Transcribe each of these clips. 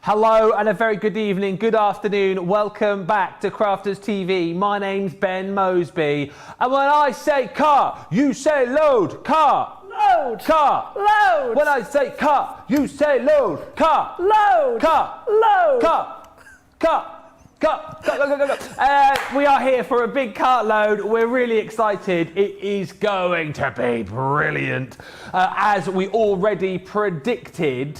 Hello and a very good evening, good afternoon, welcome back to Crafters TV. My name's Ben Moseby, and when I say car, you say load. Car, load. Car, load. When I say car, you say load. Car, load. Car, load. Car, car. Go. We are here for a big cartload. We're really excited. It is going to be brilliant. As we already predicted,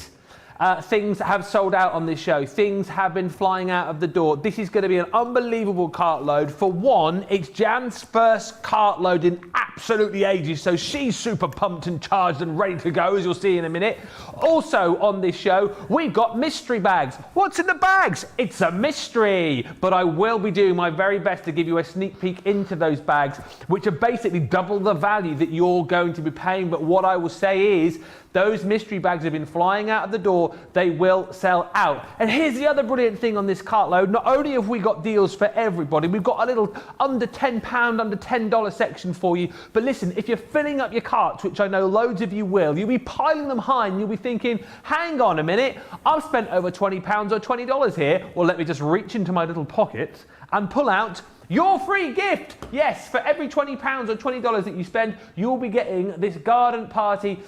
things have sold out on this show. Things have been flying out of the door. This is going to be an unbelievable cartload. For one, it's Jan's first cartload in absolutely ages, so she's super pumped and charged and ready to go, as you'll see in a minute. Also on this show, we've got mystery bags. What's in the bags? It's a mystery, but I will be doing my very best to give you a sneak peek into those bags, which are basically double the value that you're going to be paying. But what I will say is, those mystery bags have been flying out of the door. They will sell out. And here's the other brilliant thing on this cartload. Not only have we got deals for everybody, we've got a little under £10, under $10 section for you. But listen, if you're filling up your carts, which I know loads of you will, you'll be piling them high and you'll be thinking, hang on a minute, I've spent over £20 or $20 here. Well, let me just reach into my little pocket and pull out your free gift. Yes, for every £20 or $20 that you spend, you'll be getting this garden party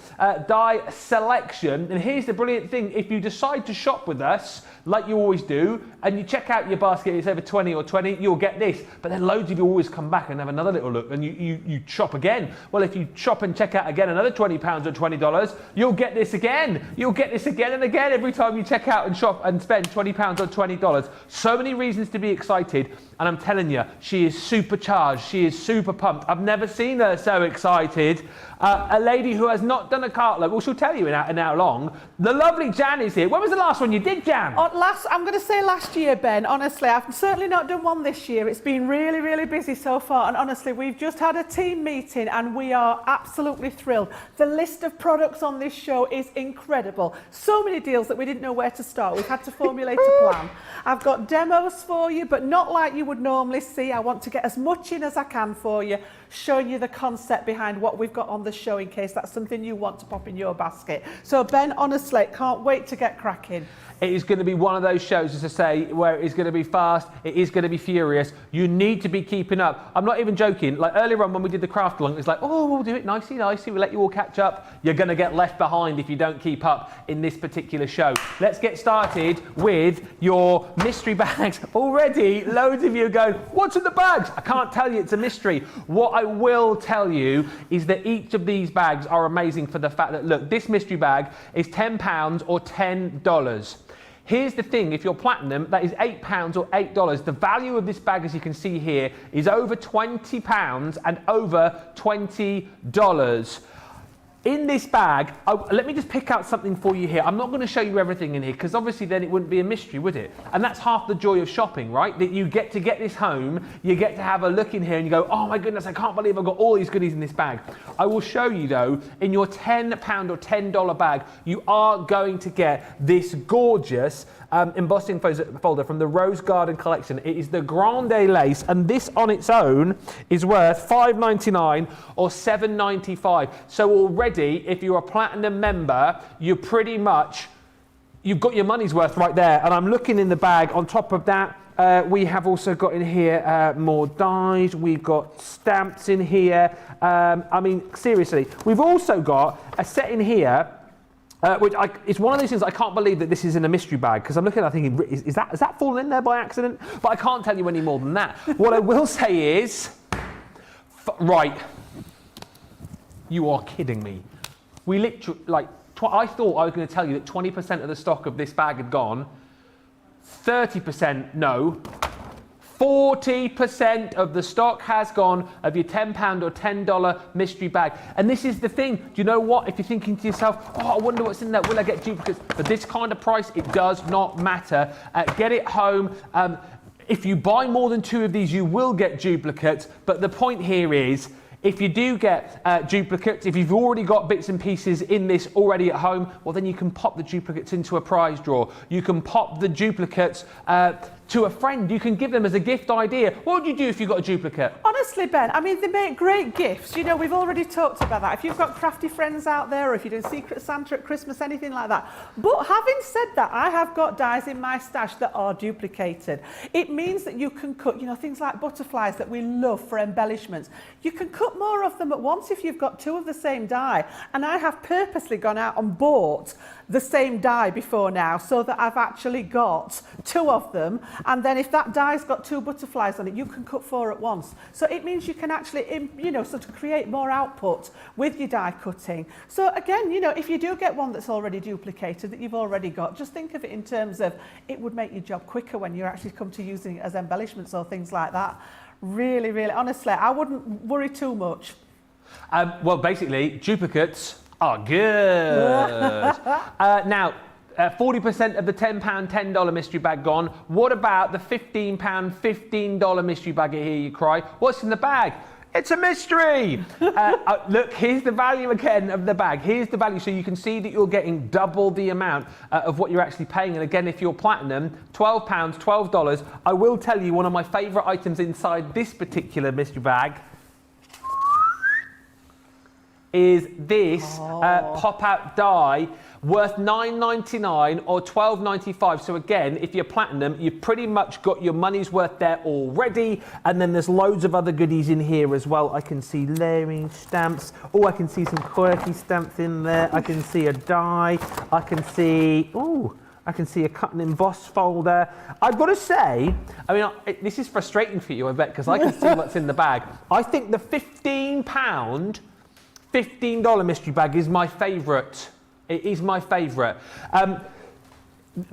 die selection. And here's the brilliant thing: if you decide to shop with us, like you always do, and you check out your basket, it's over 20 or 20, you'll get this. But then loads of you always come back and have another little look, and you shop again. Well, if you shop and check out again another £20 or $20, you'll get this again. You'll get this again and again every time you check out and shop and spend £20 or $20. So many reasons to be excited, and I'm telling you, she is supercharged. She is super pumped. I've never seen her so excited. A lady who has not done a cartload. Well, she'll tell you in how long. The lovely Jan is here. When was the last one you did, Jan? I'm going to say last year, Ben. Honestly, I've certainly not done one this year. It's been really, really busy so far. And honestly, we've just had a team meeting and we are absolutely thrilled. The list of products on this show is incredible. So many deals that we didn't know where to start. We've had to formulate a plan. I've got demos for you, but not like you would normally see. I want to get as much in as I can for you, showing you the concept behind what we've got on the show in case that's something you want to pop in your basket. So Ben, honestly, can't wait to get cracking. It is going to be one of those shows, as I say, where it is going to be fast, it is going to be furious. You need to be keeping up. I'm not even joking. Like earlier on when we did the craft along, it's like, oh, we'll do it nicey, we'll let you all catch up. You're going to get left behind if you don't keep up in this particular show. Let's get started with your mystery bags. Already, loads of you go, what's in the bags? I can't tell you, it's a mystery. What I will tell you is that each of these bags are amazing for the fact that, look, this mystery bag is £10 or $10. Here's the thing, if you're platinum, that is £8 or $8. The value of this bag, as you can see here, is over £20 and over $20. In this bag, let me just pick out something for you here. I'm not going to show you everything in here because obviously then it wouldn't be a mystery, would it? And that's half the joy of shopping, right? That you get to get this home, you get to have a look in here and you go, oh my goodness, I can't believe I've got all these goodies in this bag. I will show you though, in your £10 or $10 bag, you are going to get this gorgeous embossing folder from the Rose Garden collection. It is the Grande lace, and this on its own is worth $5.99 or $7.95. So already, if you're a platinum member, you've got your money's worth right there. And I'm looking in the bag. On top of that, we have also got in here more dies. We've got stamps in here. I mean, seriously, we've also got a set in here. It's one of those things I can't believe that this is in a mystery bag, because I'm looking at it thinking, is that fallen in there by accident? But I can't tell you any more than that. What I will say is, right, you are kidding me. We literally, I thought I was going to tell you that 20% of the stock of this bag had gone. 30%, no. 40% of the stock has gone of your £10 or $10 mystery bag. And this is the thing. Do you know what? If you're thinking to yourself, oh, I wonder what's in there. Will I get duplicates? For this kind of price, it does not matter. Get it home. If you buy more than 2 of these, you will get duplicates. But the point here is If you do get duplicates, if you've already got bits and pieces in this already at home, well then you can pop the duplicates into a prize draw. You can pop the duplicates to a friend. You can give them as a gift idea. What would you do if you got a duplicate? Honestly, Ben, I mean, they make great gifts. You know, we've already talked about that. If you've got crafty friends out there, or if you're doing Secret Santa at Christmas, anything like that. But having said that, I have got dies in my stash that are duplicated. It means that you can cut, you know, things like butterflies that we love for embellishments. You can cut more of them at once if you've got two of the same die. And I have purposely gone out and bought the same die before now, so that I've actually got two of them, and then if that die's got two butterflies on it, you can cut four at once. So it means you can actually, you know, sort of create more output with your die cutting. So again, you know, if you do get one that's already duplicated that you've already got, just think of it in terms of it would make your job quicker when you actually come to using it as embellishments or things like that. Really, really, honestly, I wouldn't worry too much. Well, basically, duplicates are good. Now, 40% of the £10 $10 mystery bag gone. What about the £15 $15 mystery bag? I hear you cry. What's in the bag? It's a mystery. Look, here's the value again of the bag. Here's the value, so you can see that you're getting double the amount of what you're actually paying. And again, if you're platinum, £12, $12. I will tell you one of my favourite items inside this particular mystery bag is this pop-out die, worth $9.99 or $12.95. So again, if you're platinum, you've pretty much got your money's worth there already. And then there's loads of other goodies in here as well. I can see layering stamps. Oh, I can see some quirky stamps in there. I can see a die. I can see, I can see a cut and emboss folder. I've got to say, I mean, this is frustrating for you, I bet, because I can see what's in the bag. I think the £15 $15 mystery bag is my favourite. It is my favourite.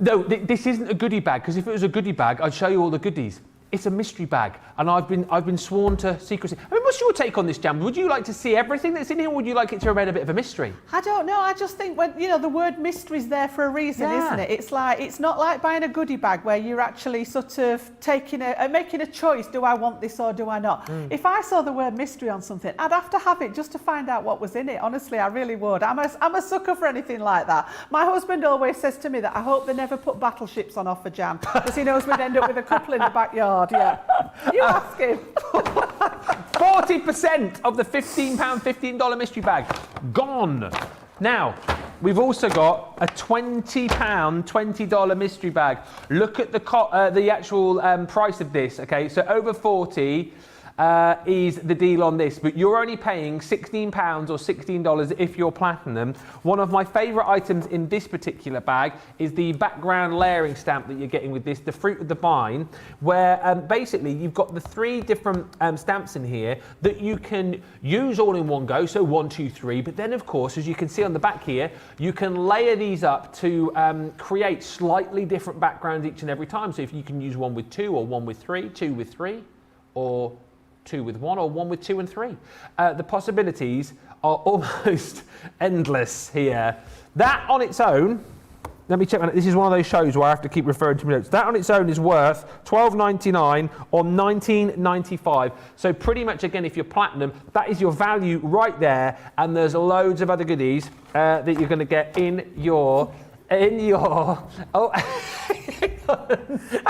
No, this isn't a goodie bag, because if it was a goodie bag, I'd show you all the goodies. It's a mystery bag, and I've been sworn to secrecy. I mean, what's your take on this, Jan? Would you like to see everything that's in here, or would you like it to remain a bit of a mystery? I don't know. I just think when, you know, the word mystery's there for a reason, isn't it? It's like, it's not like buying a goodie bag where you're actually sort of making a choice. Do I want this or do I not? If I saw the word mystery on something, I'd have to have it just to find out what was in it. Honestly, I really would. I'm a sucker for anything like that. My husband always says to me that I hope they never put battleships on offer, Jan, because he knows we'd end up with a couple in the backyard. Yeah. You ask him. 40% of the £15 $15 mystery bag gone. Now, we've also got a £20 $20 mystery bag. Look at the actual price of this. Okay, so over 40 is the deal on this, but you're only paying £16 or $16 if you're platinum. One of my favourite items in this particular bag is the background layering stamp that you're getting with this, the Fruit of the Vine, where basically you've got the three different stamps in here that you can use all in one go, so 1, 2, 3, but then of course, as you can see on the back here, you can layer these up to create slightly different backgrounds each and every time. So if you can use one with 2 or one with 3, 2 with 3, or 2 with 1, or 1 with 2 and 3. The possibilities are almost endless here. That on its own, let me check on it. This is one of those shows where I have to keep referring to my notes. That on its own is worth $12.99 or $19.95. So pretty much, again, if you're platinum, that is your value right there. And there's loads of other goodies that you're going to get in your. I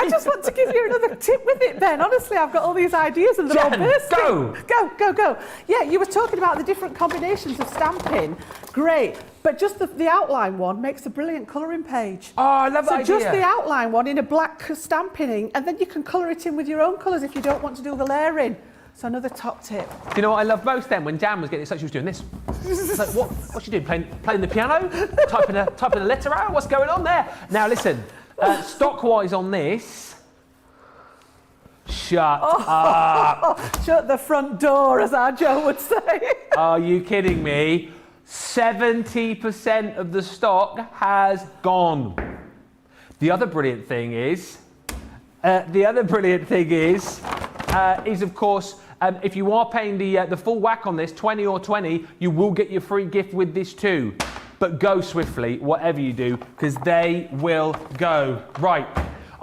just want to give you another tip with it, Ben. Honestly, I've got all these ideas and they're all bursting. Go. Yeah, you were talking about the different combinations of stamping. Great. But just the outline one makes a brilliant colouring page. Oh, I love that idea. So just the outline one in a black stamping ink, and then you can colour it in with your own colours if you don't want to do the layering. So another top tip. Do you know what I love most then? When Jan was getting it, she was doing this. Like, what's she doing? Playing the piano? typing a letter out? What's going on there? Now listen, stock-wise on this, shut up. Shut the front door, as our Joe would say. Are you kidding me? 70% of the stock has gone. The other brilliant thing is, of course, if you are paying the full whack on this, 20 or 20, you will get your free gift with this too. But go swiftly, whatever you do, because they will go. Right,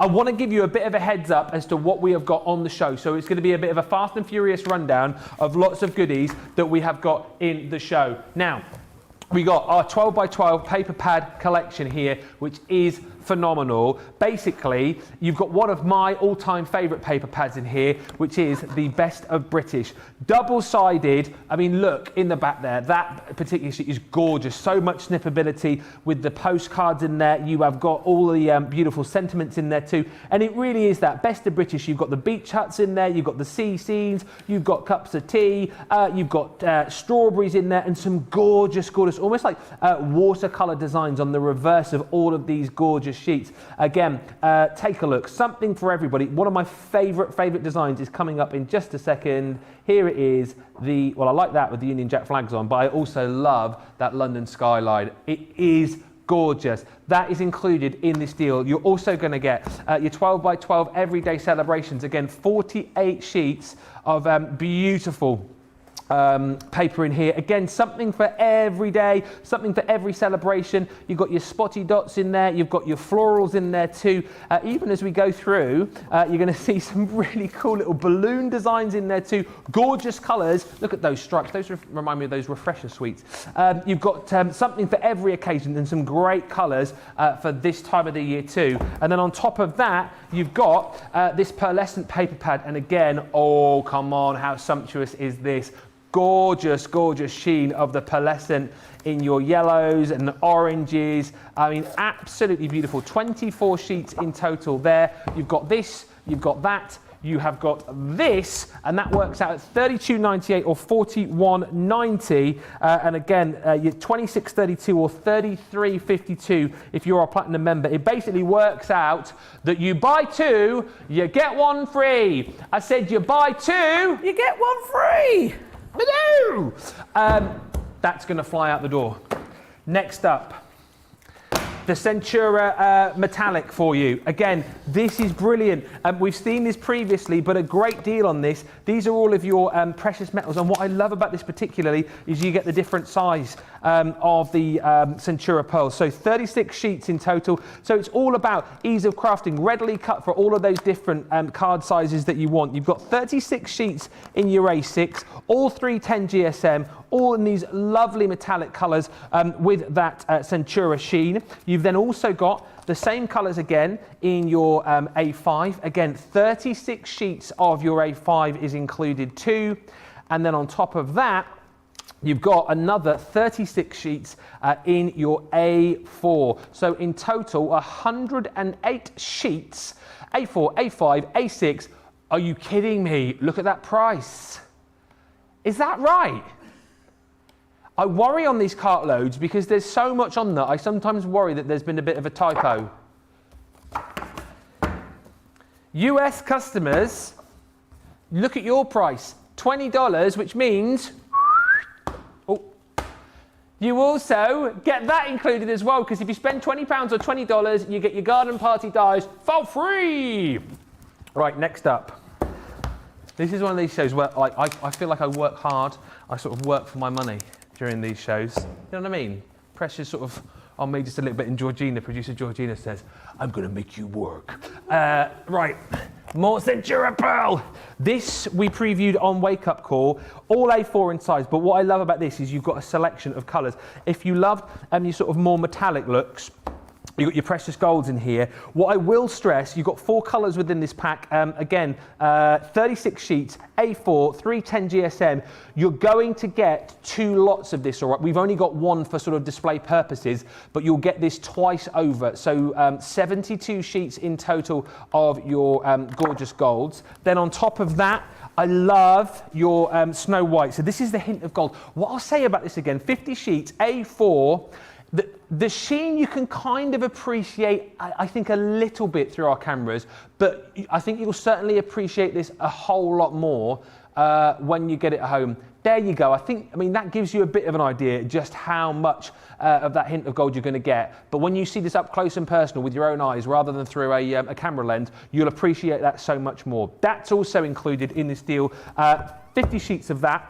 I want to give you a bit of a heads up as to what we have got on the show. So it's going to be a bit of a fast and furious rundown of lots of goodies that we have got in the show. Now, we got our 12 by 12 paper pad collection here, which is phenomenal. Basically, you've got one of my all-time favorite paper pads in here, which is the Best of British. Double-sided. I mean, look in the back there. That particular sheet is gorgeous. So much snippability with the postcards in there. You have got all the beautiful sentiments in there too. And it really is that Best of British. You've got the beach huts in there. You've got the sea scenes. You've got cups of tea. You've got strawberries in there and some gorgeous, gorgeous, almost like watercolor designs on the reverse of all of these gorgeous sheets. Again, take a look. Something for everybody. One of my favorite designs is coming up in just a second. Here it is. Well, I like that with the Union Jack flags on, but I also love that London skyline. It is gorgeous. That is included in this deal. You're also going to get your 12 by 12 everyday celebrations. Again, 48 sheets of beautiful paper in here. Again, something for every day, something for every celebration. You've got your spotty dots in there. You've got your florals in there too. Even as we go through, you're going to see some really cool little balloon designs in there too. Gorgeous colours. Look at those stripes. Those remind me of those refresher sweets. You've got something for every occasion and some great colours for this time of the year too. And then on top of that, you've got this pearlescent paper pad. And again, oh, come on, how sumptuous is this? Gorgeous, gorgeous sheen of the pearlescent in your yellows and oranges. I mean, absolutely beautiful. 24 sheets in total there. You've got this, you've got that, you have got this, and that works out at $32.98 or $41.90. And again, you're $26.32 or $33.52 if you're a platinum member. It basically works out that you buy two, you get one free. I said you buy two, You get one free. That's going to fly out the door. Next up, the Centura metallic for you. Again, this is brilliant. We've seen this previously, but a great deal on this. These are all of your precious metals, and what I love about this particularly is you get the different size of the Centura pearls. So 36 sheets in total. So it's all about ease of crafting, readily cut for all of those different card sizes that you want. You've got 36 sheets in your A6, all 310 GSM, all in these lovely metallic colours with that Centura sheen. You've then also got the same colours again in your A5. Again, 36 sheets of your A5 is included too. And then on top of that, you've got another 36 sheets in your A4. So in total, 108 sheets, A4, A5, A6. Are you kidding me? Look at that price. Is that right? I worry on these cart loads because there's so much on that. I sometimes worry that there's been a bit of a typo. US customers, look at your price, $20, which means you also get that included as well, because if you spend £20 or $20, you get your garden party dies for free. Right, next up. This is one of these shows where I feel like I work hard. I sort of work for my money during these shows. You know what I mean? Pressure's sort of on me just a little bit, and Georgina, producer Georgina says, I'm going to make you work. Right, more Centura Pearl. This we previewed on Wake Up Call, all A4 in size, but what I love about this is you've got a selection of colours. If you loved your sort of more metallic looks, you've got your precious golds in here. What I will stress, you've got 4 colours within this pack. Again, 36 sheets, A4, 310 GSM. You're going to get 2 lots of this, all right? We've only got one for sort of display purposes, but you'll get this twice over. So 72 sheets in total of your gorgeous golds. Then on top of that, I love your Snow White. So this is the hint of gold. What I'll say about this again, 50 sheets, A4, the sheen you can kind of appreciate, I think, a little bit through our cameras, but I think you'll certainly appreciate this a whole lot more when you get it home. There you go. I mean, that gives you a bit of an idea just how much of that hint of gold you're going to get. But when you see this up close and personal with your own eyes, rather than through a camera lens, you'll appreciate that so much more. That's also included in this deal. 50 sheets of that,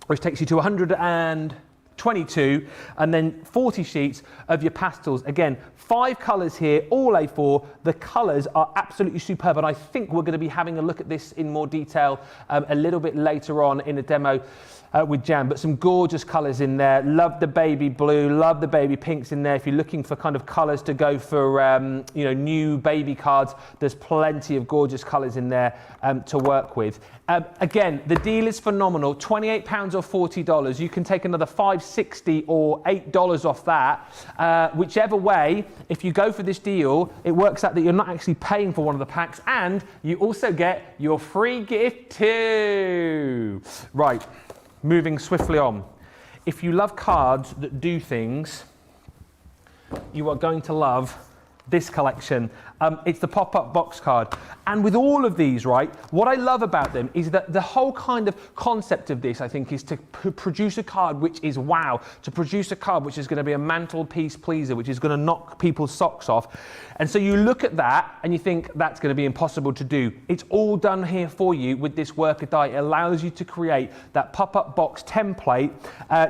which takes you to 120 22, and then 40 sheets of your pastels. Again, 5 colours here, all A4. The colours are absolutely superb, and I think we're going to be having a look at this in more detail a little bit later on in a demo with Jan, but some gorgeous colours in there. Love the baby blue, love the baby pinks in there. If you're looking for kind of colours to go for, you know, new baby cards, there's plenty of gorgeous colours in there to work with. Again, the deal is phenomenal, £28 or $40. You can take another $5.60 or $8 off that. Whichever way, if you go for this deal, it works out that you're not actually paying for one of the packs, and you also get your free gift too. Right. Moving swiftly on. If you love cards that do things, you are going to love this collection. It's the pop-up box card. And with all of these, right, what I love about them is that the whole kind of concept of this, I think, is to produce a card which is wow, to produce a card which is going to be a mantelpiece pleaser, which is going to knock people's socks off. And so you look at that and you think that's going to be impossible to do. It's all done here for you with this worker die. It allows you to create that pop-up box template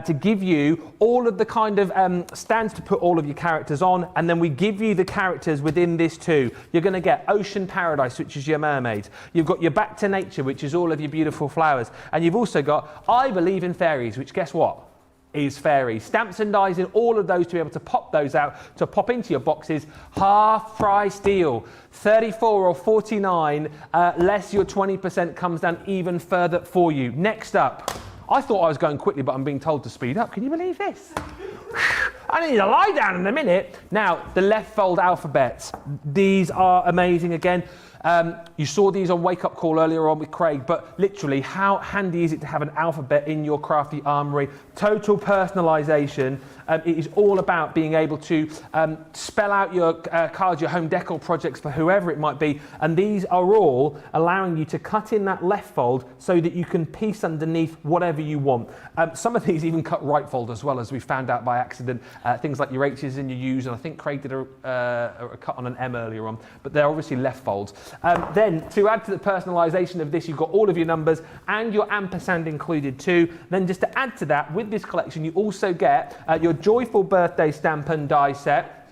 to give you all of the kind of stands to put all of your characters on, and then we give you the characters within this too. You're going to get Ocean Paradise, which is your mermaids. You've got your Back to Nature, which is all of your beautiful flowers. And you've also got I Believe in Fairies, which guess what? Is fairies. Stamps and dies in all of those to be able to pop those out, to pop into your boxes. Half price deal. 34 or 49, less your 20% comes down even further for you. Next up, I thought I was going quickly, but I'm being told to speed up. Can you believe this? I need to lie down in a minute. Now, the left fold alphabets. These are amazing again. You saw these on Wake Up Call earlier on with Craig, but literally, how handy is it to have an alphabet in your crafty armoury? Total personalisation. It is all about being able to spell out your cards, your home decor projects for whoever it might be, and these are all allowing you to cut in that left fold so that you can piece underneath whatever you want. Some of these even cut right fold as well, as we found out by accident. Things like your H's and your U's, and I think Craig did a cut on an M earlier on, but they're obviously left folds. Then to add to the personalisation of this, you've got all of your numbers and your ampersand included too. Then just to add to that, with this collection, you also get your Joyful Birthday stamp and die set,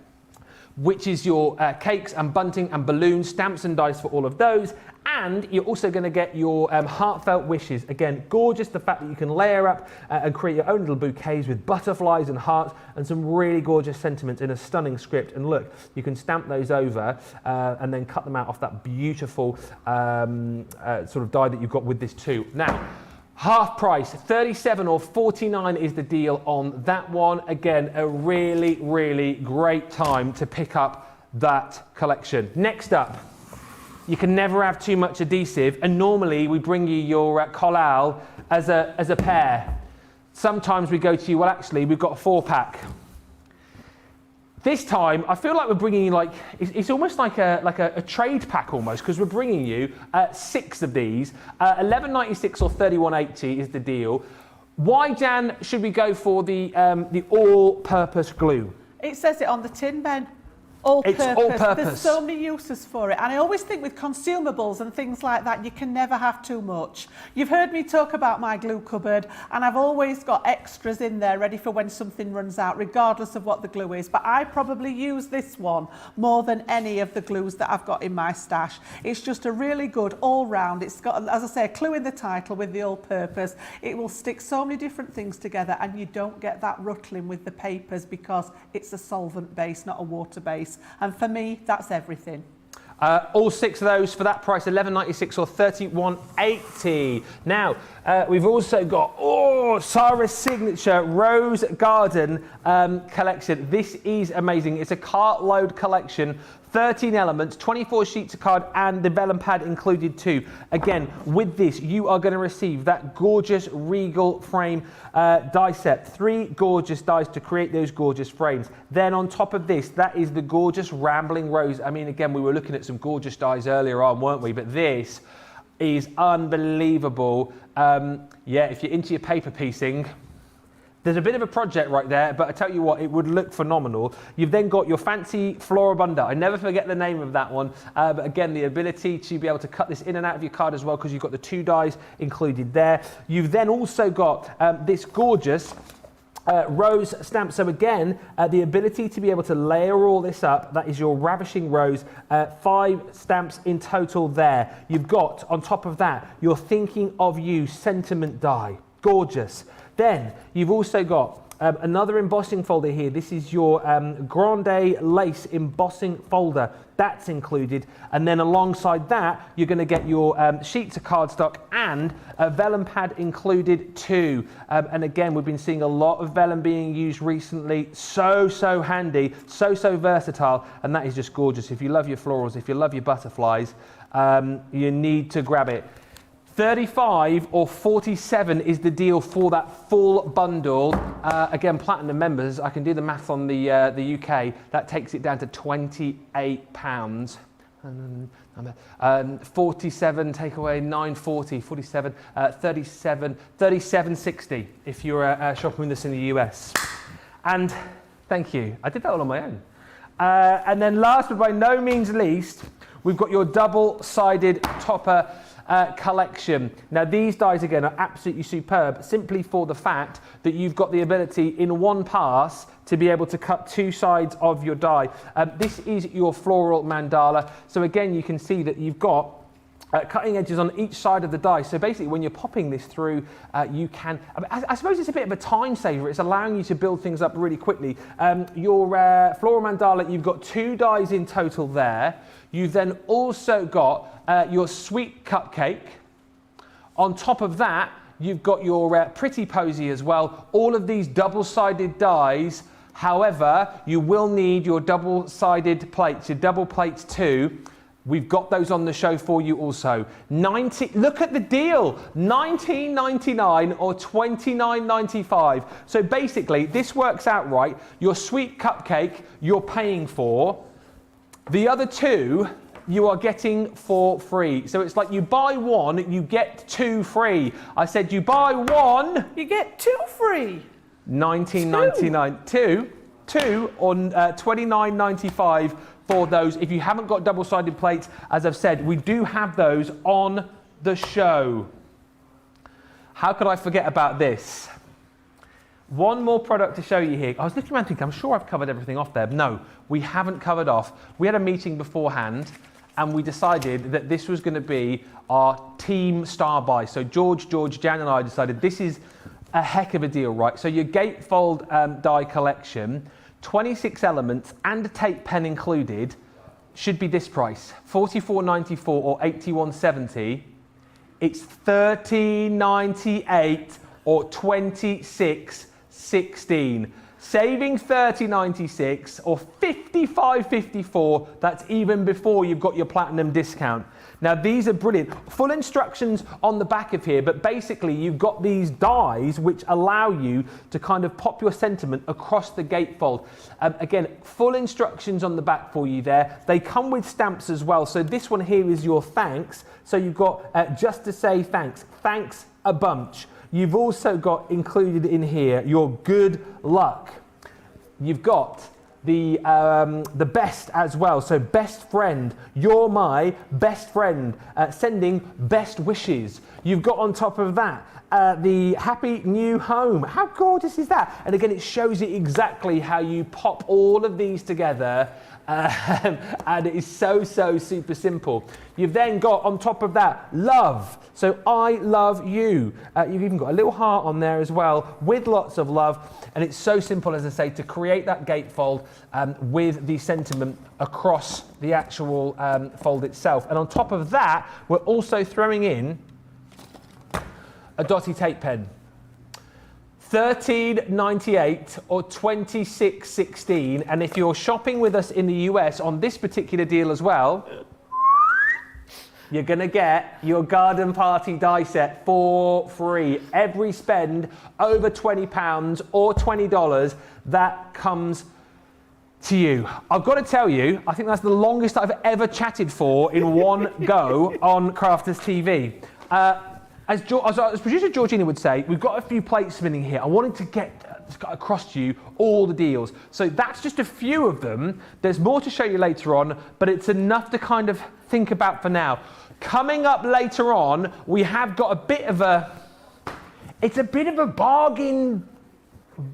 which is your cakes and bunting and balloons, stamps and dice for all of those. And you're also going to get your heartfelt wishes. Again, gorgeous, the fact that you can layer up and create your own little bouquets with butterflies and hearts and some really gorgeous sentiments in a stunning script. And look, you can stamp those over and then cut them out off that beautiful sort of die that you've got with this too. Now, half price, 37 or 49 is the deal on that one. Again, a really, really great time to pick up that collection. Next up, you can never have too much adhesive, and normally we bring you your collal as a pair. Sometimes we go to you, well actually we've got a 4-pack. This time I feel like we're bringing you like, it's almost like a trade pack almost, because we're bringing you 6 of these. 11.96 or 31.80 is the deal. Why, Jan, should we go for the all-purpose glue? It says it on the tin, Ben. All it's purpose. all purpose. There's so many uses for it, and I always think with consumables and things like that, you can never have too much. You've heard me talk about my glue cupboard, and I've always got extras in there ready for when something runs out, regardless of what the glue is. But I probably use this one more than any of the glues that I've got in my stash. It's just a really good all-round. It's got, as I say, a clue in the title with the all-purpose. It will stick so many different things together, and you don't get that ruttling with the papers because it's a solvent base, not a water base. And for me, that's everything. All 6 of those for that price, 11.96 or 31.80. Now, we've also got Sarah's signature Rose Garden collection. This is amazing. It's a Cartload collection. 13 elements, 24 sheets of card, and the vellum pad included too. Again, with this, you are going to receive that gorgeous Regal frame die set. 3 gorgeous dies to create those gorgeous frames. Then on top of this, that is the gorgeous Rambling Rose. I mean, again, we were looking at some gorgeous dies earlier on, weren't we? But this is unbelievable. Yeah, if you're into your paper piecing, there's a bit of a project right there, but I tell you what, it would look phenomenal. You've then got your fancy Floral Mandala. I never forget the name of that one, but again, the ability to be able to cut this in and out of your card as well, because you've got the 2 dies included there. You've then also got this gorgeous rose stamps. So again, the ability to be able to layer all this up, that is your ravishing rose. 5 stamps in total there. You've got, on top of that, your Thinking of You sentiment die. Gorgeous. Then you've also got another embossing folder here. This is your Grande lace embossing folder. That's included. And then alongside that, you're going to get your sheets of cardstock and a vellum pad included too. And again, we've been seeing a lot of vellum being used recently. So handy, so versatile. And that is just gorgeous. If you love your florals, if you love your butterflies, you need to grab it. 35 or 47 is the deal for that full bundle. Again, platinum members, I can do the math on the UK. That takes it down to £28. 47 take away 940, 47, 37.60 if you're shopping with us in the US. And thank you. I did that all on my own. And then last but by no means least, we've got your double-sided topper collection. Now these dies again are absolutely superb simply for the fact that you've got the ability in one pass to be able to cut 2 sides of your die. This is your Floral Mandala. So again, you can see that you've got cutting edges on each side of the die. So basically when you're popping this through, you can, I suppose it's a bit of a time saver. It's allowing you to build things up really quickly. Your Floral Mandala, you've got 2 dies in total there. You've then also got your sweet cupcake. On top of that, you've got your pretty posy as well. All of these double-sided dies. However, you will need your double-sided plates, your double plates too. We've got those on the show for you also. Look at the deal, $19.99 or $29.95. So basically, this works out right. Your sweet cupcake, you're paying for. The other 2, you are getting for free. So it's like you buy 1, you get 2 free. I said you buy 1, you get 2 free. $19.99. Two on $29.95 for those. If you haven't got double-sided plates, as I've said, we do have those on the show. How could I forget about this? One more product to show you here. I was looking around thinking, I'm sure I've covered everything off there. No, we haven't covered off. We had a meeting beforehand and we decided that this was going to be our team star buy. So George, Jan and I decided this is a heck of a deal, right? So your Gatefold Die Collection, 26 elements and a tape pen included, should be this price, $44.94 or $81.70. It's $13.98 or $26.16. Saving $30.96 or $55.54, that's even before you've got your platinum discount. Now these are brilliant. Full instructions on the back of here, but basically you've got these dies which allow you to kind of pop your sentiment across the gatefold. Again, full instructions on the back for you there. They come with stamps as well. So this one here is your thanks. So you've got just to say thanks. Thanks a bunch. You've also got included in here your good luck. You've got the best as well. So best friend, you're my best friend, sending best wishes. You've got on top of that the happy new home. How gorgeous is that? And again, it shows you exactly how you pop all of these together. And it is so super simple. You've then got on top of that love. So I love you. You've even got a little heart on there as well with lots of love. And it's so simple, as I say, to create that gatefold with the sentiment across the actual fold itself. And on top of that, we're also throwing in a dotty tape pen. $13.98 or $26.16, and if you're shopping with us in the US on this particular deal as well, you're gonna get your garden party die set for free. Every spend over £20 or $20, that comes to you. I've got to tell you, I think that's the longest I've ever chatted for in one go on Crafters TV. As producer Georgina would say, we've got a few plates spinning here. I wanted to get across to you all the deals. So that's just a few of them. There's more to show you later on, but it's enough to kind of think about for now. Coming up later on, we have got it's a bit of a bargain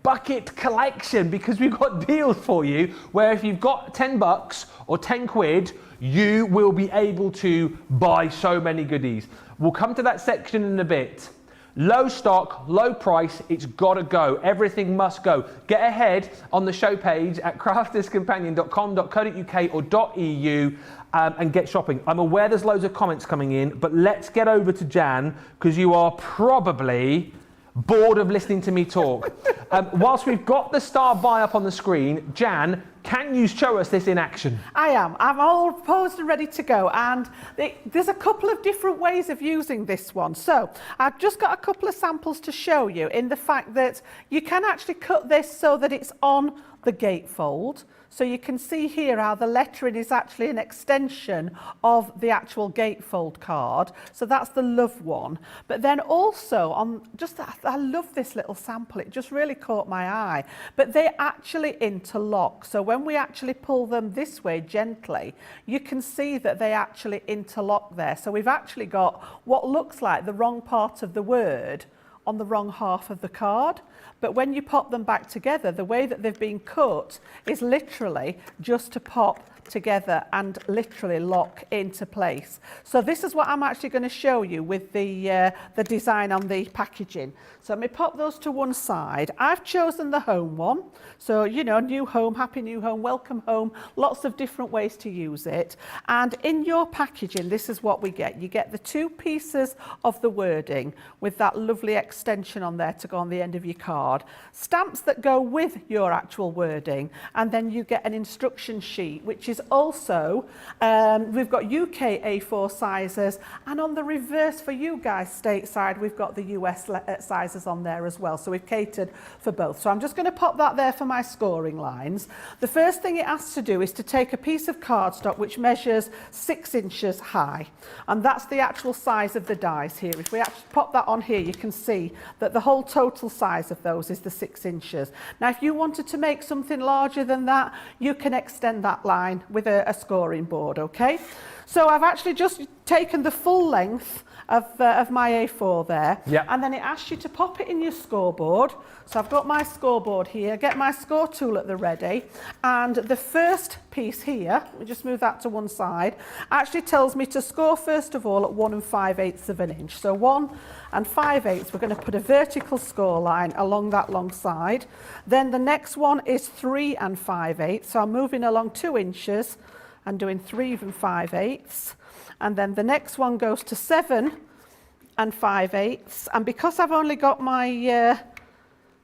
bucket collection, because we've got deals for you where if you've got 10 bucks or 10 quid, you will be able to buy so many goodies. We'll come to that section in a bit. Low stock, low price, it's gotta go. Everything must go. Get ahead on the show page at crafterscompanion.com.co.uk or .eu and get shopping. I'm aware there's loads of comments coming in, but let's get over to Jan, because you are probably bored of listening to me talk. Whilst we've got the start buy up on the screen, Jan, can you show us this in action? I am. I'm all posed and ready to go. And there's a couple of different ways of using this one. So I've just got a couple of samples to show you in the fact that you can actually cut this so that it's on the gatefold. So you can see here how the lettering is actually an extension of the actual gatefold card. So that's the love one. But then also I love this little sample. It just really caught my eye. But they actually interlock. So when we actually pull them this way gently, you can see that they actually interlock there. So we've actually got what looks like the wrong part of the word on the wrong half of the card. But when you pop them back together, the way that they've been cut is literally just to pop together and literally lock into place. So this is what I'm actually going to show you with the design on the packaging. So let me pop those to one side. I've chosen the home one. So, you know, new home, happy new home, welcome home, lots of different ways to use it. And in your packaging, this is what we get. You get the two pieces of the wording with that lovely extension on there to go on the end of your card. Stamps that go with your actual wording. And then you get an instruction sheet, which is also, we've got UK A4 sizes, and on the reverse for you guys stateside, we've got the US sizes on there as well. So we've catered for both. So I'm just going to pop that there for my scoring lines. The first thing it asks to do is to take a piece of cardstock which measures 6 inches high, and that's the actual size of the dies here. If we actually pop that on here, you can see that the whole total size of those is the 6 inches. Now, if you wanted to make something larger than that, you can extend that line with a scoring board, okay? So I've actually just taken the full length of my A4 there, yep. And then it asks you to pop it in your scoreboard. So I've got my scoreboard here, get my score tool at the ready, and the first piece here, we just move that to one side, actually tells me to score first of all at 1 5/8 of an inch. So 1 5/8, we're going to put a vertical score line along that long side. Then the next one is 3 5/8, so I'm moving along 2 inches and doing 3 5/8. And then the next one goes to 7 5/8. And because I've only got my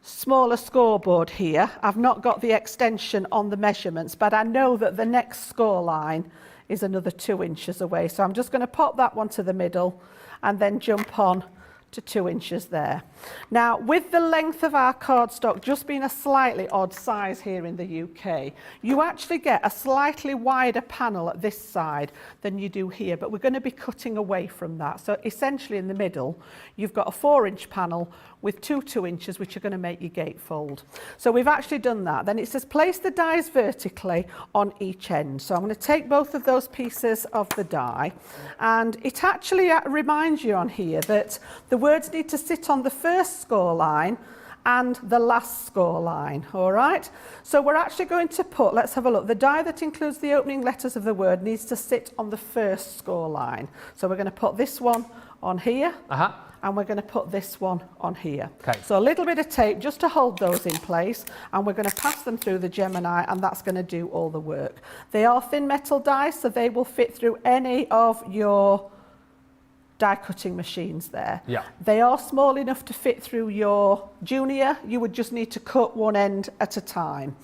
smaller scoreboard here, I've not got the extension on the measurements, but I know that the next score line is another 2 inches away. So I'm just going to pop that one to the middle and then jump on to 2 inches there. Now, with the length of our cardstock just being a slightly odd size here in the UK, you actually get a slightly wider panel at this side than you do here, but we're going to be cutting away from that. So essentially in the middle, you've got a 4-inch panel with 2 inches, which are going to make your gatefold. So we've actually done that. Then it says place the dies vertically on each end. So I'm going to take both of those pieces of the die, and it actually reminds you on here that the words need to sit on the first score line and the last score line, all right? So we're actually going to put, let's have a look, the die that includes the opening letters of the word needs to sit on the first score line. So we're going to put this one on here. And we're going to put this one on here. Okay. So a little bit of tape just to hold those in place, and we're going to pass them through the Gemini, and that's going to do all the work. They are thin metal dies, so they will fit through any of your die cutting machines there. Yeah. They are small enough to fit through your Junior. You would just need to cut one end at a time.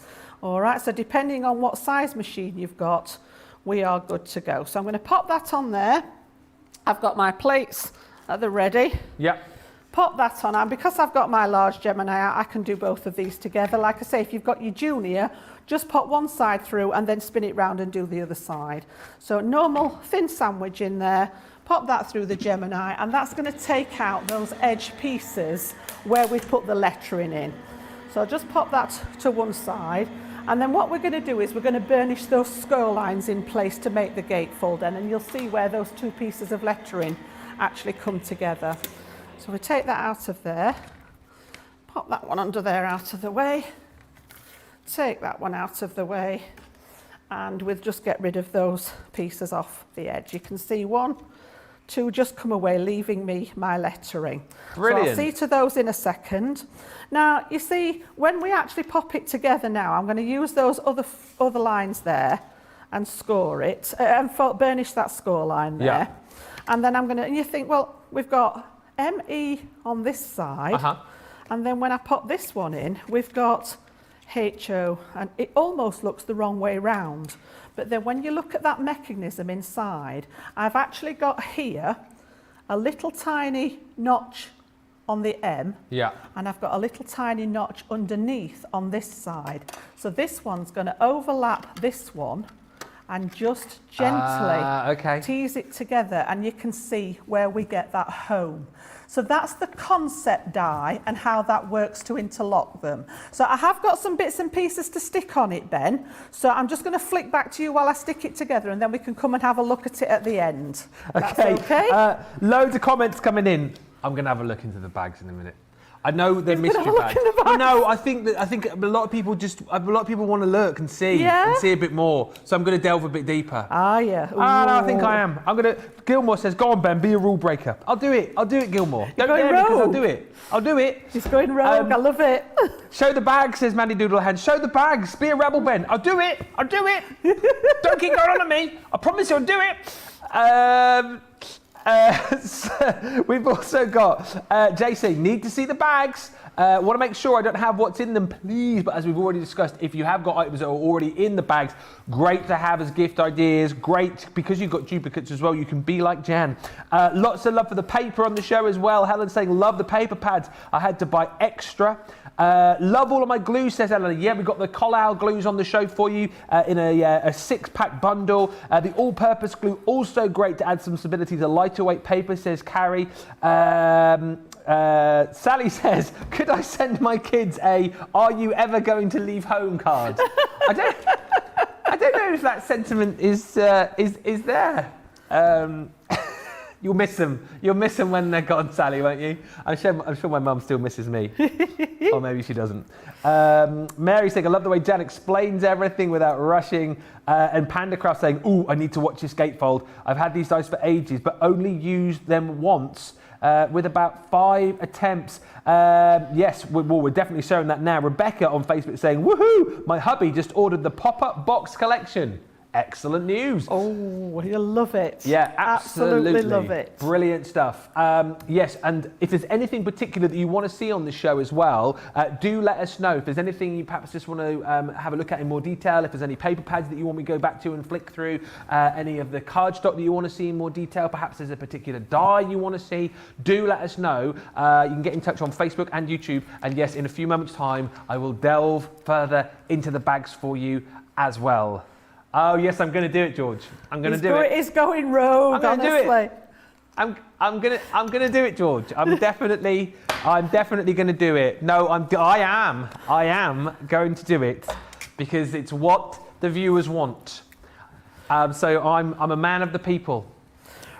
All right, so depending on what size machine you've got, we are good to go. So I'm going to pop that on there. I've got my plates at the ready. Yeah. Pop that on, and because I've got my large Gemini, I can do both of these together. Like I say, if you've got your Junior, just pop one side through and then spin it round and do the other side. So normal thin sandwich in there, pop that through the Gemini, and that's going to take out those edge pieces where we put the lettering in. So just pop that to one side, and then what we're going to do is we're going to burnish those score lines in place to make the gatefold, and you'll see where those two pieces of lettering actually come together. So we take that out of there, pop that one under there out of the way. Take that one out of the way. And we'll just get rid of those pieces off the edge. You can see 1, 2 just come away, leaving me my lettering. Brilliant. So I'll see to those in a second. Now, you see, when we actually pop it together now, I'm going to use those other lines there and score it, and burnish that score line there. Yeah. And then I'm going to, and you think, well, we've got ME on this side, and then when I pop this one in, we've got HO, and it almost looks the wrong way round. But then when you look at that mechanism inside, I've actually got here a little tiny notch on the M, and I've got a little tiny notch underneath on this side. So this one's going to overlap this one and just gently tease it together, and you can see where we get that home. So that's the concept die and how that works to interlock them. So I have got some bits and pieces to stick on it, Ben. So I'm just going to flick back to you while I stick it together, and then we can come and have a look at it at the end. That's okay? Loads of comments coming in. I'm going to have a look into the bags in a minute. I know they're mystery bags. No, I think a lot of people want to look and see and see a bit more. So I'm going to delve a bit deeper. Ah, yeah. No, I think I am. Gilmore says, "Go on, Ben, be a rule breaker." I'll do it, Gilmore. Don't dare me, because I'll do it. He's going rogue. I love it. Show the bags, says Mandy Doodlehead. Show the bags. Be a rebel, Ben. I'll do it. Don't keep going on at me. I promise you I'll do it. So we've also got JC, need to see the bags. Want to make sure I don't have what's in them, please. But as we've already discussed, if you have got items that are already in the bags, great to have as gift ideas. Great, because you've got duplicates as well. You can be like Jan. Lots of love for the paper on the show as well. Helen saying, love the paper pads. I had to buy extra. Love all of my glue, says Ellen. Yeah, we've got the Collal glues on the show for you in a 6-pack bundle. The all-purpose glue, also great to add some stability to lighter weight paper, says Carrie. Sally says, could I send my kids a "Are you ever going to leave home" card? I don't know if that sentiment is there. You'll miss them. You'll miss them when they're gone, Sally, won't you? I'm sure my mum still misses me. Or maybe she doesn't. Mary saying, I love the way Jan explains everything without rushing. And Pandacraft saying, ooh, I need to watch this gatefold. I've had these dice for ages, but only used them once with about 5 attempts. Yes, we're definitely showing that now. Rebecca on Facebook saying, woohoo, my hubby just ordered the pop-up box collection. Excellent news. Oh, you'll love it. Yeah, absolutely love it. Brilliant stuff. Yes, and if there's anything particular that you want to see on the show as well, do let us know. If there's anything you perhaps just want to have a look at in more detail, if there's any paper pads that you want me to go back to and flick through, any of the cardstock that you want to see in more detail, perhaps there's a particular die you want to see, do let us know. You can get in touch on Facebook and YouTube. And yes, in a few moments' time, I will delve further into the bags for you as well. Oh yes, I'm going to do it, George. I'm going to do it. It's going rogue. I'm going to do it. I'm going to do it, George. I'm definitely going to do it. No, I am going to do it because it's what the viewers want. So I'm a man of the people.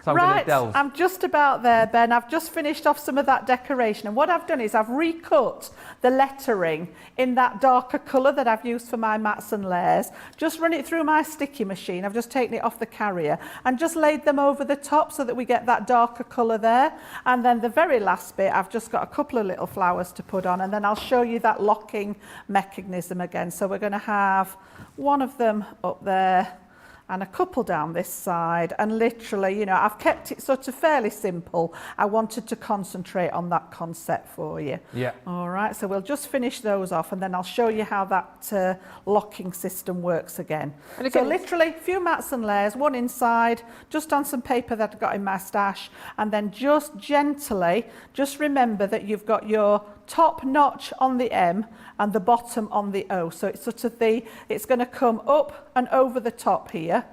So I'm going to delve. I'm just about there, Ben. I've just finished off some of that decoration, and what I've done is I've recut the lettering in that darker colour that I've used for my mats and layers. Just run it through my sticky machine. I've just taken it off the carrier and just laid them over the top so that we get that darker colour there. And then the very last bit, I've just got a couple of little flowers to put on, and then I'll show you that locking mechanism again. So we're going to have one of them up there and a couple down this side, and literally, you know, I've kept it sort of fairly simple. I wanted to concentrate on that concept for you. Yeah. All right, so we'll just finish those off, and then I'll show you how that locking system works again. And again, so literally, a few mats and layers, one inside, just on some paper that I got in my stash, and then just gently, just remember that you've got your top notch on the M and the bottom on the O. So it's sort of it's going to come up and over the top here,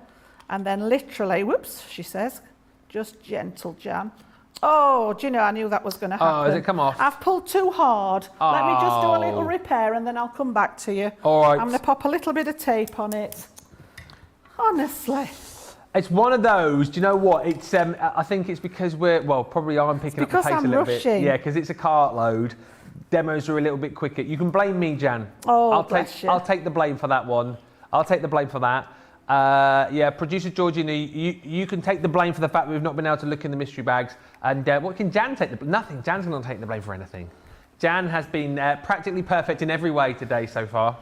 and then literally, whoops, she says, just gentle, Jan. Oh, do you know, I knew that was going to happen. Oh, has it come off? I've pulled too hard. Oh. Let me just do a little repair and then I'll come back to you. All right. I'm going to pop a little bit of tape on it. Honestly. It's one of those, do you know what? It's I think it's because I'm picking up the pace a little bit. Rushing. Yeah, because it's a Cartload. demos are a little bit quicker. You can blame me, Jan. Oh, I'll take the blame for that one. I'll take the blame for that. Yeah, producer Georgina, you can take the blame for the fact that we've not been able to look in the mystery bags. And what can Jan take? Nothing. Jan's not take the blame for anything. Jan has been practically perfect in every way today so far.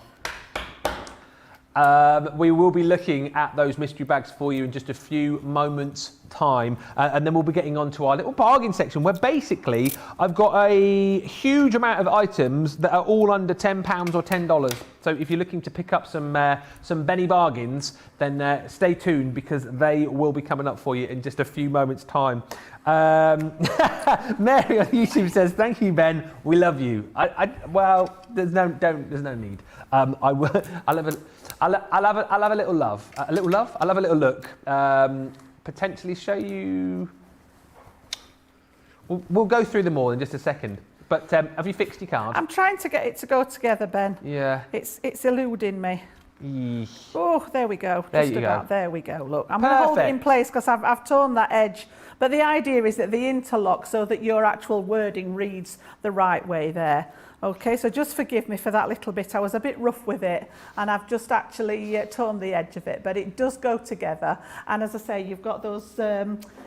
We will be looking at those mystery bags for you in just a few moments' time, and then we'll be getting on to our little bargain section where basically I've got a huge amount of items that are all under £10 or $10. So if you're looking to pick up some Benny bargains, then stay tuned because they will be coming up for you in just a few moments' time. Mary on YouTube says, "Thank you, Ben. We love you." Well, there's no need. I'll have a little love. A little love? I'll have a little look. Potentially show you... We'll go through them all in just a second. But have you fixed your card? I'm trying to get it to go together, Ben. Yeah. It's eluding me. Eesh. Oh, there we go. There Just you about. go. There we go. Look, I'm going to hold it in place because I've torn that edge. But the idea is that they interlock so that your actual wording reads the right way there. Okay, so just forgive me for that little bit. I was a bit rough with it and I've just actually torn the edge of it, but it does go together. And as I say, you've got those,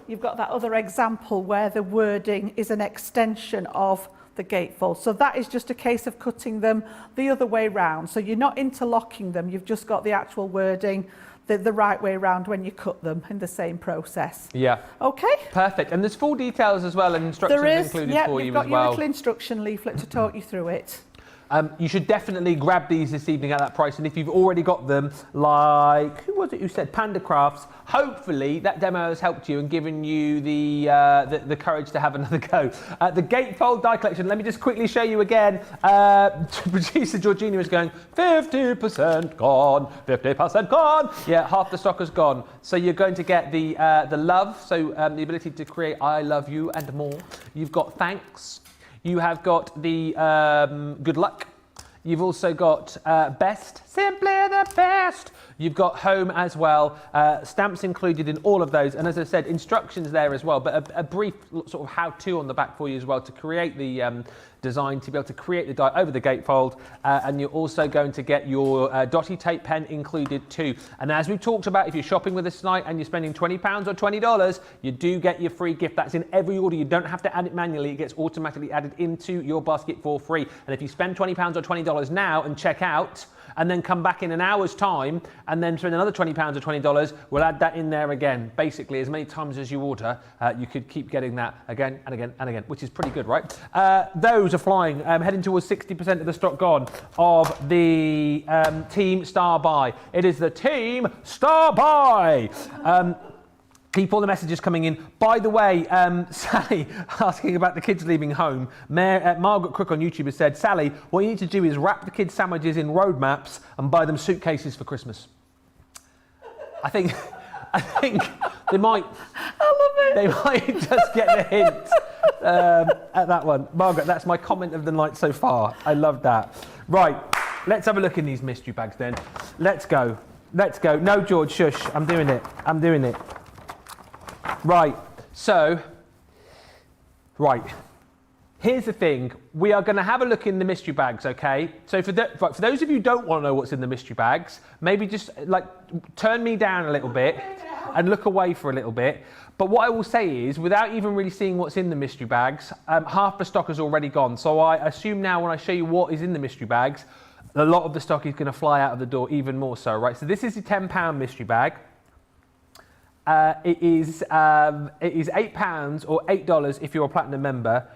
you've got that other example where the wording is an extension of the gatefold. So that is just a case of cutting them the other way round. So you're not interlocking them, you've just got the actual wording the right way around when you cut them in the same process. Yeah. Okay. Perfect. And there's full details as well and instructions included for you as well. You've got your little instruction leaflet to talk you through it. You should definitely grab these this evening at that price, and if you've already got them, like, who was it who said Panda Crafts, hopefully that demo has helped you and given you the courage to have another go. The Gatefold Die Collection, let me just quickly show you again. Producer Georgina is going, 50% gone, 50% gone. Yeah, half the stock has gone. So you're going to get the love, so the ability to create I love you and more. You've got thanks. You have got the good luck. You've also got best, simply the best. You've got home as well. Stamps included in all of those. And as I said, instructions there as well, but a brief sort of how-to on the back for you as well to create the design, to be able to create the die over the gatefold. And you're also going to get your dotty tape pen included too. And as we've talked about, if you're shopping with us tonight and you're spending £20 or $20, you do get your free gift. That's in every order. You don't have to add it manually. It gets automatically added into your basket for free. And if you spend £20 or $20 now and check out, and then come back in an hour's time and then spend another £20 or $20, we'll add that in there again. Basically, as many times as you order, you could keep getting that again and again and again, which is pretty good, right? Those are flying, heading towards 60% of the stock gone of the Team Star Buy. It is the Team Star Buy. Keep all the messages coming in. By the way, Sally asking about the kids leaving home. Margaret Crook on YouTube has said, Sally, what you need to do is wrap the kids' sandwiches in road maps and buy them suitcases for Christmas. I think they might. I love it. They might just get the hint at that one. Margaret, that's my comment of the night so far. I love that. Right, let's have a look in these mystery bags then. Let's go. Let's go. No, George, shush. I'm doing it. I'm doing it. Right, so, here's the thing. We are going to have a look in the mystery bags, okay? So for those of you who don't want to know what's in the mystery bags, maybe just like turn me down a little bit and look away for a little bit. But what I will say is, without even really seeing what's in the mystery bags, half the stock has already gone. So I assume now when I show you what is in the mystery bags, a lot of the stock is going to fly out of the door even more so, right? So this is a £10 mystery bag. It is £8 or $8 if you're a platinum member.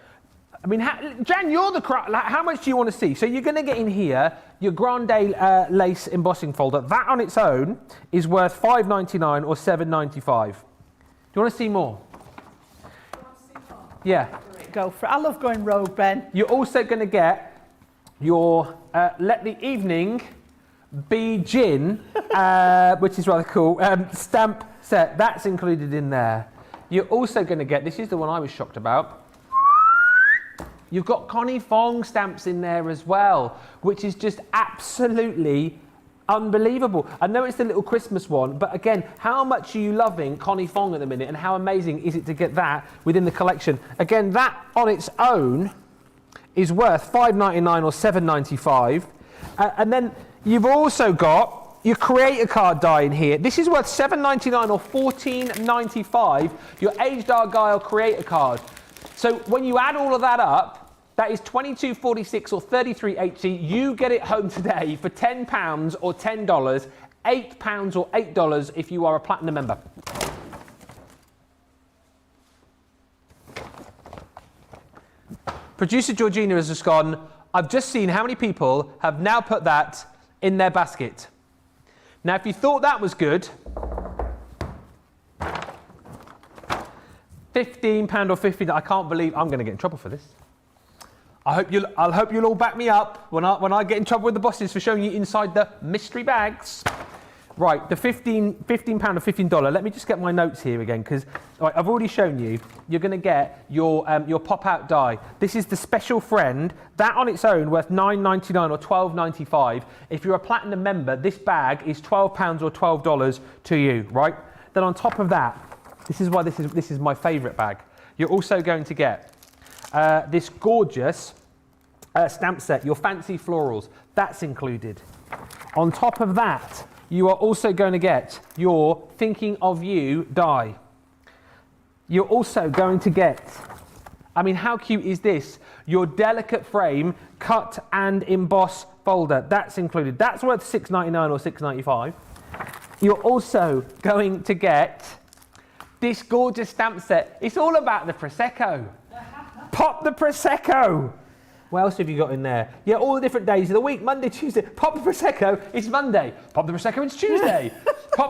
I mean, Jan, you're the how much do you want to see? So you're going to get in here your Grande lace embossing folder. That on its own is worth $5.99 or $7.95. Do you want to see more? Yeah. Go for it. I love going rogue, Ben. You're also going to get your Let the Evening Be Gin, which is rather cool, stamp set. That's included in there. You're also going to get, this is the one I was shocked about, you've got Connie Fong stamps in there as well, which is just absolutely unbelievable. I know it's the little Christmas one, but again, how much are you loving Connie Fong at the minute, and how amazing is it to get that within the collection? Again, that on its own is worth $5.99 or $7.95. And then you've also got your creator card die in here. This is worth $7.99 or $14.95, your Aged Argyle creator card. So when you add all of that up, that is $22.46 or $33.80. You get it home today for £10 or $10, £8 or $8 if you are a Platinum member. Producer Georgina has just gone, I've just seen how many people have now put that in their basket. Now, if you thought that was good, £15 or $15, I can't believe I'm going to get in trouble for this. I hope you'll all back me up when I get in trouble with the bosses for showing you inside the mystery bags. Right, the £15 or $15. Let me just get my notes here again, because I've already shown you. You're going to get your pop-out die. This is the special friend. That on its own worth $9.99 or $12.95. If you're a Platinum member, this bag is £12 or $12 to you. Right. Then on top of that, this is why this is my favourite bag. You're also going to get this gorgeous stamp set. Your fancy florals. That's included. On top of that, you are also going to get your Thinking of You die. You're also going to get, I mean, how cute is this? Your delicate frame cut and emboss folder. That's included. That's worth $6.99 or $6.95. You're also going to get this gorgeous stamp set. It's all about the Prosecco. Pop the Prosecco. What else have you got in there? Yeah, all the different days of the week. Monday, Tuesday. Pop the Prosecco, it's Monday. Pop the Prosecco, it's Tuesday.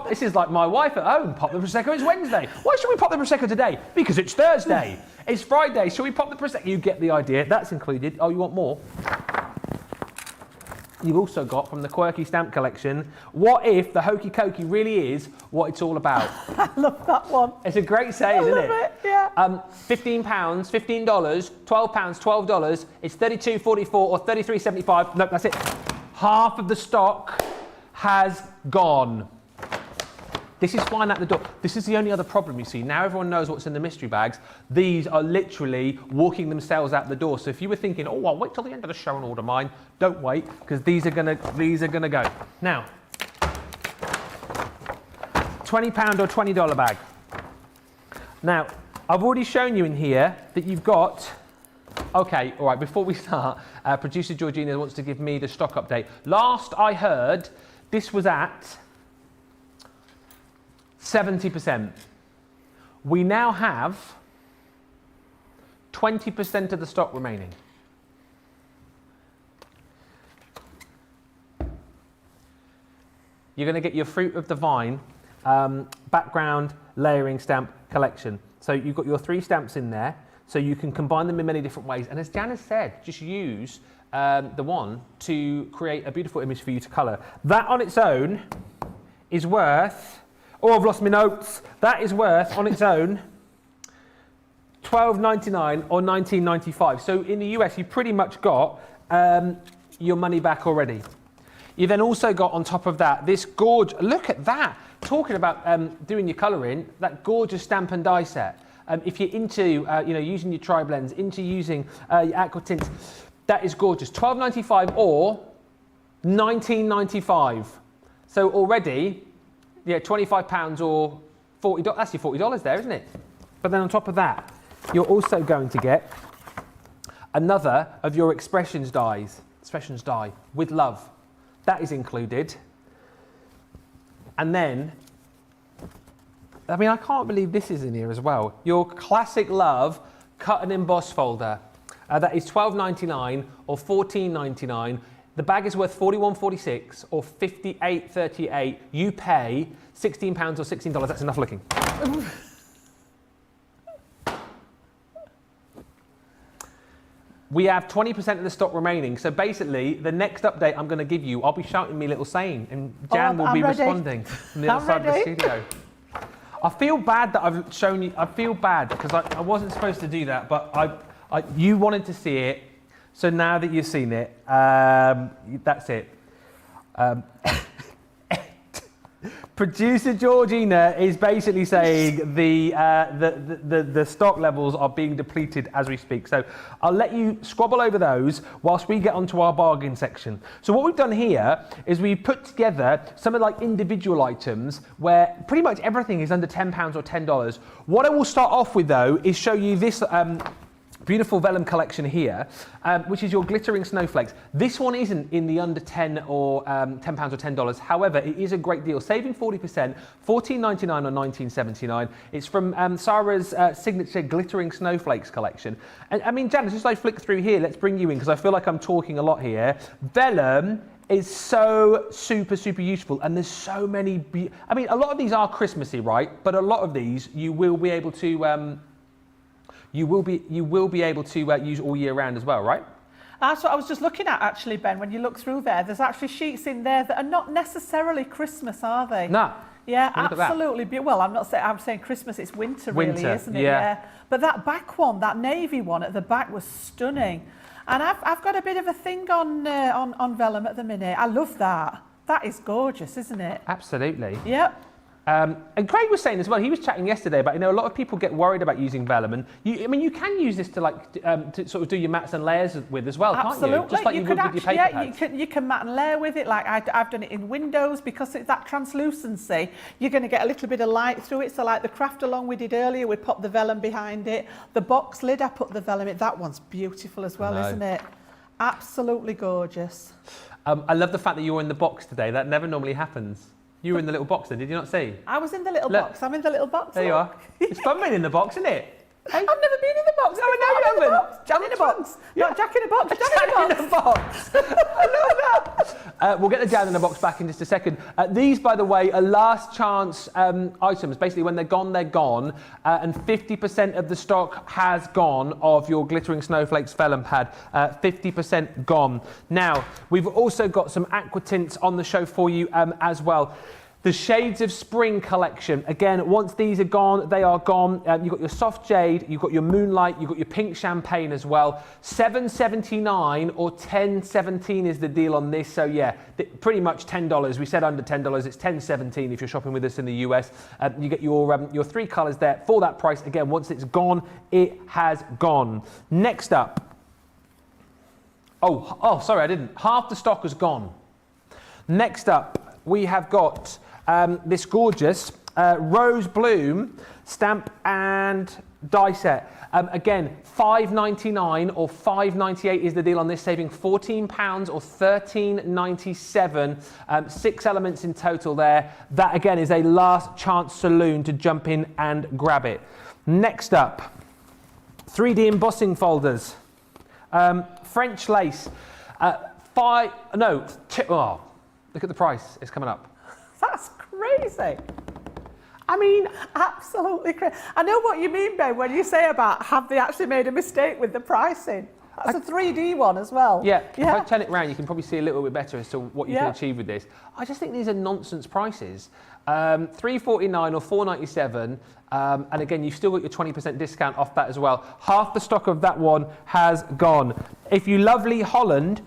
This is like my wife at home. Pop the Prosecco, it's Wednesday. Why should we pop the Prosecco today? Because it's Thursday. It's Friday. Shall we pop the Prosecco? You get the idea. That's included. Oh, you want more? You've also got from the Quirky Stamp Collection, what if the hokey cokey really is what it's all about? I love that one. It's a great saying, isn't it? It, yeah. £15, $15, £12, $12. It's $32.44 or $33.75. Nope, that's it. Half of the stock has gone. This is flying out the door. This is the only other problem, you see. Now everyone knows what's in the mystery bags. These are literally walking themselves out the door. So if you were thinking, oh, I'll wait till the end of the show and order mine, don't wait, because these are gonna go. Now, £20 or $20 bag. Now, I've already shown you in here that you've got. Okay, all right. Before we start, producer Georgina wants to give me the stock update. Last I heard, this was at 70%. We now have 20% of the stock remaining. You're going to get your Fruit of the Vine background layering stamp collection. So you've got your 3 stamps in there, so you can combine them in many different ways. And as Janice said, just use the one to create a beautiful image for you to colour. That on its own is worth, oh, I've lost my notes. That is worth, on its own, $12.99 or $19.95. So in the US, you've pretty much got your money back already. You then also got on top of that, this gorgeous, look at that. Talking about doing your colouring, that gorgeous stamp and die set. If you're into using your tri-blends, into using your aqua tints, that is gorgeous. $12.95 or $19.95. So already, yeah, £25 or $40. That's your $40 there, isn't it? But then on top of that, you're also going to get another of your expressions die with love. That is included. And then, I mean, I can't believe this is in here as well. Your Classic Love cut and emboss folder. That is $12.99 or $14.99. The bag is worth $41.46 or $58.38. You pay £16 or $16. That's enough looking. We have 20% of the stock remaining. So basically, the next update I'm going to give you, I'll be shouting me little saying, and Jan will be responding from the other side of the studio. I feel bad that I've shown you. I feel bad because I wasn't supposed to do that, but you wanted to see it. So now that you've seen it, that's it. Producer Georgina is basically saying the stock levels are being depleted as we speak. So I'll let you squabble over those whilst we get onto our bargain section. So what we've done here is we put together some of like individual items where pretty much everything is under £10 or $10. What I will start off with though is show you this beautiful vellum collection here, which is your glittering snowflakes. This one isn't in the under 10 or £10 or $10. However, it is a great deal, saving 40%, $14.99 or $19.79. It's from Sarah's signature glittering snowflakes collection. And I mean, Janice, just like flick through here, let's bring you in because I feel like I'm talking a lot here. Vellum is so super useful, and there's so many. I mean, a lot of these are Christmassy, right? But a lot of these you will be able to. You will be able to use all year round as well, right? That's what I was just looking at actually, Ben. When you look through there's actually sheets in there that are not necessarily Christmas, are they? No. Yeah, absolutely. Well, I'm saying Christmas, it's winter really, isn't it? Yeah. But that back one, that navy one at the back was stunning. And I've got a bit of a thing on vellum at the minute. I love that. That is gorgeous, isn't it? Absolutely. Yep. And Craig was saying as well, he was chatting yesterday about, a lot of people get worried about using vellum, and you can use this to to sort of do your mats and layers with as well, Absolutely. Can't you? Just like you would with your paper pads. You can mat and layer with it, like I've done it in windows, because it's that translucency, you're going to get a little bit of light through it. So like the craft along we did earlier, we popped the vellum behind it. The box lid, I put the vellum in. That one's beautiful as well, isn't it? Absolutely gorgeous. I love the fact that you're in the box today. That never normally happens. You were in the little box then, did you not see? I was in the little box. I'm in the little box. There you are. It's fun being in the box, isn't it? Hey. I've never been in the box. No, I know you haven't. Jack in a box. Yeah. Not Jack in a box. Jack in a box. I love that. We'll get the Jan in the box back in just a second. These, by the way, are last chance items. Basically, when they're gone, they're gone. And 50% of the stock has gone of your glittering snowflakes vellum pad. 50% gone. Now, we've also got some aqua tints on the show for you as well. The Shades of Spring collection. Again, once these are gone, they are gone. You've got your soft jade, you've got your moonlight, you've got your pink champagne as well. $7.79 or $10.17 is the deal on this. So yeah, pretty much $10. We said under $10. It's $10.17 if you're shopping with us in the US. You get your three colours there for that price. Again, once it's gone, it has gone. Next up. Oh, sorry, I didn't. Half the stock has gone. Next up, we have got this gorgeous Rose Bloom stamp and die set. Again, $5.99 or $5.98 is the deal on this, saving £14 or $13.97. 6 elements in total there. That again is a last chance saloon to jump in and grab it. Next up, 3D embossing folders. French lace. Look at the price, it's coming up. That's crazy. I mean, absolutely crazy. I know what you mean, Ben, when you say about have they actually made a mistake with the pricing. That's a 3D one as well. Yeah, if I turn it around, you can probably see a little bit better as to what you can achieve with this. I just think these are nonsense prices. $3.49 or $4.97, and again, you've still got your 20% discount off that as well. Half the stock of that one has gone. If you lovely Holland,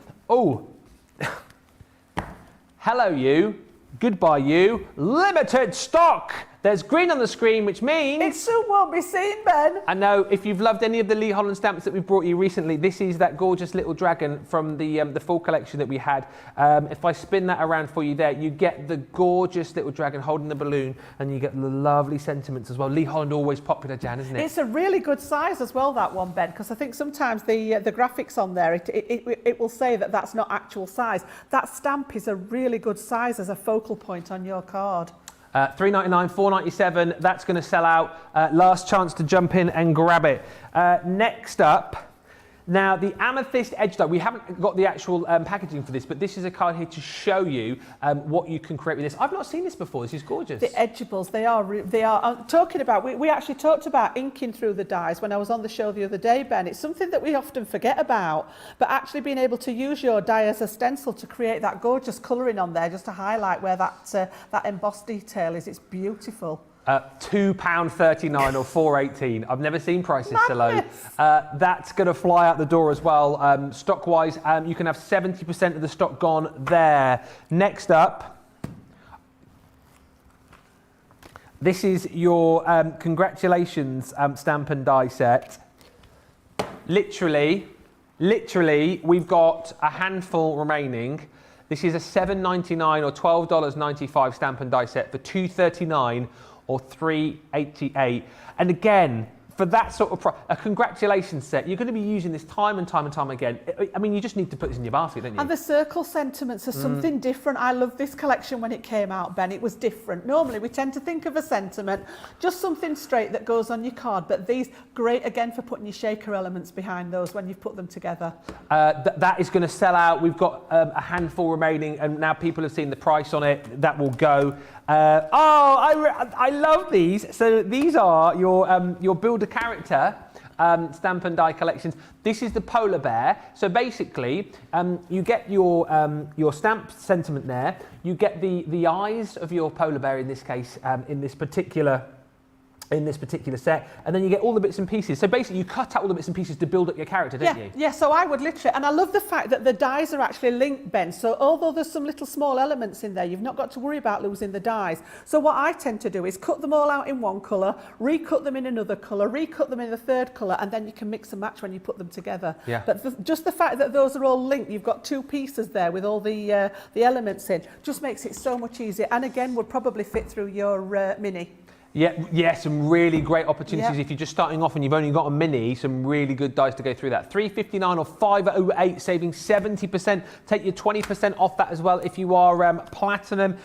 hello you, goodbye you, limited stock. There's green on the screen, which means... It soon won't be seen, Ben. I know, if you've loved any of the Lee Holland stamps that we brought you recently, this is that gorgeous little dragon from the full collection that we had. If I spin that around for you there, you get the gorgeous little dragon holding the balloon, and you get the lovely sentiments as well. Lee Holland always popular, Jan, isn't it? It's a really good size as well, that one, Ben, because I think sometimes the graphics on there, it will say that that's not actual size. That stamp is a really good size as a focal point on your card. $3.99, $4.97, that's going to sell out. Last chance to jump in and grab it. Next up, now the Amethyst Edge Die. We haven't got the actual packaging for this, but this is a card here to show you what you can create with this. I've not seen this before. This is gorgeous. The edgeables, they are talking about, we actually talked about inking through the dies when I was on the show the other day, Ben. It's something that we often forget about, but actually being able to use your die as a stencil to create that gorgeous colouring on there, just to highlight where that embossed detail is. It's beautiful. £2.39 or $4.18. I've never seen prices so low. That's going to fly out the door as well. Stock-wise, you can have 70% of the stock gone there. Next up, This is your congratulations stamp and die set. Literally, we've got a handful remaining. This is a $7.99 or $12.95 stamp and die set for $2.39 or $3.88. And again, for that sort of a congratulations set, you're going to be using this time and time and time again. I mean, you just need to put this in your basket, don't you? And the circle sentiments are something different. I love this collection when it came out, Ben. It was different. Normally, we tend to think of a sentiment, just something straight that goes on your card. But these, great again for putting your shaker elements behind those when you've put them together. That is going to sell out. We've got a handful remaining, and now people have seen the price on it. That will go. I love these. So these are your builder character stamp and die collections. This is the polar bear. So basically, you get your stamp sentiment there. You get the eyes of your polar bear in this case, in this particular set, and then you get all the bits and pieces. So basically you cut out all the bits and pieces to build up your character, don't you? Yeah, so I would literally, and I love the fact that the dies are actually linked, Ben, so although there's some little small elements in there, you've not got to worry about losing the dies. So what I tend to do is cut them all out in one colour, recut them in another colour, recut them in a third colour, and then you can mix and match when you put them together. Yeah. But just the fact that those are all linked, you've got two pieces there with all the elements in, just makes it so much easier, and again would probably fit through your mini. Yeah, some really great opportunities if you're just starting off and you've only got a mini, some really good dice to go through that. $3.59 or $5.08, saving 70%. Take your 20% off that as well if you are platinum.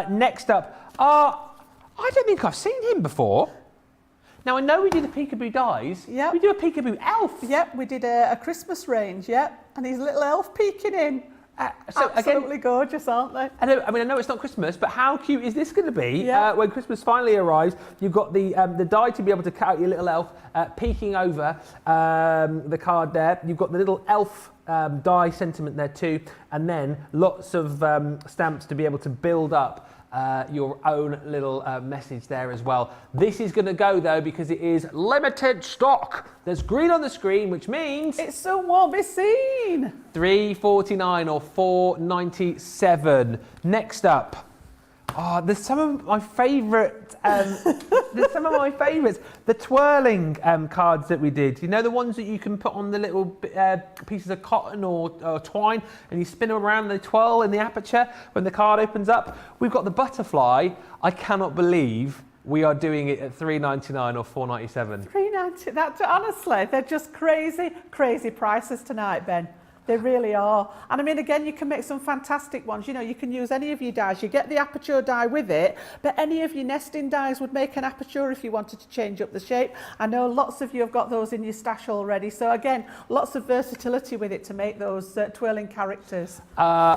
Next up, I don't think I've seen him before. Now, I know we do the Peekaboo dies. Yeah. We do a Peekaboo Elf. Yep, we did a Christmas range, and his little elf peeking in. So Absolutely gorgeous, aren't they? I know it's not Christmas, but how cute is this going to be when Christmas finally arrives? You've got the die to be able to cut out your little elf peeking over the card there. You've got the little elf die sentiment there too, and then lots of stamps to be able to build up your own little message there as well. This is going to go though because it is limited stock. There's green on the screen, which means it soon won't be seen. $3.49 or $4.97. Next up, there's some of my favourite. There's some of my favourites. The twirling cards that we did. You know, the ones that you can put on the little pieces of cotton or twine, and you spin them around. And they twirl in the aperture when the card opens up. We've got the butterfly. I cannot believe we are doing it at $3.99 or $4.97. $3.90. That honestly, they're just crazy, crazy prices tonight, Ben. They really are. And I mean, again, you can make some fantastic ones. You know, you can use any of your dies. You get the aperture die with it, but any of your nesting dies would make an aperture if you wanted to change up the shape. I know lots of you have got those in your stash already. So again, lots of versatility with it to make those twirling characters. Hang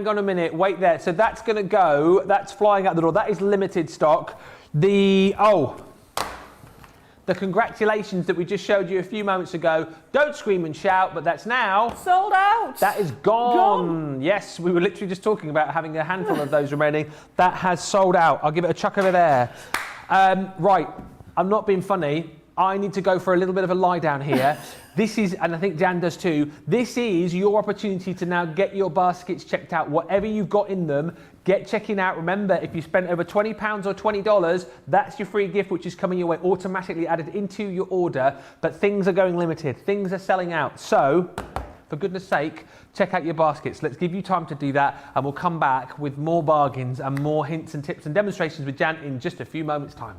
on a minute, wait there. So that's going to go, that's flying out the door. That is limited stock. The congratulations that we just showed you a few moments ago, don't scream and shout, but that's now sold out. That is gone. Yes, we were literally just talking about having a handful of those remaining. That has sold out. I'll give it a chuck over there. Right, I'm not being funny. I need to go for a little bit of a lie down here. This is, and I think Jan does too, this is your opportunity to now get your baskets checked out. Whatever you've got in them, get checking out. Remember, if you spent over £20 or $20, that's your free gift, which is coming your way, automatically added into your order. But things are going limited. Things are selling out. So, for goodness sake, check out your baskets. Let's give you time to do that, and we'll come back with more bargains and more hints and tips and demonstrations with Jan in just a few moments' time.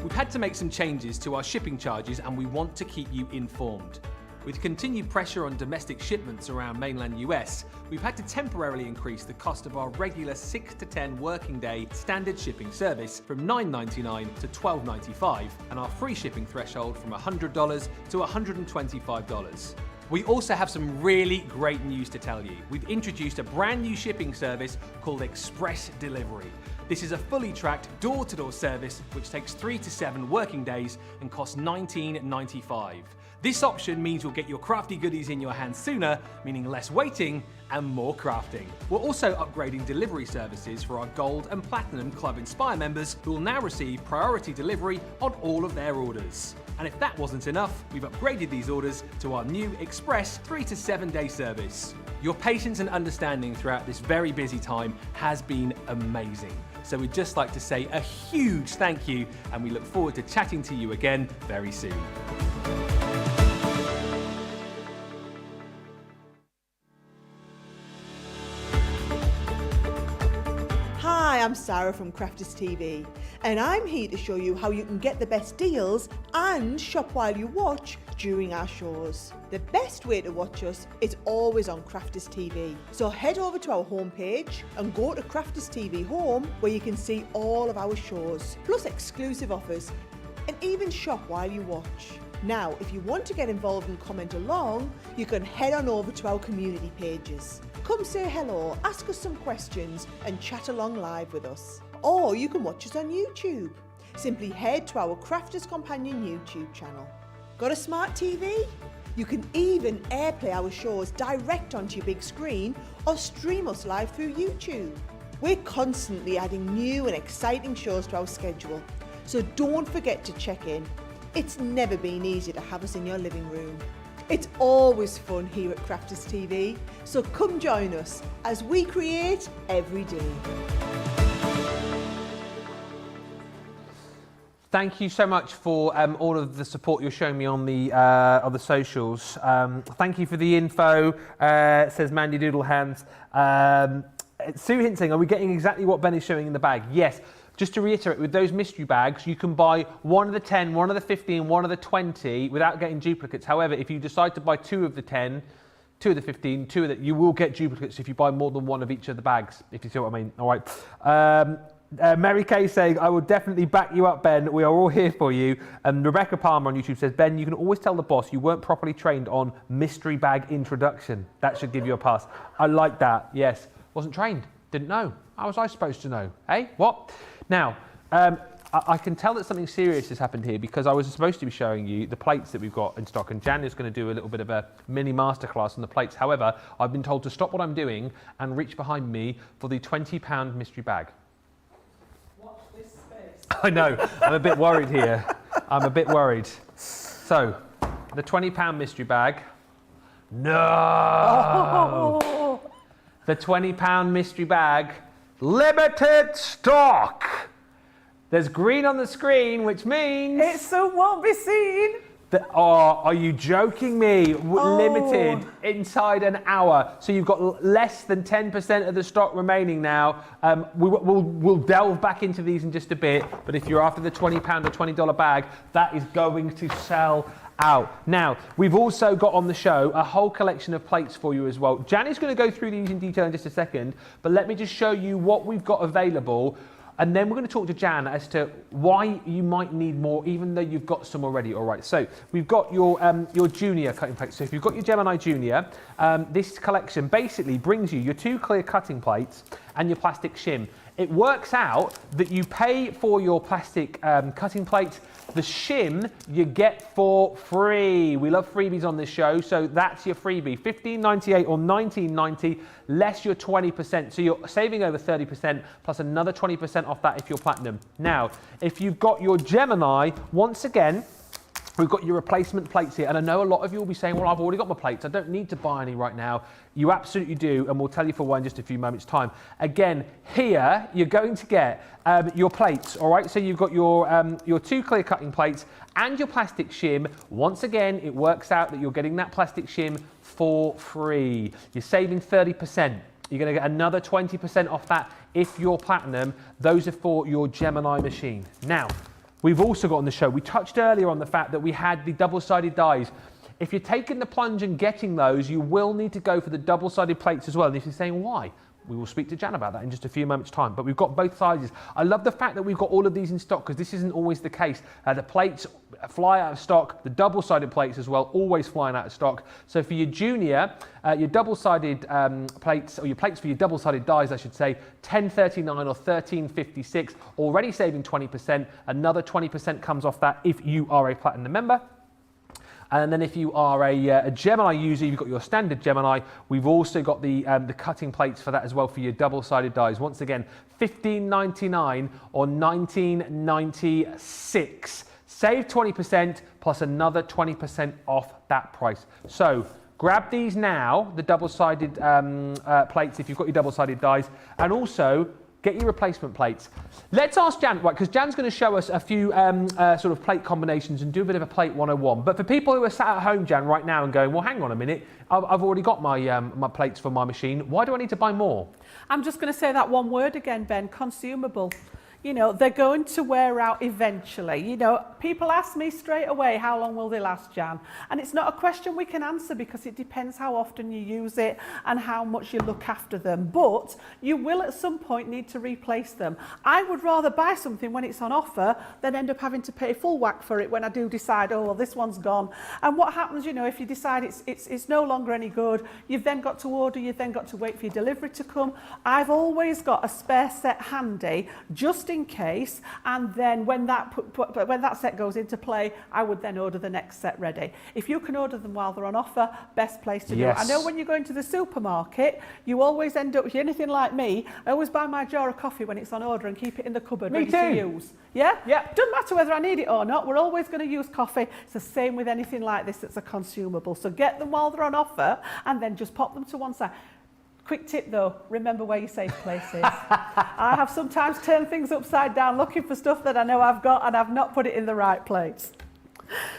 We've had to make some changes to our shipping charges, and we want to keep you informed. With continued pressure on domestic shipments around mainland US, we've had to temporarily increase the cost of our regular 6 to 10 working day standard shipping service from $9.99 to $12.95, and our free shipping threshold from $100 to $125. We also have some really great news to tell you. We've introduced a brand new shipping service called Express Delivery. This is a fully tracked door-to-door service which takes 3 to 7 working days and costs $19.95. This option means you'll get your crafty goodies in your hands sooner, meaning less waiting and more crafting. We're also upgrading delivery services for our Gold and Platinum Club Inspire members, who will now receive priority delivery on all of their orders. And if that wasn't enough, we've upgraded these orders to our new Express 3 to 7 day service. Your patience and understanding throughout this very busy time has been amazing. So we'd just like to say a huge thank you, and we look forward to chatting to you again very soon. Hi, I'm Sarah from Crafters TV, and I'm here to show you how you can get the best deals and shop while you watch during our shows. The best way to watch us is always on Crafters TV. So head over to our homepage and go to Crafters TV Home, where you can see all of our shows, plus exclusive offers, and even shop while you watch. Now, if you want to get involved and comment along, you can head on over to our community pages. Come say hello, ask us some questions, and chat along live with us. Or you can watch us on YouTube. Simply head to our Crafters Companion YouTube channel. Got a smart TV? You can even airplay our shows direct onto your big screen or stream us live through YouTube. We're constantly adding new and exciting shows to our schedule, so don't forget to check in. It's never been easier to have us in your living room. It's always fun here at Crafters TV, so come join us as we create every day. Thank you so much for all of the support you're showing me on the socials. Thank you for the info, says Mandy Doodle Hands. Sue hinting, are we getting exactly what Ben is showing in the bag? Yes. Just to reiterate, with those mystery bags, you can buy one of the 10, one of the 15, one of the 20 without getting duplicates. However, if you decide to buy 2 of the 10, 2 of the 15, 2 of the, you will get duplicates if you buy more than 1 of each of the bags, if you see what I mean. All right. Mary Kay saying, I will definitely back you up, Ben. We are all here for you. And Rebecca Palmer on YouTube says, Ben, you can always tell the boss you weren't properly trained on mystery bag introduction. That should give you a pass. I like that. Yes. Wasn't trained. Didn't know. How was I supposed to know? Hey, what? Now, I can tell that something serious has happened here, because I was supposed to be showing you the plates that we've got in stock, and Jan is going to do a little bit of a mini masterclass on the plates. However, I've been told to stop what I'm doing and reach behind me for the £20 mystery bag. Watch this space. I know, I'm a bit worried here. I'm a bit worried. So, the £20 mystery bag. No! Oh. The £20 mystery bag. Limited stock. There's green on the screen, which means It soon won't be seen. are you joking me? Limited inside an hour. So you've got less than 10% of the stock remaining now. We'll delve back into these in just a bit. But if you're after the £20 or $20 bag, that is going to sell out. Now, we've also got on the show a whole collection of plates for you as well. Jan is going to go through these in detail in just a second, but let me just show you what we've got available, and then we're going to talk to Jan as to why you might need more, even though you've got some already. All right, so we've got your junior cutting plates. So if you've got your Gemini Junior, this collection basically brings you your 2 clear cutting plates and your plastic shim. It works out that you pay for your plastic cutting plates. The shim you get for free. We love freebies on this show, so that's your freebie. $15.98 or $19.90 less your 20%. So you're saving over 30% plus another 20% off that if you're platinum. Now, if you've got your Gemini, once again, we've got your replacement plates here, and I know a lot of you will be saying, well, I've already got my plates. I don't need to buy any right now. You absolutely do, and we'll tell you for why in just a few moments' time. Again, here, you're going to get your plates, all right? So you've got your 2 clear cutting plates and your plastic shim. Once again, it works out that you're getting that plastic shim for free. You're saving 30%. You're going to get another 20% off that if you're platinum. Those are for your Gemini machine. Now, we've also got on the show, we touched earlier on the fact that we had the double-sided dies. If you're taking the plunge and getting those, you will need to go for the double-sided plates as well. And if you're saying why, we will speak to Jan about that in just a few moments' time. But we've got both sizes. I love the fact that we've got all of these in stock, because this isn't always the case. The plates fly out of stock. The double-sided plates as well, always flying out of stock. So for your junior, your double-sided plates, or your plates for your double-sided dies, I should say, $10.39 or $13.56, already saving 20%. Another 20% comes off that if you are a platinum member. And then if you are a Gemini user, you've got your standard Gemini. We've also got the cutting plates for that as well for your double-sided dies. Once again, $15.99 or $19.96. Save 20% plus another 20% off that price. So Grab these now, the double-sided plates if you've got your double-sided dies, and also get your replacement plates. Let's ask Jan, right, because Jan's going to show us a few sort of plate combinations and do a bit of a plate 101. But for people who are sat at home, Jan, right now and going, well, hang on a minute, I've already got my, my plates for my machine. Why do I need to buy more? I'm just going to say that one word again, Ben, consumable. You know, they're going to wear out eventually. You know, people ask me straight away, how long will they last, Jan? And it's not a question we can answer because it depends how often you use it and how much you look after them. But you will at some point need to replace them. I would rather buy something when it's on offer than end up having to pay full whack for it when I do decide, oh, well, this one's gone. And what happens, you know, if you decide it's no longer any good, you've then got to order, you've then got to wait for your delivery to come. I've always got a spare set handy, just in case, and then when that set goes into play, I would then order the next set ready. If you can order them while they're on offer, best place to do it. I know when you go into the supermarket, you always end up, if you're anything like me, I always buy my jar of coffee when it's on order and keep it in the cupboard ready to use. Yeah? Yeah. Doesn't matter whether I need it or not, we're always going to use coffee. It's the same with anything like this that's a consumable. So get them while they're on offer and then just pop them to one side. Quick tip though, remember where your safe place is. I have sometimes turned things upside down looking for stuff that I know I've got and I've not put it in the right place.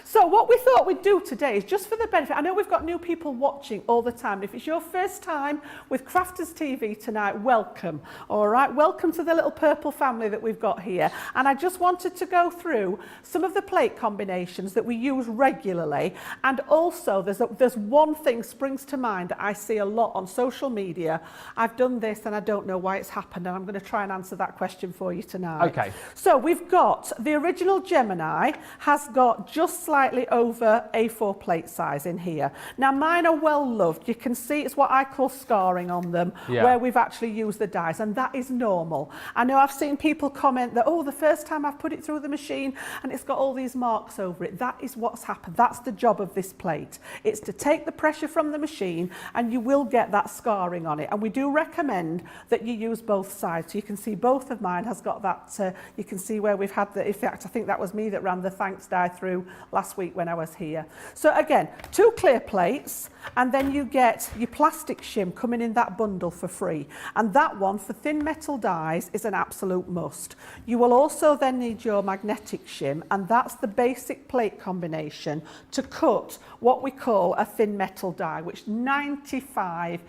So what we thought we'd do today is just for the benefit, I know we've got new people watching all the time. If it's your first time with Crafters TV tonight, welcome. All right, welcome to the little purple family that we've got here. And I just wanted to go through some of the plate combinations that we use regularly. And also there's one thing springs to mind that I see a lot on social media. I've done this and I don't know why it's happened, and I'm going to try and answer that question for you tonight. Okay. So we've got the original Gemini has got just slightly over A4 plate size in here. Now mine are well loved. You can see it's what I call scarring on them, where we've actually used the dies, and that is normal. I know I've seen people comment that, oh, the first time I've put it through the machine and it's got all these marks over it. That is what's happened. That's the job of this plate. It's to take the pressure from the machine and you will get that scarring on it. And we do recommend that you use both sides. So you can see both of mine has got that, you can see where we've had the, in fact, I think that was me that ran the thanks die through last week when I was here. So again, 2 clear plates, and then you get your plastic shim coming in that bundle for free. And that one for thin metal dies is an absolute must. You will also then need your magnetic shim, and that's the basic plate combination to cut what we call a thin metal die, which 95%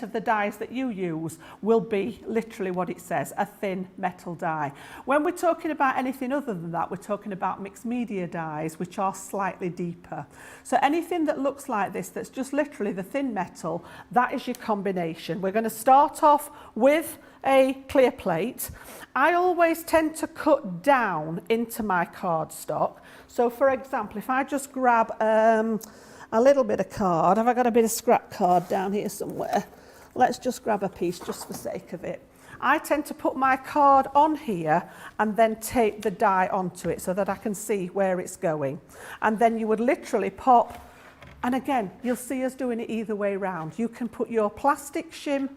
of the dies that you use will be literally what it says, a thin metal die. When we're talking about anything other than that, we're talking about mixed media dies, which are slightly deeper. So anything that looks like this, that's just literally the thin metal, that is your combination. We're going to start off with a clear plate. I always tend to cut down into my cardstock. So for example, if I just grab a little bit of card, have I got a bit of scrap card down here somewhere? Let's just grab a piece just for sake of it. I tend to put my card on here and then tape the die onto it so that I can see where it's going. And then you would literally pop, and again, you'll see us doing it either way round. You can put your plastic shim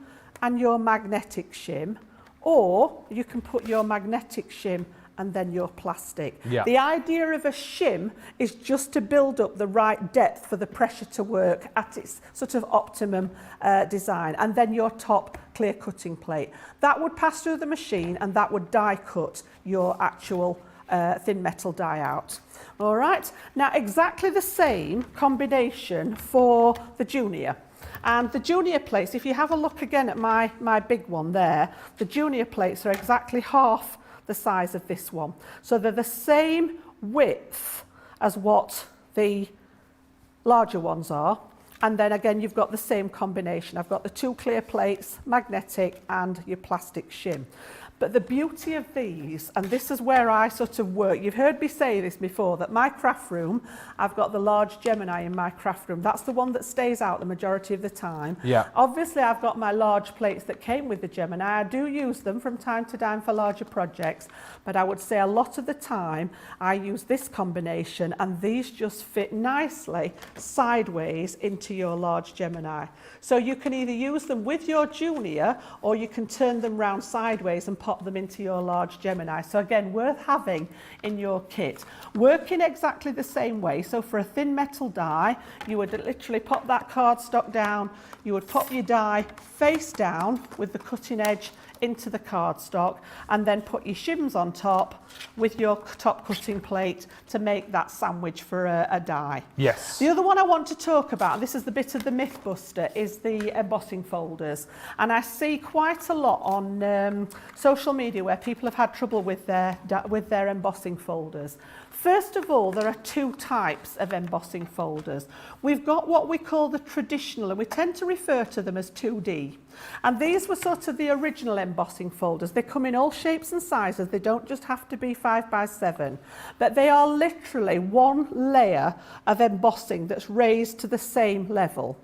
and your magnetic shim, or you can put your magnetic shim and then your plastic. Yeah. The idea of a shim is just to build up the right depth for the pressure to work at its sort of optimum design, and then your top clear cutting plate. That would pass through the machine and that would die cut your actual thin metal die out. All right, now exactly the same combination for the junior. And the junior plates, if you have a look again at my big one there, the junior plates are exactly half the size of this one. So they're the same width as what the larger ones are. And then again, you've got the same combination. I've got the 2 clear plates, magnetic, and your plastic shim. But the beauty of these, and this is where I sort of work, you've heard me say this before, that my craft room, I've got the large Gemini in my craft room. That's the one that stays out the majority of the time. Yeah. Obviously, I've got my large plates that came with the Gemini. I do use them from time to time for larger projects, but I would say a lot of the time I use this combination, and these just fit nicely sideways into your large Gemini. So you can either use them with your junior, or you can turn them round sideways and pop them into your large Gemini. So again, worth having in your kit. Working exactly the same way. So for a thin metal die, you would literally pop that cardstock down, you would pop your die face down with the cutting edge into the cardstock, and then put your shims on top with your top cutting plate to make that sandwich for a die. Yes. The other one I want to talk about, this is the bit of the myth buster, is the embossing folders. And I see quite a lot on social media where people have had trouble with their embossing folders. First of all, there are two types of embossing folders. We've got what we call the traditional, and we tend to refer to them as 2D. And these were sort of the original embossing folders. They come in all shapes and sizes. They don't just have to be 5x7, but they are literally one layer of embossing that's raised to the same level.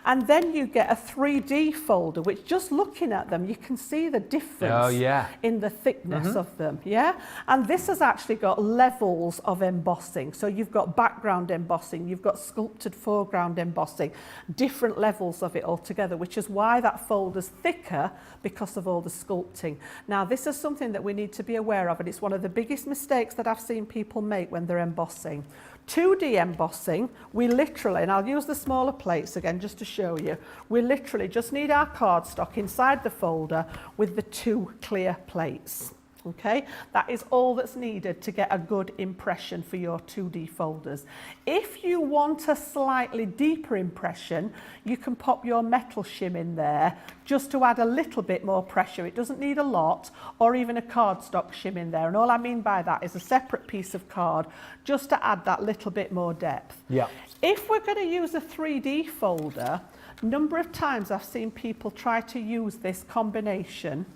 And then you get a 3D folder, which just looking at them, you can see the difference in the thickness of them. Yeah. And this has actually got levels of embossing. So you've got background embossing, you've got sculpted foreground embossing, different levels of it all together, which is why that folder's thicker, because of all the sculpting. Now, this is something that we need to be aware of, and it's one of the biggest mistakes that I've seen people make when they're embossing. 2D embossing, we literally, and I'll use the smaller plates again just to show you, we literally just need our cardstock inside the folder with the two clear plates. Okay, that is all that's needed to get a good impression for your 2D folders. If you want a slightly deeper impression, you can pop your metal shim in there just to add a little bit more pressure. It doesn't need a lot, or even a cardstock shim in there. And all I mean by that is a separate piece of card just to add that little bit more depth. Yeah. If we're going to use a 3D folder, a number of times I've seen people try to use this combination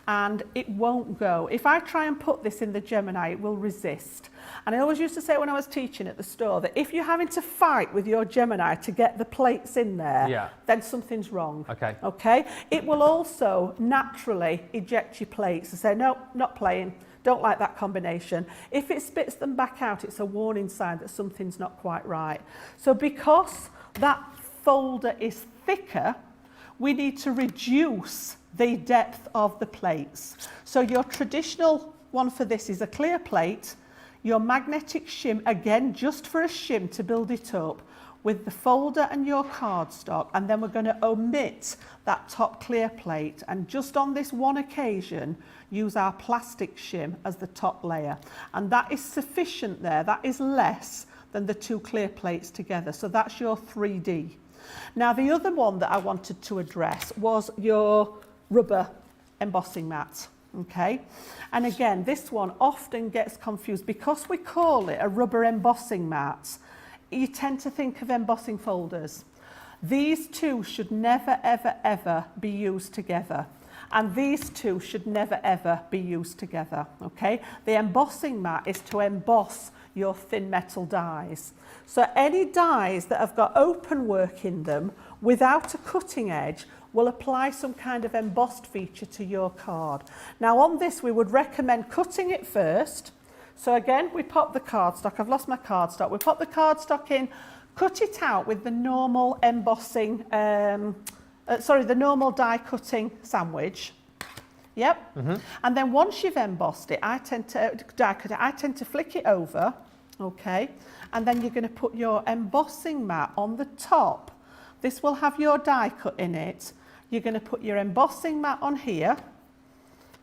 and it won't go. If I try and put this in the Gemini, it will resist. And I always used to say when I was teaching at the store that if you're having to fight with your Gemini to get the plates in there, then something's wrong. Okay? It will also naturally eject your plates and say, no, not playing. Don't like that combination. If it spits them back out, it's a warning sign that something's not quite right. So because that folder is thicker, we need to reduce the depth of the plates. So your traditional one for this is a clear plate, your magnetic shim, again, just for a shim to build it up, with the folder and your cardstock, and then we're going to omit that top clear plate, and just on this one occasion, use our plastic shim as the top layer. And that is sufficient there, that is less than the two clear plates together. So that's your 3D. Now, the other one that I wanted to address was your rubber embossing mat. Okay, and again, this one often gets confused because we call it a rubber embossing mat. You tend to think of embossing folders. These two should never, ever, ever be used together. And these two should never, ever be used together. Okay, the embossing mat is to emboss your thin metal dies. So any dies that have got open work in them without a cutting edge will apply some kind of embossed feature to your card. Now on this, we would recommend cutting it first. So again, we pop the cardstock. I've lost my cardstock. We pop the cardstock in, cut it out with the normal embossing, the normal die cutting sandwich. Yep. And then once you've embossed it, I tend to flick it over. Okay. And then you're going to put your embossing mat on the top. This will have your die cut in it. You're going to put your embossing mat on here,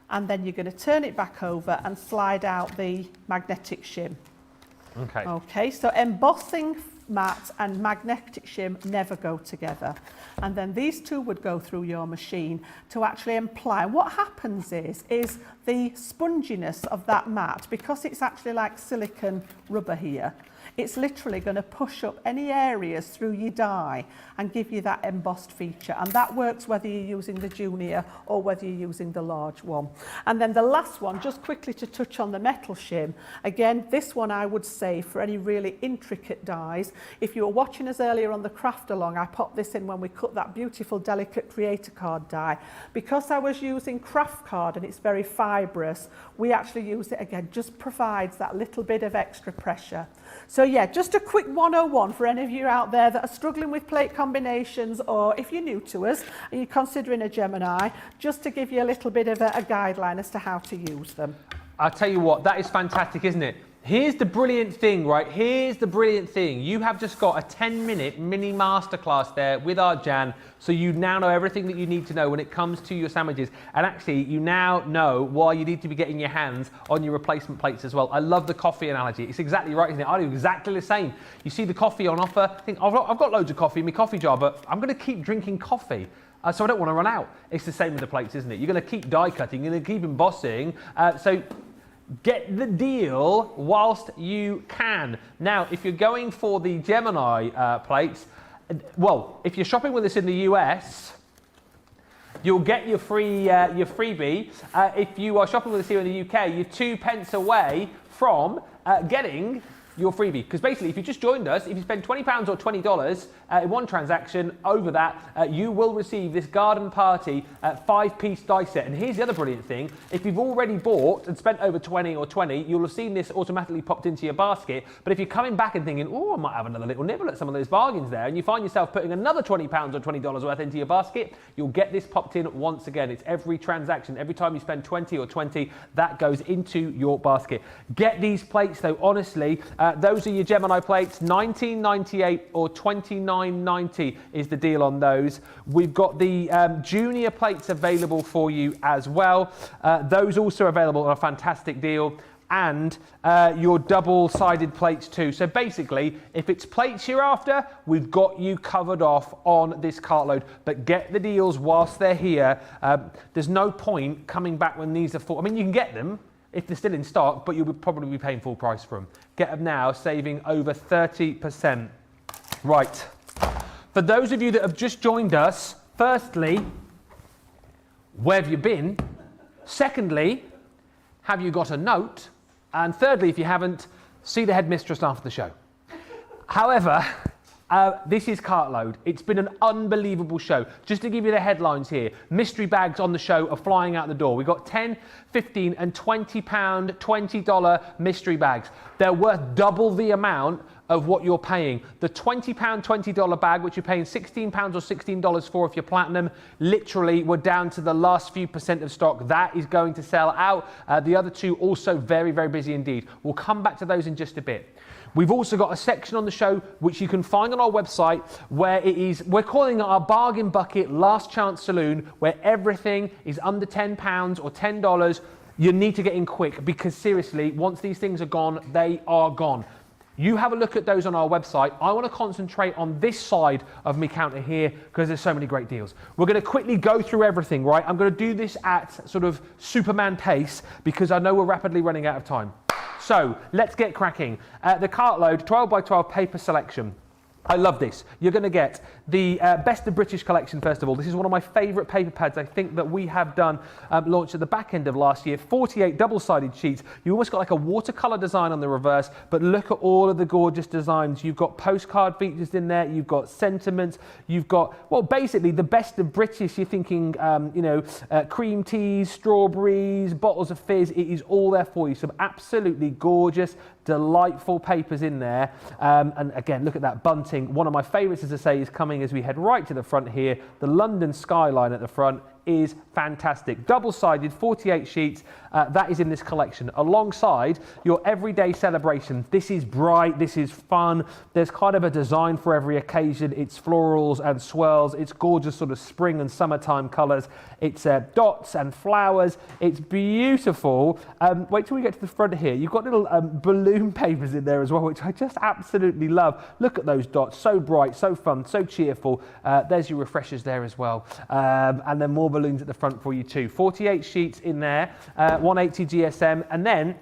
and then you're going to turn it back over and slide out the magnetic shim. Okay. Okay, so embossing mat and magnetic shim never go together. And then these two would go through your machine to actually imply. What happens is the sponginess of that mat, because it's actually like silicone rubber here, it's literally going to push up any areas through your die and give you that embossed feature. And that works whether you're using the junior or whether you're using the large one. And then the last one, just quickly to touch on the metal shim. Again, this one I would say for any really intricate dies. If you were watching us earlier on the craft along, I popped this in when we cut that beautiful delicate creator card die. Because I was using craft card and it's very fibrous, we actually use it again, just provides that little bit of extra pressure. So yeah, just a quick 101 for any of you out there that are struggling with plate combinations, or if you're new to us and you're considering a Gemini, just to give you a little bit of a guideline as to how to use them. I'll tell you what, that is fantastic, isn't it? Here's the brilliant thing, right? Here's the brilliant thing. You have just got a 10-minute mini masterclass there with our Jan, so you now know everything that you need to know when it comes to your sandwiches. And actually, you now know why you need to be getting your hands on your replacement plates as well. I love the coffee analogy. It's exactly right, isn't it? I do exactly the same. You see the coffee on offer, think, I've got loads of coffee in my coffee jar, but I'm going to keep drinking coffee. So I don't want to run out. It's the same with the plates, isn't it? You're going to keep die cutting, you're going to keep embossing. So get the deal whilst you can. Now, if you're going for the Gemini plates, well, if you're shopping with us in the US, you'll get your freebie. If you are shopping with us here in the UK, you're 2 pence away from getting your freebie. Because basically, if you just joined us, if you spend £20 or $20 in one transaction, over that, you will receive this garden party 5-piece die set. And here's the other brilliant thing. If you've already bought and spent over 20 or 20, you'll have seen this automatically popped into your basket. But if you're coming back and thinking, oh, I might have another little nibble at some of those bargains there, and you find yourself putting another £20 or $20 worth into your basket, you'll get this popped in once again. It's every transaction. Every time you spend 20 or 20, that goes into your basket. Get these plates though, honestly. Those are your Gemini plates, $19.98 or $29.90 is the deal on those. We've got the junior plates available for you as well. Those also available on a fantastic deal. And your double-sided plates too. So basically, if it's plates you're after, we've got you covered off on this cartload. But get the deals whilst they're here. There's no point coming back when these are full. I mean, you can get them if they're still in stock, but you'll probably be paying full price for them. Get them now, saving over 30%. Right. For those of you that have just joined us, firstly, where have you been? Secondly, have you got a note? And thirdly, if you haven't, see the headmistress after the show. However, this is Cartload. It's been an unbelievable show. Just to give you the headlines here, mystery bags on the show are flying out the door. We've got 10, 15 and £20, $20 mystery bags. They're worth double the amount of what you're paying. The £20, $20 bag, which you're paying £16 or $16 for if you're platinum, literally we're down to the last few percent of stock. That is going to sell out. The other two also very, very busy indeed. We'll come back to those in just a bit. We've also got a section on the show which you can find on our website where it is, we're calling it our bargain bucket last chance saloon, where everything is under £10 or $10. You need to get in quick because seriously, once these things are gone, they are gone. You have a look at those on our website. I want to concentrate on this side of my counter here because there's so many great deals. We're going to quickly go through everything, right? I'm going to do this at sort of Superman pace because I know we're rapidly running out of time. So let's get cracking. The Cartload 12 by 12 paper selection. I love this. You're going to get the Best of British collection, first of all. This is one of my favourite paper pads, I think, that we have done, launched at the back end of last year. 48 double-sided sheets. You almost got like a watercolour design on the reverse, but look at all of the gorgeous designs. You've got postcard features in there. You've got sentiments. You've got, well, basically the Best of British. You're thinking, cream teas, strawberries, bottles of fizz. It is all there for you. Some absolutely gorgeous, delightful papers in there. And again, look at that bunting. One of my favourites, as I say, is coming as we head right to the front here. The London Skyline at the front is fantastic. Double-sided, 48 sheets. That is in this collection alongside your everyday celebration. This is bright, this is fun. There's kind of a design for every occasion. It's florals and swirls. It's gorgeous sort of spring and summertime colours. It's dots and flowers. It's beautiful. Wait till we get to the front here. You've got little balloon papers in there as well, which I just absolutely love. Look at those dots. So bright, so fun, so cheerful. There's your refreshers there as well. And then more balloons at the front for you too. 48 sheets in there, 180 GSM, and then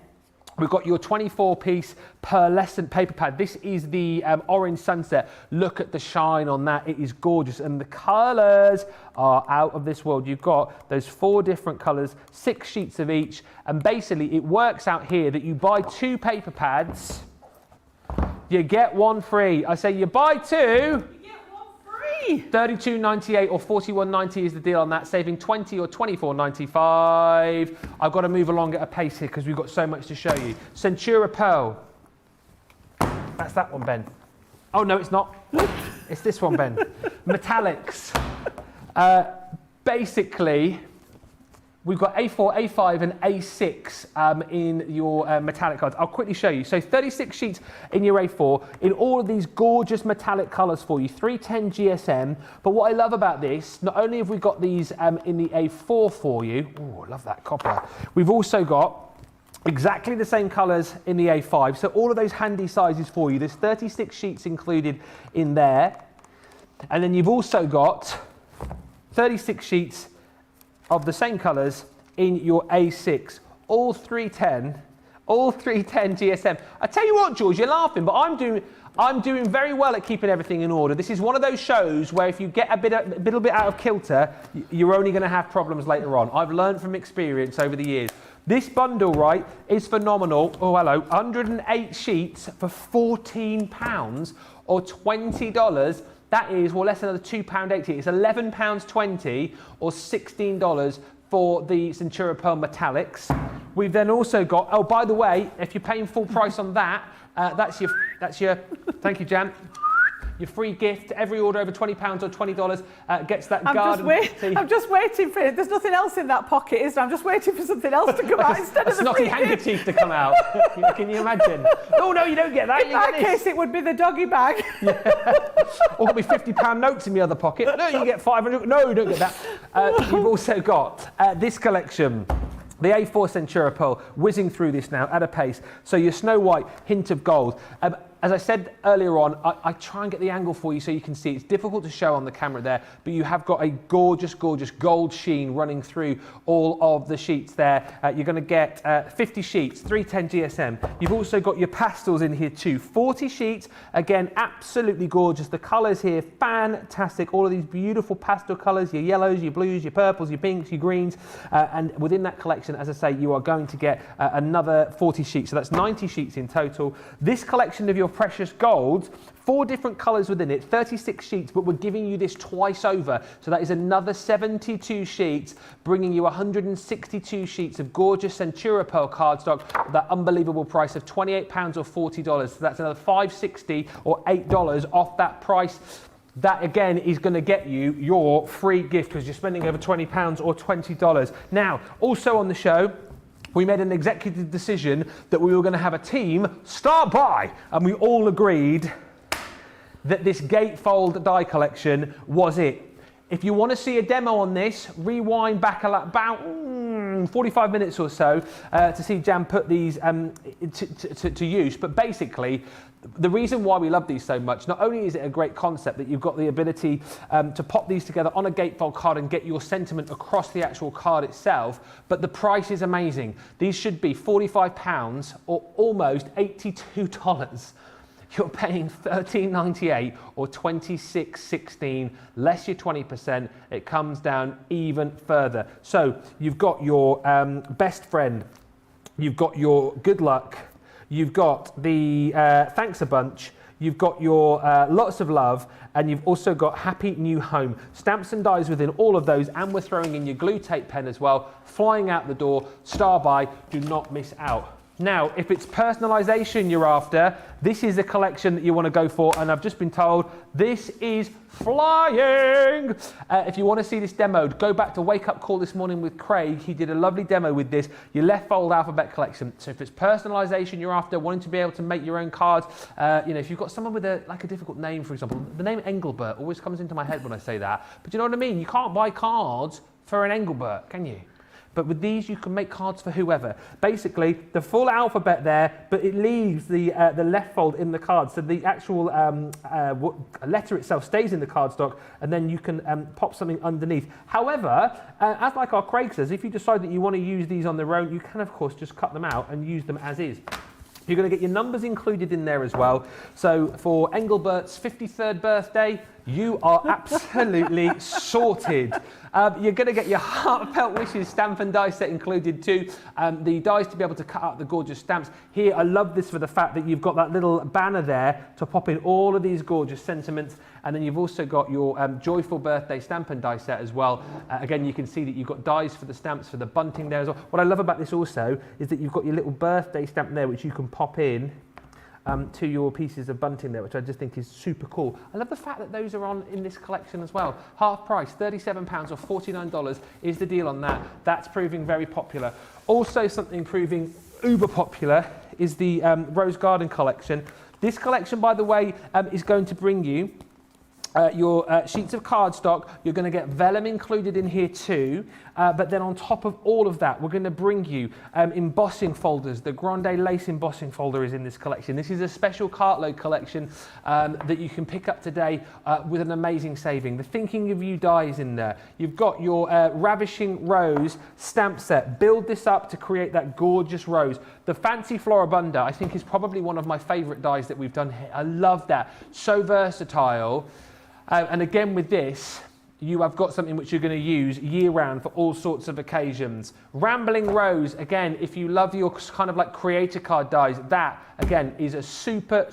we've got your 24-piece pearlescent paper pad. This is the orange sunset. Look at the shine on that. It is gorgeous, and the colours are out of this world. You've got those 4 different colours, 6 sheets of each, and basically it works out here that you buy 2 paper pads, you get 1 free. I say you buy 2, $32.98 or $41.90 is the deal on that, saving $20 or $24.95. I've got to move along at a pace here because we've got so much to show you. Centura Pearl. That's that one, Ben. Oh, no, it's not. It's this one, Ben. Metallics. Basically, we've got A4, A5 and A6 in your metallic cards. I'll quickly show you. So 36 sheets in your A4 in all of these gorgeous metallic colours for you, 310 GSM. But what I love about this, not only have we got these in the A4 for you, oh, I love that copper. We've also got exactly the same colours in the A5. So all of those handy sizes for you. There's 36 sheets included in there. And then you've also got 36 sheets of the same colours in your A6, all 310 GSM. I tell you what, George, you're laughing, but I'm doing very well at keeping everything in order. This is one of those shows where if you get a little bit out of kilter, you're only going to have problems later on. I've learned from experience over the years. This bundle, right, is phenomenal. Oh, hello, 108 sheets for £14 or $20. That is, well, less than another £2.80. It's £11.20 or $16 for the Centura Pearl Metallics. We've then also got, oh, by the way, if you're paying full price on that, that's your, thank you, Jan. Your free gift, every order over £20 or $20 gets that garden. I'm just waiting for it. There's nothing else in that pocket, is there? I'm just waiting for something else to come out instead of the snotty handkerchief to come out. Can you imagine? Oh no, you don't get that. In that case, it would be the doggy bag. Yeah. Or there'll be £50 notes in the other pocket. No, you get 500. No, you don't get that. You've also got this collection. The A4 Centura Pearl, whizzing through this now at a pace. So your Snow White, hint of gold. As I said earlier on, I try and get the angle for you so you can see. It's difficult to show on the camera there, but you have got a gorgeous, gorgeous gold sheen running through all of the sheets there. You're going to get 50 sheets, 310 GSM. You've also got your pastels in here too. 40 sheets, again, absolutely gorgeous. The colours here, fantastic. All of these beautiful pastel colours, your yellows, your blues, your purples, your pinks, your greens. And within that collection, as I say, you are going to get another 40 sheets. So that's 90 sheets in total. This collection of your precious golds, 4 different colours within it, 36 sheets, but we're giving you this twice over. So that is another 72 sheets, bringing you 162 sheets of gorgeous Centura Pearl cardstock at that unbelievable price of £28 or $40. So that's another $5.60 or $8 off that price. That again is going to get you your free gift because you're spending over £20 or $20. Now, also on the show, we made an executive decision that we were going to have a team start by, and we all agreed that this Gatefold Die Collection was it. If you want to see a demo on this, rewind back about 45 minutes or so to see Jan put these to use. But basically, the reason why we love these so much, not only is it a great concept that you've got the ability to pop these together on a gatefold card and get your sentiment across the actual card itself, but the price is amazing. These should be £45 or almost $82. You're paying $13.98 or $26.16, less your 20%. It comes down even further. So you've got your best friend, you've got your good luck, you've got the thanks a bunch, you've got your lots of love, and you've also got happy new home. Stamps and dies within all of those, and we're throwing in your glue tape pen as well. Flying out the door, star by, do not miss out. Now, if it's personalisation you're after, this is a collection that you want to go for, and I've just been told this is flying. If you want to see this demoed, go back to Wake Up Call this morning with Craig. He did a lovely demo with this, your left fold alphabet collection. So if it's personalisation you're after, wanting to be able to make your own cards, you know, if you've got someone with a difficult name, for example, the name Engelbert always comes into my head when I say that, but you know what I mean? You can't buy cards for an Engelbert, can you? But with these, you can make cards for whoever. Basically, the full alphabet there, but it leaves the left fold in the card. So the actual letter itself stays in the cardstock, and then you can pop something underneath. However, as like our Craig says, if you decide that you want to use these on their own, you can, of course, just cut them out and use them as is. You're going to get your numbers included in there as well. So for Engelbert's 53rd birthday, you are absolutely sorted. You're going to get your Heartfelt Wishes stamp and die set included too. The dies to be able to cut out the gorgeous stamps. Here, I love this for the fact that you've got that little banner there to pop in all of these gorgeous sentiments. And then you've also got your Joyful Birthday stamp and die set as well. Again, you can see that you've got dies for the stamps, for the bunting there as well. What I love about this also is that you've got your little birthday stamp there, which you can pop in to your pieces of bunting there, which I just think is super cool. I love the fact that those are on in this collection as well. Half price, £37 or $49 is the deal on that. That's proving very popular. Also something proving uber popular is the Rose Garden collection. This collection, by the way, is going to bring you your sheets of cardstock. You're going to get vellum included in here too, but then on top of all of that, we're going to bring you embossing folders. The Grande lace embossing folder is in this collection. This is a special Cartload collection that you can pick up today with an amazing saving. The Thinking of You die is in there. You've got your Ravishing Rose stamp set. Build this up to create that gorgeous rose. The Fancy Floral Mandala, I think, is probably one of my favourite dies that we've done here. I love that. So versatile. And again with this, you have got something which you're going to use year-round for all sorts of occasions. Rambling Rose, again, if you love your kind of like creator card dies, that, again, is a super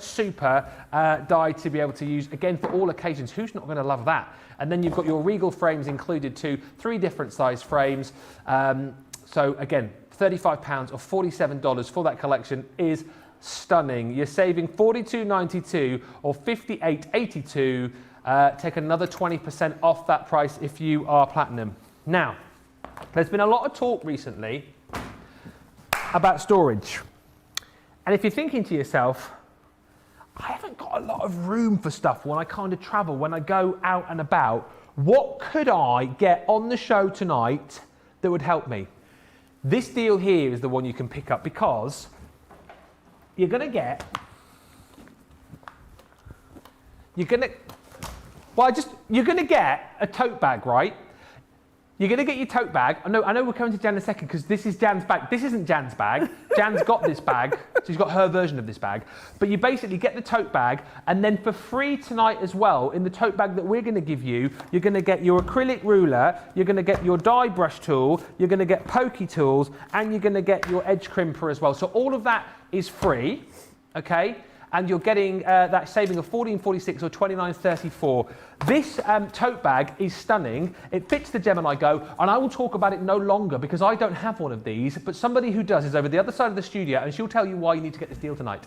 die to be able to use, again, for all occasions. Who's not going to love that? And then you've got your Regal Frames included too, 3 different size frames. So again, £35 or $47 for that collection is stunning. You're saving $42.92 or $58.82. Take another 20% off that price if you are platinum. Now, there's been a lot of talk recently about storage. And if you're thinking to yourself, I haven't got a lot of room for stuff when I kind of travel, when I go out and about, what could I get on the show tonight that would help me? This deal here is the one you can pick up because you're going to get, you're going to get a tote bag, right? You're going to get your tote bag. I know we're coming to Jan in a second because this is Jan's bag. This isn't Jan's bag. Jan's got this bag. She's got her version of this bag. But you basically get the tote bag, and then for free tonight as well, in the tote bag that we're going to give you, you're going to get your acrylic ruler, you're going to get your die brush tool, you're going to get pokey tools, and you're going to get your edge crimper as well. So all of that is free, okay? And you're getting that saving of $14.46 or $29.34. This tote bag is stunning. It fits the Gemini Go, and I will talk about it no longer because I don't have one of these, but somebody who does is over the other side of the studio, and she'll tell you why you need to get this deal tonight.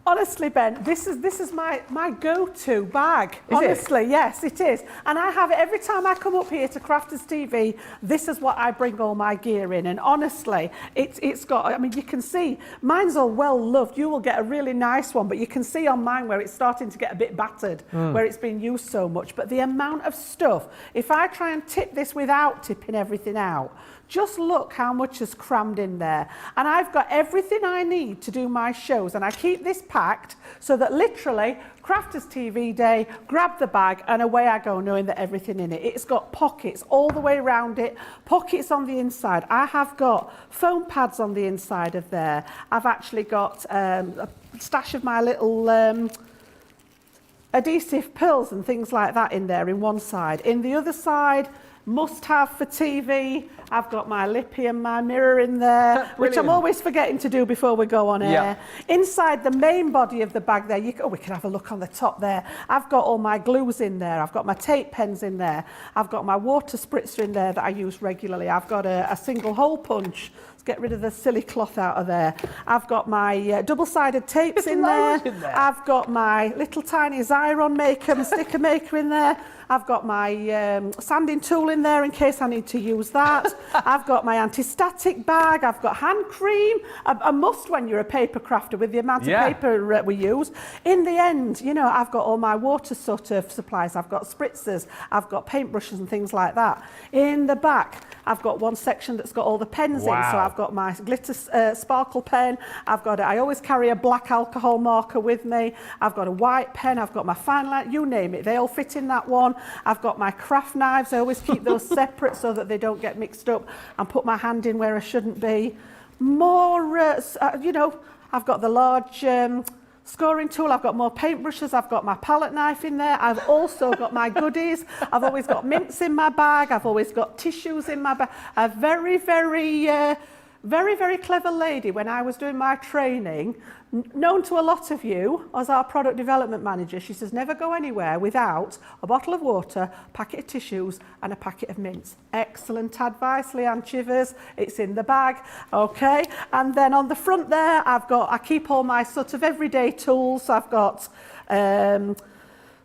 Honestly, Ben, this is my go-to bag. Is Honestly, it? Yes, it is. And I have it every time I come up here to Crafters TV. This is what I bring all my gear in. And honestly, it's got, I mean, you can see, mine's all well loved. You will get a really nice one, but you can see on mine where it's starting to get a bit battered, where it's been used so much. But the amount of stuff, if I try and tip this without tipping everything out, just look how much is crammed in there. And I've got everything I need to do my shows, and I keep this packed so that literally Crafters TV day, grab the bag and away I go, knowing that everything in it. It's got pockets all the way around it, pockets on the inside. I have got foam pads on the inside of there. I've actually got a stash of my little adhesive pills and things like that in there in one side. In the other side, must have for TV, I've got my lippy and my mirror in there, which I'm always forgetting to do before we go on air. Yeah. Inside the main body of the bag there, we can have a look on the top there. I've got all my glues in there. I've got my tape pens in there. I've got my water spritzer in there that I use regularly. I've got a single hole punch. Let's get rid of the silly cloth out of there. I've got my double-sided tapes in there. I've got my little tiny Xyron maker and sticker maker in there. I've got my sanding tool in there in case I need to use that. I've got my anti-static bag. I've got hand cream. A must when you're a paper crafter with the amount of paper we use. In the end, you know, I've got all my water sort of supplies. I've got spritzers. I've got paintbrushes and things like that. In the back, I've got one section that's got all the pens in. So I've got my glitter sparkle pen. I always carry a black alcohol marker with me. I've got a white pen. I've got my fine line. You name it. They all fit in that one. I've got my craft knives. I always keep those separate so that they don't get mixed up and put my hand in where I shouldn't be. More, you know, I've got the large scoring tool. I've got more paintbrushes. I've got my palette knife in there. I've also got my goodies. I've always got mints in my bag. I've always got tissues in my bag. A very, very Very, very clever lady when I was doing my training, known to a lot of you as our product development manager. She says, never go anywhere without a bottle of water, a packet of tissues and a packet of mints. Excellent advice, Leanne Chivers. It's in the bag, okay? And then on the front there, I keep all my sort of everyday tools. I've got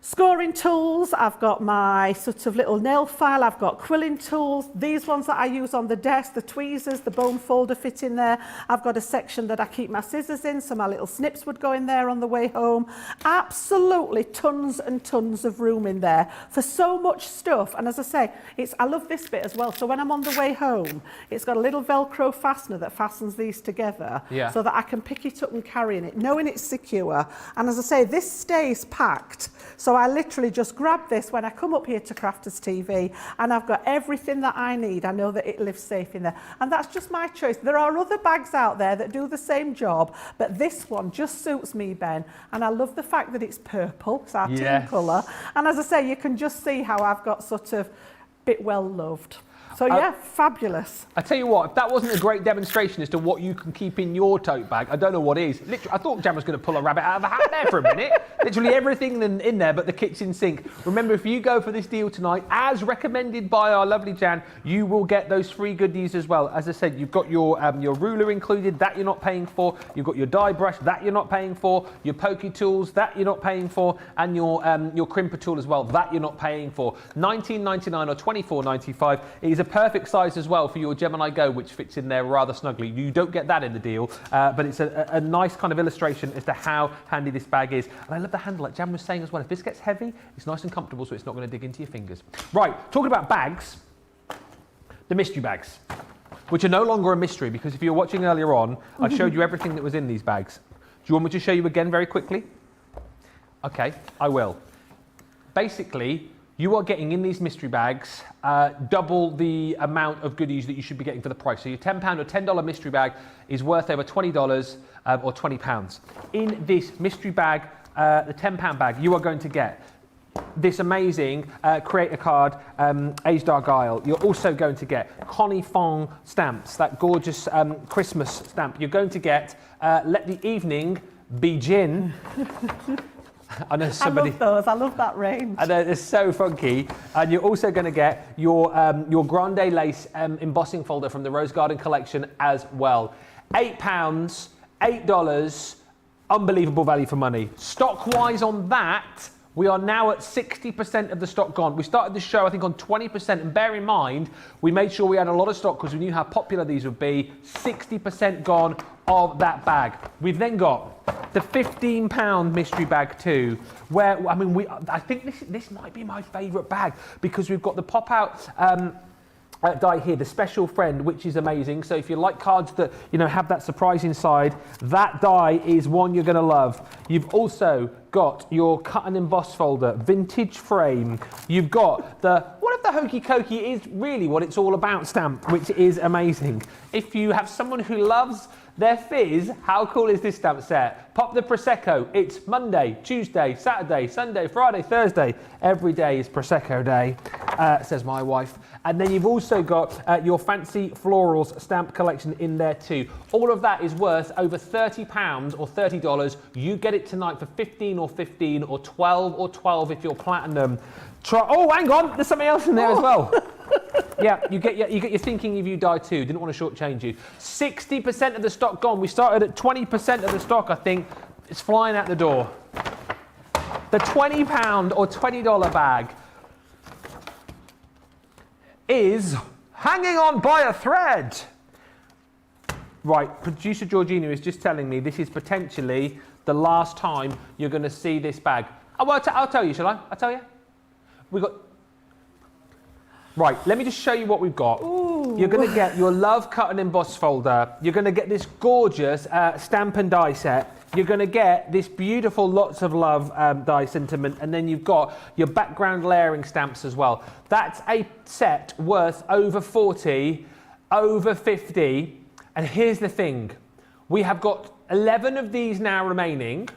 scoring tools, I've got my sort of little nail file, I've got quilling tools, these ones that I use on the desk, the tweezers, the bone folder fit in there. I've got a section that I keep my scissors in, so my little snips would go in there on the way home. Absolutely tons and tons of room in there for so much stuff. And as I say, I love this bit as well. So when I'm on the way home, it's got a little Velcro fastener that fastens these together so that I can pick it up and carry it, knowing it's secure. And as I say, this stays packed. So I literally just grab this when I come up here to Crafters TV and I've got everything that I need. I know that it lives safe in there. And that's just my choice. There are other bags out there that do the same job, but this one just suits me, Ben. And I love the fact that it's purple, it's our team colour. And as I say, you can just see how I've got sort of bit well loved. So yeah, fabulous. I tell you what, if that wasn't a great demonstration as to what you can keep in your tote bag, I don't know what is. Literally, I thought Jan was going to pull a rabbit out of a hat there for a minute. Literally everything in there but the kitchen sink. Remember, if you go for this deal tonight, as recommended by our lovely Jan, you will get those free goodies as well. As I said, you've got your ruler included, that you're not paying for. You've got your die brush, that you're not paying for. Your pokey tools, that you're not paying for. And your crimper tool as well, that you're not paying for. $19.99 or $24.95. It is a perfect size as well for your Gemini Go, which fits in there rather snugly. You don't get that in the deal, but it's a nice kind of illustration as to how handy this bag is. And I love the handle, like Jan was saying as well. If this gets heavy, it's nice and comfortable, so it's not going to dig into your fingers. Right, talking about bags, the mystery bags, which are no longer a mystery, because if you were watching earlier on, I showed you everything that was in these bags. Do you want me to show you again very quickly? Okay, I will. Basically, you are getting in these mystery bags double the amount of goodies that you should be getting for the price. So your £10 or $10 mystery bag is worth over $20 or £20. In this mystery bag, the £10 bag, you are going to get this amazing creator card, Aged Argyle. You're also going to get Connie Fong stamps, that gorgeous Christmas stamp. You're going to get Let the Evening Begin. I know somebody. I love those. I love that range. And they're so funky. And you're also going to get your Grande lace embossing folder from the Rose Garden collection as well. £8, $8, unbelievable value for money. Stock-wise on that, we are now at 60% of the stock gone. We started the show, I think, on 20%. And bear in mind, we made sure we had a lot of stock because we knew how popular these would be. 60% gone of that bag. We've then got the £15 mystery bag too, where, I mean, I think this might be my favourite bag because we've got the pop-out die here, the special friend, which is amazing. So if you like cards that, you know, have that surprise inside, that die is one you're going to love. You've also got your cut and emboss folder, vintage frame. You've got the what if the hokey cokey is really what it's all about stamp, which is amazing. If you have someone who loves their fizz, how cool is this stamp set? Pop the Prosecco. It's Monday, Tuesday, Saturday, Sunday, Friday, Thursday. Every day is Prosecco day, says my wife. And then you've also got your fancy florals stamp collection in there too. All of that is worth over £30 or $30. You get it tonight for 15 or 15 or 12 or 12 if you're platinum. Oh, hang on, there's something else in there as well. Yeah, you get your thinking if you die too. Didn't want to shortchange you. 60% of the stock gone. We started at 20% of the stock, I think. It's flying out the door. The £20 or $20 bag is hanging on by a thread. Right, producer Georgina is just telling me this is potentially the last time you're going to see this bag. Oh, well, I'll tell you, shall I? I'll tell you. We got. Right, let me just show you what we've got. Ooh. You're going to get your Love Cut and Emboss folder. You're going to get this gorgeous stamp and die set. You're going to get this beautiful Lots of Love die sentiment. And then you've got your background layering stamps as well. That's a set worth over 40, over 50. And here's the thing. We have got 11 of these now remaining.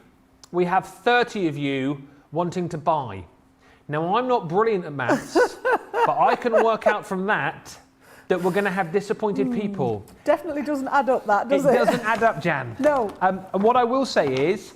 We have 30 of you wanting to buy. Now, I'm not brilliant at maths, but I can work out from that that we're going to have disappointed people. Definitely doesn't add up, that, does it? It doesn't add up, Jan. No. And what I will say is,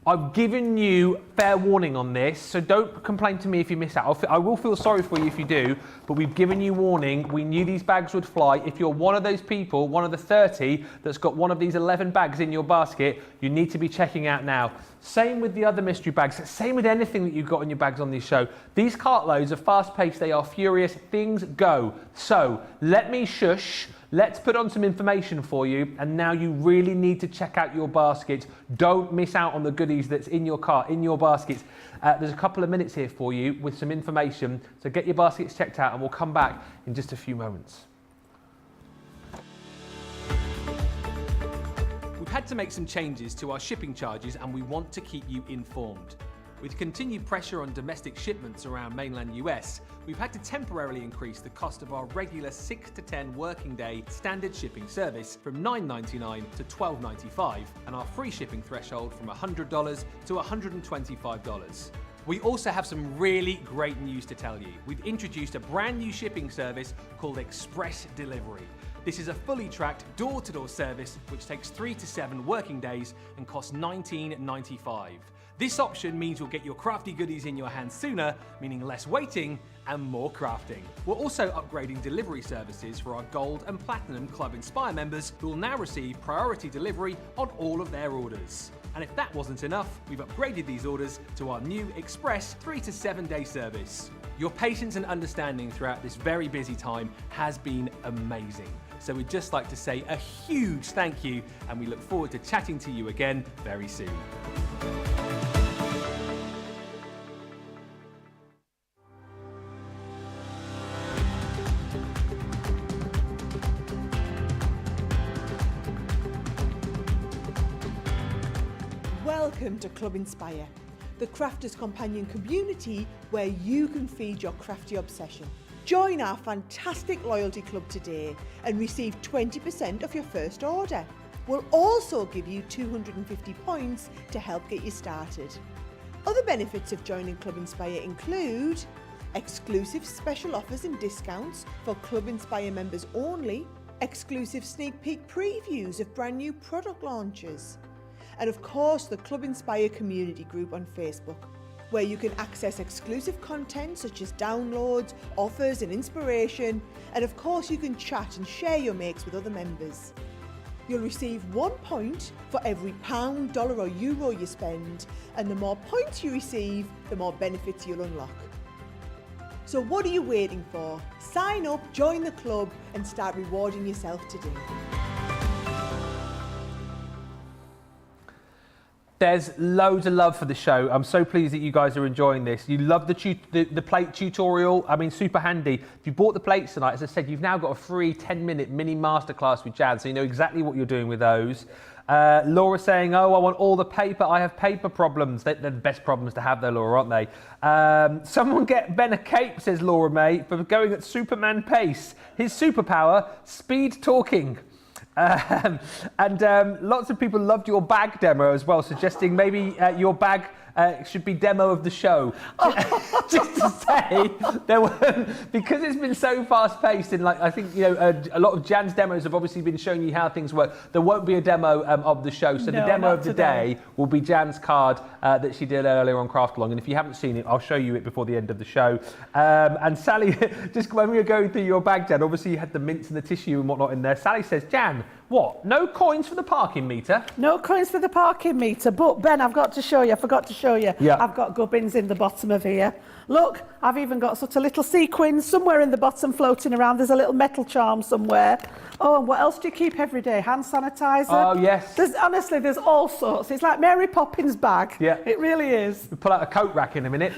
I've given you fair warning on this, so don't complain to me if you miss out. I will feel sorry for you if you do, but we've given you warning. We knew these bags would fly. If you're one of those people, one of the 30 that's got one of these 11 bags in your basket, you need to be checking out now. Same with the other mystery bags. Same with anything that you've got in your bags on this show. These cartloads are fast-paced. They are furious. Things go. So let me shush. Let's put on some information for you, and now you really need to check out your baskets. Don't miss out on the goodies that's in your cart, in your baskets. There's a couple of minutes here for you with some information, so get your baskets checked out and we'll come back in just a few moments. We've had to make some changes to our shipping charges and we want to keep you informed. With continued pressure on domestic shipments around mainland US, we've had to temporarily increase the cost of our regular 6 to 10 working day standard shipping service from $9.99 to $12.95 and our free shipping threshold from $100 to $125. We also have some really great news to tell you. We've introduced a brand new shipping service called Express Delivery. This is a fully tracked door-to-door service which takes 3 to 7 working days and costs $19.95. This option means you'll get your crafty goodies in your hands sooner, meaning less waiting and more crafting. We're also upgrading delivery services for our Gold and Platinum Club Inspire members who will now receive priority delivery on all of their orders. And if that wasn't enough, we've upgraded these orders to our new Express 3 to 7 day service. Your patience and understanding throughout this very busy time has been amazing. So we'd just like to say a huge thank you, and we look forward to chatting to you again very soon. Welcome to Club Inspire, the crafters' companion community where you can feed your crafty obsession. Join our fantastic loyalty club today and receive 20% off your first order. We'll also give you 250 points to help get you started. Other benefits of joining Club Inspire include exclusive special offers and discounts for Club Inspire members only, exclusive sneak peek previews of brand new product launches, and of course the Club Inspire community group on Facebook, where you can access exclusive content such as downloads, offers and inspiration, and of course you can chat and share your makes with other members. You'll receive 1 point for every pound, dollar or euro you spend, and the more points you receive, the more benefits you'll unlock. So what are you waiting for? Sign up, join the club and start rewarding yourself today. There's loads of love for the show. I'm so pleased that you guys are enjoying this. You love the plate tutorial. I mean, super handy. If you bought the plates tonight, as I said, you've now got a free 10-minute mini masterclass with Jan, so you know exactly what you're doing with those. Laura saying, oh, I want all the paper. I have paper problems. They're the best problems to have though, Laura, aren't they? Someone get Ben a cape, says Laura May, for going at Superman pace. His superpower, speed talking. Lots of people loved your bag demo as well, suggesting maybe your bag should be demo of the show. Just to say, because it's been so fast paced, and like I think a lot of Jan's demos have obviously been showing you how things work. There won't be a demo of the show, so the demo of the day will be Jan's card that she did earlier on Craft Along. And if you haven't seen it, I'll show you it before the end of the show. And Sally, just when we were going through your bag, Jan, obviously you had the mints and the tissue and whatnot in there. Sally says, Jan, what? No coins for the parking meter? No coins for the parking meter, but Ben, I've got to show you. I forgot to show you. Yeah. I've got gubbins in the bottom of here. Look, I've even got such a little sequin somewhere in the bottom floating around. There's a little metal charm somewhere. Oh, and what else do you keep every day? Hand sanitizer. Oh, yes. Honestly, there's all sorts. It's like Mary Poppins' bag. Yeah. It really is. We'll pull out a coat rack in a minute.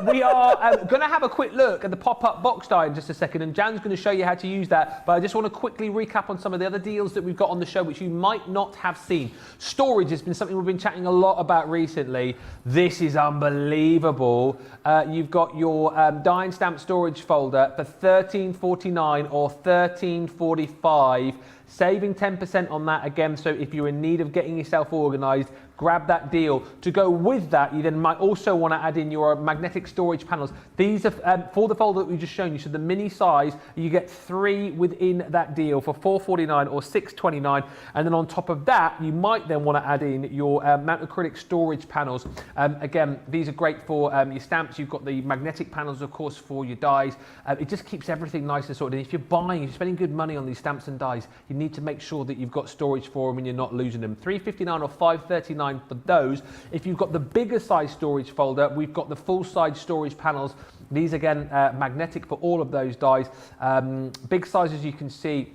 We are going to have a quick look at the pop-up box die in just a second, and Jan's going to show you how to use that. But I just want to quickly recap on some of the other deals that we've got on the show, which you might not have seen. Storage has been something we've been chatting a lot about recently. This is unbelievable. You've got your die and stamp storage folder for $13.49 or $13.45. saving 10% on that again. So if you're in need of getting yourself organized, grab that deal. To go with that, you then might also want to add in your magnetic storage panels. These are for the folder that we've just shown you. So the mini size, you get 3 within that deal for $4.49 or $6.29. And then on top of that, you might then want to add in your matte acrylic storage panels. Again, these are great for your stamps. You've got the magnetic panels, of course, for your dies. It just keeps everything nice and sorted. And if you're spending good money on these stamps and dies, you need to make sure that you've got storage for them and you're not losing them. $3.59 or $5.39 for those. If you've got the bigger size storage folder, we've got the full size storage panels. These again, magnetic for all of those dies. Big sizes, you can see,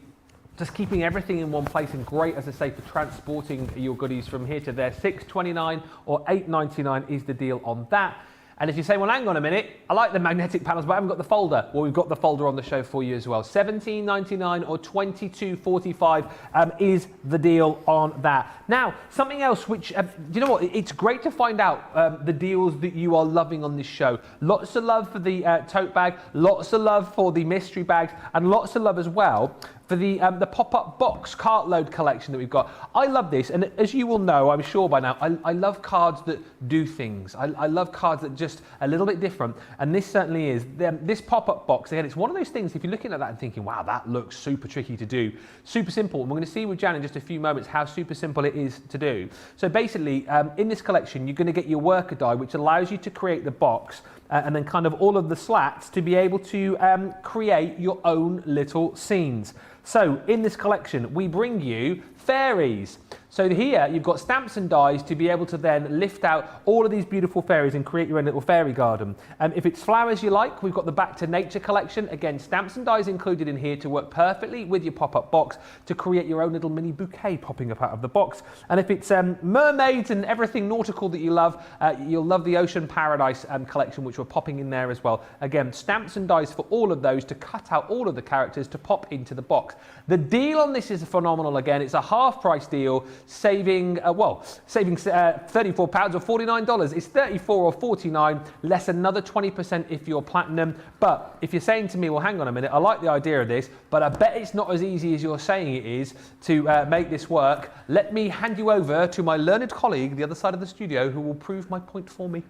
just keeping everything in one place, and great, as I say, for transporting your goodies from here to there. $6.29 or $8.99 is the deal on that. And if you say, well, hang on a minute, I like the magnetic panels, but I haven't got the folder. Well, we've got the folder on the show for you as well. $17.99 or $22.45 is the deal on that. Now, something else which, you know what, it's great to find out the deals that you are loving on this show. Lots of love for the tote bag, lots of love for the mystery bags, and lots of love as well for the pop-up box Cartload collection that we've got. I love this, and as you will know, I'm sure by now, I love cards that do things. I love cards that just a little bit different, and this certainly is. This pop-up box, again, it's one of those things, if you're looking at that and thinking, wow, that looks super tricky to do, super simple, and we're going to see with Jan in just a few moments how super simple it is to do. So basically, in this collection, you're going to get your worker die, which allows you to create the box, and then kind of all of the slats to be able to create your own little scenes. So in this collection, we bring you fairies. So here you've got stamps and dies to be able to then lift out all of these beautiful fairies and create your own little fairy garden. If it's flowers you like, we've got the Back to Nature collection. Again, stamps and dies included in here to work perfectly with your pop-up box to create your own little mini bouquet popping up out of the box. And if it's mermaids and everything nautical that you love, you'll love the Ocean Paradise collection, which we're popping in there as well. Again, stamps and dies for all of those to cut out all of the characters to pop into the box. The deal on this is phenomenal. Again, it's a half price deal, saving £34 or $49. It's $34 or $49, less another 20% if you're platinum. But if you're saying to me, well, hang on a minute, I like the idea of this, but I bet it's not as easy as you're saying it is to make this work, let me hand you over to my learned colleague, the other side of the studio, who will prove my point for me.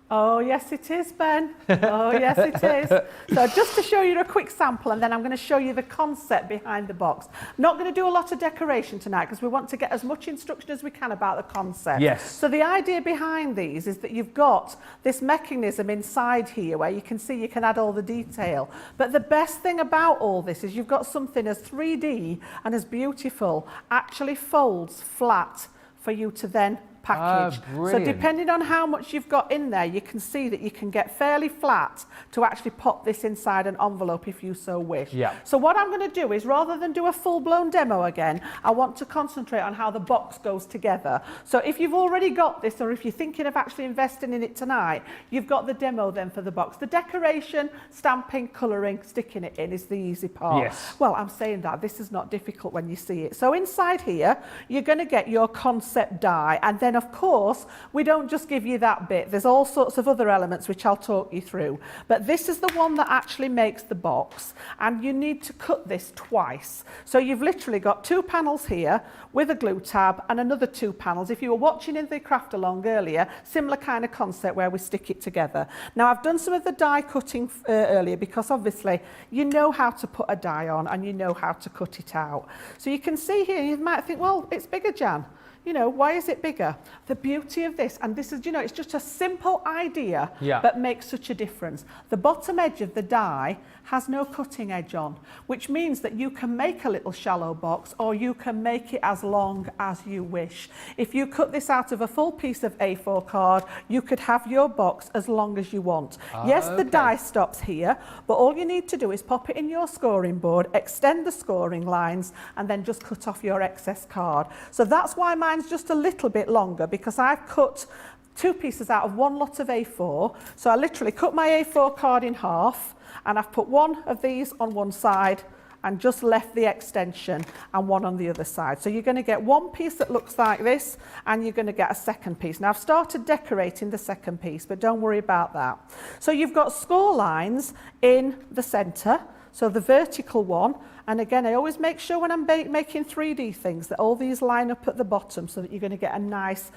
Oh, yes, it is, Ben. Oh, yes, it is. So just to show you a quick sample, and then I'm going to show you the concept behind the box. I'm not going to do a lot of decoration tonight because we want to get as much instruction as we can about the concept. Yes. So the idea behind these is that you've got this mechanism inside here where you can see you can add all the detail. But the best thing about all this is you've got something as 3D and as beautiful actually folds flat for you to then package. So depending on how much you've got in there, you can see that you can get fairly flat to actually pop this inside an envelope if you so wish. Yeah. So what I'm going to do is, rather than do a full-blown demo again, I want to concentrate on how the box goes together. So if you've already got this, or if you're thinking of actually investing in it tonight, you've got the demo then for the box. The decoration, stamping, colouring, sticking it in is the easy part. Yes. Well, I'm saying that this is not difficult when you see it. So inside here, you're going to get your concept die, and then of course, we don't just give you that bit. There's all sorts of other elements which I'll talk you through. But this is the one that actually makes the box, and you need to cut this twice. So you've literally got 2 panels here with a glue tab and another 2 panels. If you were watching in the craft along earlier, similar kind of concept where we stick it together. Now, I've done some of the die cutting earlier because obviously you know how to put a die on and you know how to cut it out. So you can see here, you might think, well, it's bigger, Jan. You know, why is it bigger? The beauty of this, and this is, you know, it's just a simple idea, but makes such a difference. The bottom edge of the die has no cutting edge on, which means that you can make a little shallow box or you can make it as long as you wish. If you cut this out of a full piece of A4 card, you could have your box as long as you want. Yes, the die stops here, but all you need to do is pop it in your scoring board, extend the scoring lines, and then just cut off your excess card. So that's why mine's just a little bit longer, because I've cut 2 pieces out of 1 lot of A4. So I literally cut my A4 card in half, and I've put 1 of these on one side and just left the extension and 1 on the other side. So you're going to get 1 piece that looks like this, and you're going to get a second piece. Now I've started decorating the second piece, but don't worry about that. So you've got score lines in the centre, so the vertical one, And again, I always make sure when I'm making 3D things that all these line up at the bottom so that you're going to get a nice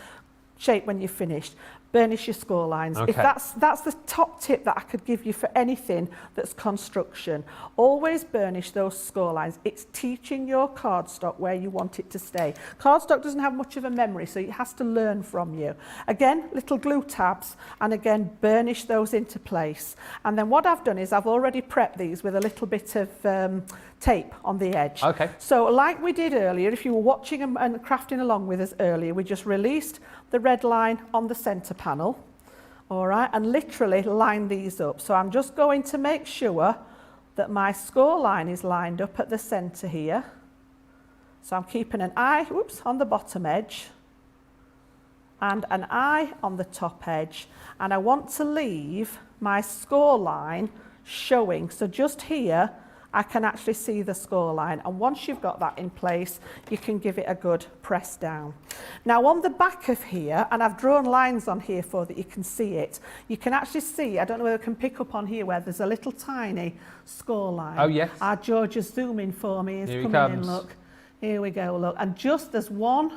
shape when you're finished. Burnish your score lines. Okay. If that's the top tip that I could give you for anything that's construction. Always burnish those score lines. It's teaching your cardstock where you want it to stay. Cardstock doesn't have much of a memory, so it has to learn from you. Again, little glue tabs, and again, burnish those into place. And then what I've done is I've already prepped these with a little bit of tape on the edge. Okay. So like we did earlier, if you were watching and crafting along with us earlier, we just released the red line on the center panel, all right, and literally line these up. So I'm just going to make sure that my score line is lined up at the center here. So I'm keeping an eye, on the bottom edge and an eye on the top edge. And I want to leave my score line showing. So just here, I can actually see the score line, and once you've got that in place, you can give it a good press down. Now on the back of here, and I've drawn lines on here for that you can see it, you can actually see, I don't know whether I can pick up on here where there's a little tiny score line. Oh yes. Our George is zooming for me, is Here he coming in, comes. look. Here we go, look. And just there's 1,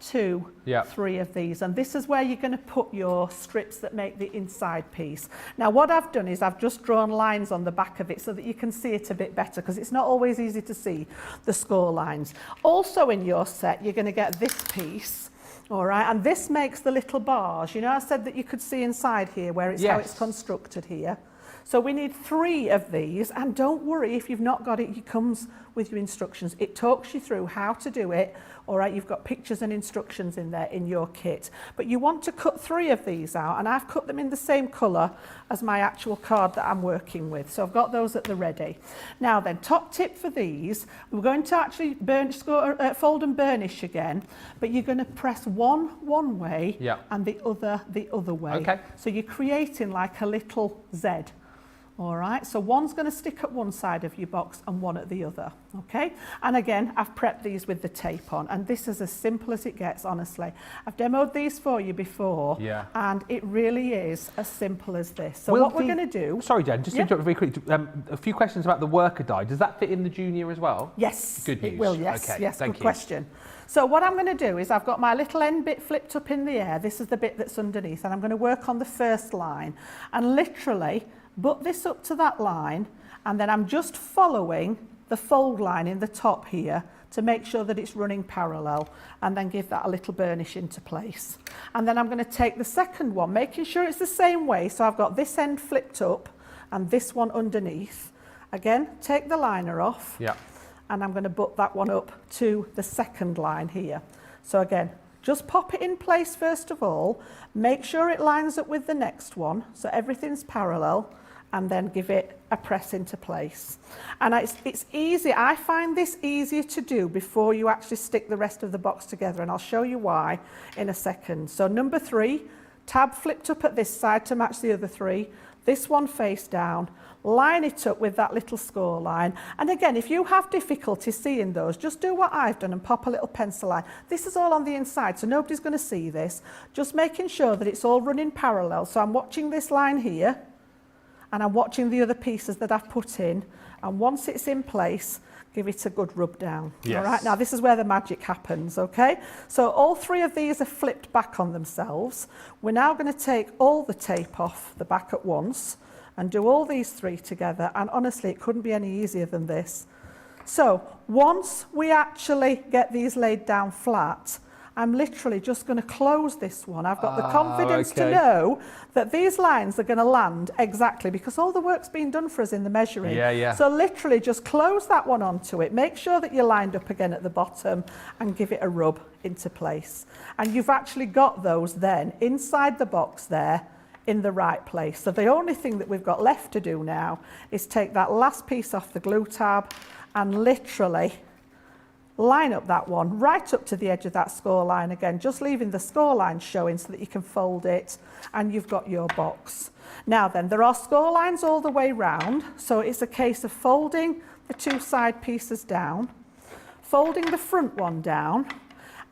2, Yep. 3 of these, and this is where you're going to put your strips that make the inside piece. Now what I've done is I've just drawn lines on the back of it so that you can see it a bit better, because it's not always easy to see the score lines. Also in your set you're going to get this piece, all right, and this makes the little bars. You know, I said that you could see inside here where it's how it's constructed here. So we need 3 of these, and don't worry if you've not got it, it comes with your instructions. It talks you through how to do it. All right, you've got pictures and instructions in there in your kit. But you want to cut 3 of these out, and I've cut them in the same colour as my actual card that I'm working with. So I've got those at the ready. Now then, top tip for these, we're going to actually fold and burnish again, but you're going to press one way and the other way. Okay. So you're creating like a little Z. All right, so one's going to stick at one side of your box and one at the other, okay? And again, I've prepped these with the tape on, and this is as simple as it gets, honestly. I've demoed these for you before, and it really is as simple as this. So what we're going to do... Sorry, Jen, just to interrupt very quickly, a few questions about the worker die. Does that fit in the junior as well? Yes, good news. It will, yes, okay, yes, thank good you. question. So what I'm going to do is I've got my little end bit flipped up in the air. This is the bit that's underneath, and I'm going to work on the first line, and literally butt this up to that line, and then I'm just following the fold line in the top here to make sure that it's running parallel, and then give that a little burnish into place. And then I'm going to take the second one, making sure it's the same way. So I've got this end flipped up and this one underneath. Again, take the liner off, and I'm going to butt that one up to the second line here. So again, just pop it in place first of all, make sure it lines up with the next one so everything's parallel, and then give it a press into place. And it's easy. I find this easier to do before you actually stick the rest of the box together, and I'll show you why in a second. So number 3, tab flipped up at this side to match the other 3, this one face down, line it up with that little score line. And again, if you have difficulty seeing those, just do what I've done and pop a little pencil line. This is all on the inside, so nobody's going to see this. Just making sure that it's all running parallel. So I'm watching this line here, and I'm watching the other pieces that I've put in, and once it's in place, give it a good rub down. Yes. All right, now this is where the magic happens, okay? So all 3 of these are flipped back on themselves. We're now going to take all the tape off the back at once and do all these 3 together, and honestly, it couldn't be any easier than this. So once we actually get these laid down flat, I'm literally just going to close this one. I've got the confidence to know that these lines are going to land exactly, because all the work's been done for us in the measuring. So literally just close that one onto it. Make sure that you're lined up again at the bottom and give it a rub into place. And you've actually got those then inside the box there in the right place. So the only thing that we've got left to do now is take that last piece off the glue tab and literally line up that one right up to the edge of that score line again, just leaving the score line showing so that you can fold it, and you've got your box. Now then, there are score lines all the way round, so it's a case of folding the 2 side pieces down, folding the front one down,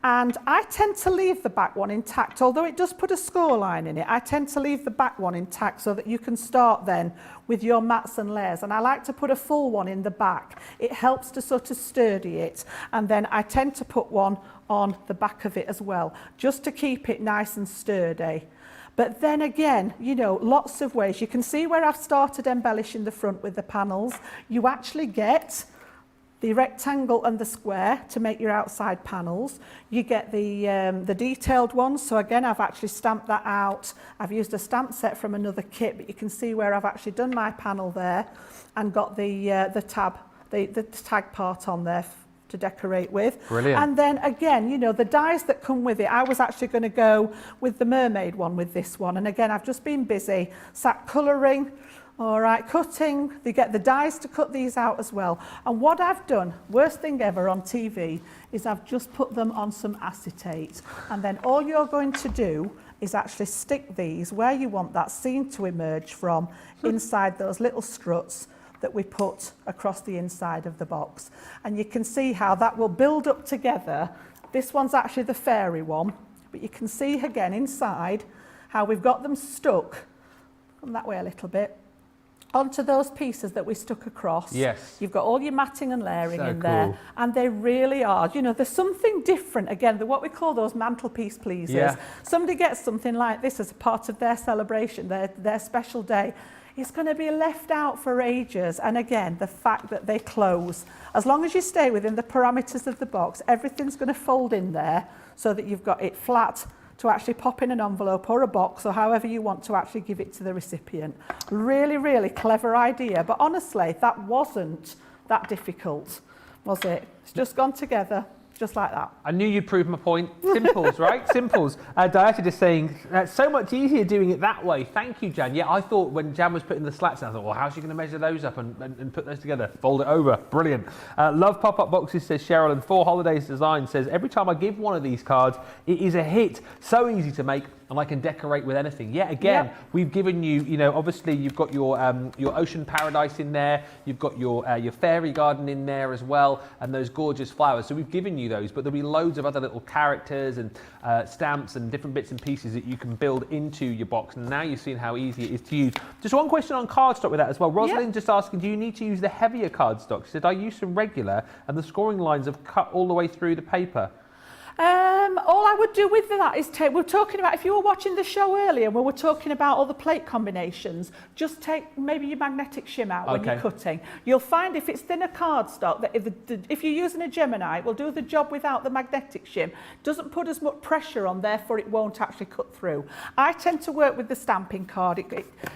And I tend to leave the back one intact, although it does put a score line in it. I tend to leave the back one intact so that you can start then with your mats and layers. And I like to put a full one in the back. It helps to sort of sturdy it. And then I tend to put one on the back of it as well, just to keep it nice and sturdy. But then again, you know, lots of ways. You can see where I've started embellishing the front with the panels. You actually get the rectangle and the square to make your outside panels. You get the detailed ones. So again, I've actually stamped that out. I've used a stamp set from another kit, but you can see where I've actually done my panel there and got the tag part on there to decorate with. Brilliant. And then again, you know, the dies that come with it, I was actually going to go with the mermaid one with this one. And again, I've just been busy, sat colouring, all right, cutting. They get the dies to cut these out as well. And what I've done, worst thing ever on TV, is I've just put them on some acetate. And then all you're going to do is actually stick these where you want that seam to emerge from inside those little struts that we put across the inside of the box. And you can see how that will build up together. This one's actually the fairy one, but you can see again inside how we've got them stuck, come that way a little bit, onto those pieces that we stuck across. Yes. You've got all your matting and layering So in there, cool. and they really are. You know, there's something different. Again, what we call those mantelpiece pleasers. Yeah. Somebody gets something like this as a part of their celebration, their special day. It's going to be left out for ages. And again, the fact that they close, as long as you stay within the parameters of the box, everything's going to fold in there so that you've got it flat to actually pop in an envelope or a box or however you want to actually give it to the recipient. Really, really clever idea. But honestly, that wasn't that difficult, was it? It's just gone together. Just like that. I knew you'd prove my point. Simples, right? Simples. Dieta just saying, it's so much easier doing it that way. Thank you, Jan. Yeah, I thought when Jan was putting the slats in, I thought, well, how's she going to measure those up and put those together? Fold it over. Brilliant. Love pop-up boxes, says Cheryl, and 4 Holidays Design says, every time I give one of these cards, it is a hit. So easy to make, and I can decorate with anything. Yeah, again, Yep. We've given you, you know, obviously you've got your ocean paradise in there, you've got your fairy garden in there as well, and those gorgeous flowers. So we've given you those, but there'll be loads of other little characters and stamps and different bits and pieces that you can build into your box. And now you've seen how easy it is to use. Just one question on cardstock with that as well. Rosalind just asking, do you need to use the heavier cardstock? She said, I use some regular, and the scoring lines have cut all the way through the paper. All I would do with that is take, we're talking about, if you were watching the show earlier where we're talking about all the plate combinations, just take maybe your magnetic shim out when you're cutting. You'll find if it's thinner cardstock, that if you're using a Gemini, it will do the job without the magnetic shim. Doesn't put as much pressure on, therefore it won't actually cut through. I tend to work with the stamping card.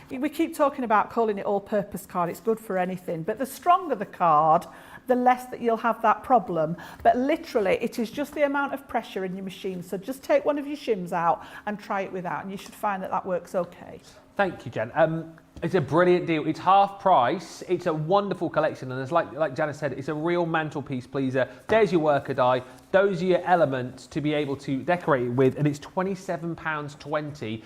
We keep talking about calling it all-purpose card. It's good for anything, but the stronger the card, the less that you'll have that problem. But literally, it is just the amount of pressure in your machine. So just take one of your shims out and try it without, and you should find that that works okay. Thank you, Jan. It's a brilliant deal. It's half price. It's a wonderful collection, and it's like Janice said, it's a real mantelpiece pleaser. There's your worker die. Those are your elements to be able to decorate it with, and it's £27.20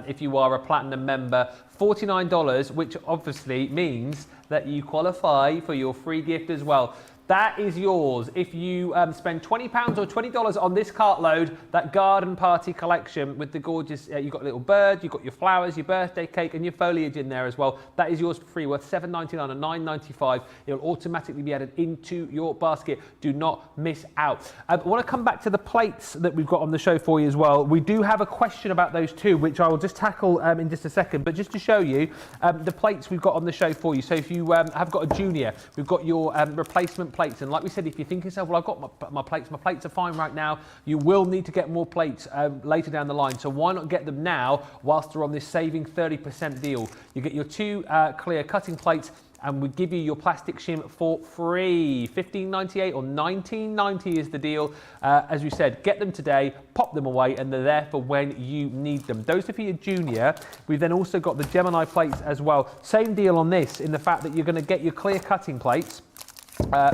if you are a platinum member. $49, which obviously means that you qualify for your free gift as well. That is yours. If you spend £20 or $20 on this Cartload, that garden party collection with the gorgeous, you've got a little bird, you've got your flowers, your birthday cake, and your foliage in there as well. That is yours for free, worth $7.99 and $9.95. It'll automatically be added into your basket. Do not miss out. I want to come back to the plates that we've got on the show for you as well. We do have a question about those too, which I will just tackle in just a second. But just to show you the plates we've got on the show for you. So if you have got a junior, we've got your replacement plates. And like we said, if you think yourself, well, I've got my plates are fine right now, you will need to get more plates later down the line. So why not get them now whilst they're on this saving 30% deal? You get your 2 clear cutting plates, and we give you your plastic shim for free. $15.98 or $19.90 is the deal. As we said, get them today, pop them away, and they're there for when you need them. Those are for your junior. We've then also got the Gemini plates as well. Same deal on this, in the fact that you're going to get your clear cutting plates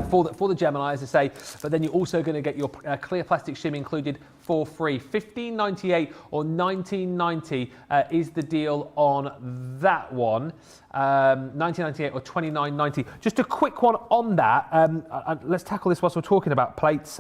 for the Gemini, as I say, but then you're also going to get your clear plastic shim included for free. $15.98 or $19.90 is the deal on that one. $19.98 or $29.90. Just a quick one on that. Let's tackle this whilst we're talking about plates.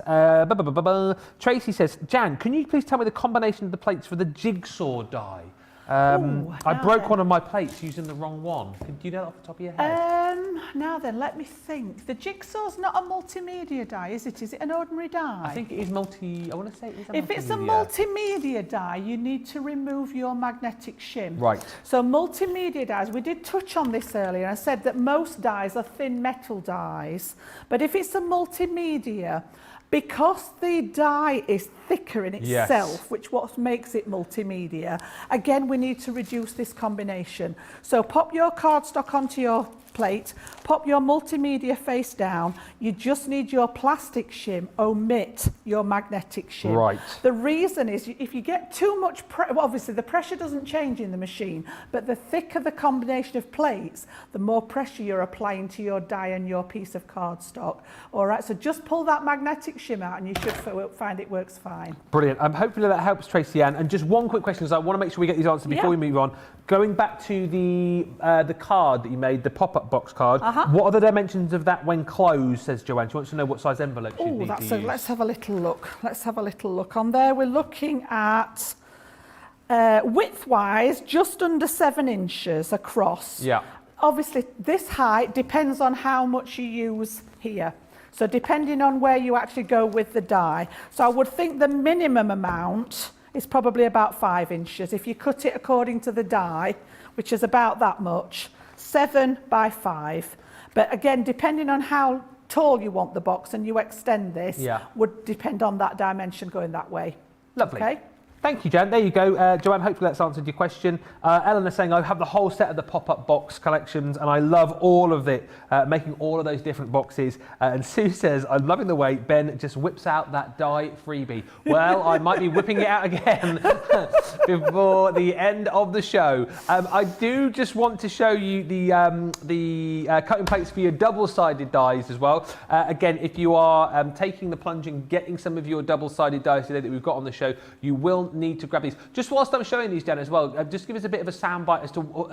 Tracy says, Jan, can you please tell me the combination of the plates for the jigsaw die? I broke one of my plates using the wrong one. Do you know that off the top of your head? Now then, let me think. The jigsaw's not a multimedia die, is it? Is it an ordinary die? I think it is I want to say it is a multimedia. If it's a multimedia die, you need to remove your magnetic shim. Right. So multimedia dies, we did touch on this earlier. I said that most dies are thin metal dies. But if it's a multimedia, because the die is thicker in itself, which what makes it multimedia, again, we need to reduce this combination. So pop your cardstock onto your plate, pop your multimedia face down. You just need your plastic shim, omit your magnetic shim. Right. The reason is if you get too much, well, obviously the pressure doesn't change in the machine, but the thicker the combination of plates, the more pressure you're applying to your die and your piece of cardstock. All right, so just pull that magnetic shim out and you should find it works fine. Brilliant. Hopefully that helps, Tracy Ann. And just one quick question, because I want to make sure we get these answered before we move on. Going back to the card that you made, the pop-up box card, what are the dimensions of that when closed, says Joanne? She wants to know what size envelope you need to use. Let's have a little look. Let's have a little look. On there, we're looking at width-wise, just under 7 inches across. Yeah. Obviously, this height depends on how much you use here. So depending on where you actually go with the die. So I would think the minimum amount is probably about 5 inches. If you cut it according to the die, which is about that much, 7 by 5. But again, depending on how tall you want the box and you extend this, would depend on that dimension going that way. Lovely. Okay? Thank you, Jan. There you go. Joanne, hopefully that's answered your question. Eleanor saying, I have the whole set of the pop-up box collections and I love all of it, making all of those different boxes. And Sue says, I'm loving the way Ben just whips out that die freebie. Well, I might be whipping it out again before the end of the show. I do just want to show you the cutting plates for your double-sided dies as well. Again, if you are taking the plunge and getting some of your double-sided dies today that we've got on the show, you will need to grab these. Just whilst I'm showing these, Jan, as well, just give us a bit of a soundbite as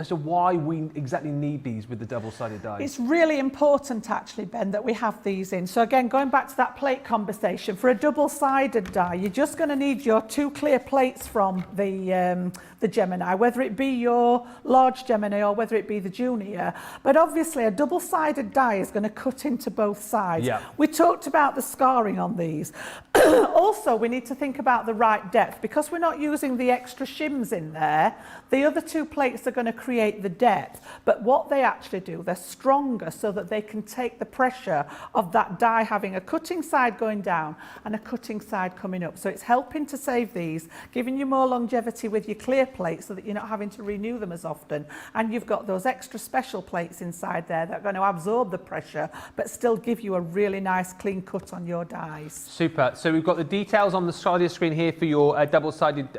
to why we exactly need these with the double-sided dies. It's really important, actually, Ben, that we have these in. So again, going back to that plate conversation, for a double-sided die, you're just going to need your 2 clear plates from the Gemini, whether it be your large Gemini or whether it be the Junior. But obviously, a double-sided die is going to cut into both sides. Yeah. We talked about the scarring on these. Also, we need to think about the right depth. Because we're not using the extra shims in there, the other 2 plates are going to create the depth. But what they actually do, they're stronger so that they can take the pressure of that die having a cutting side going down and a cutting side coming up. So it's helping to save these, giving you more longevity with your clear plates so that you're not having to renew them as often. And you've got those extra special plates inside there that are going to absorb the pressure but still give you a really nice clean cut on your dies. Super. So we've got the details on the side of the screen here for your double-sided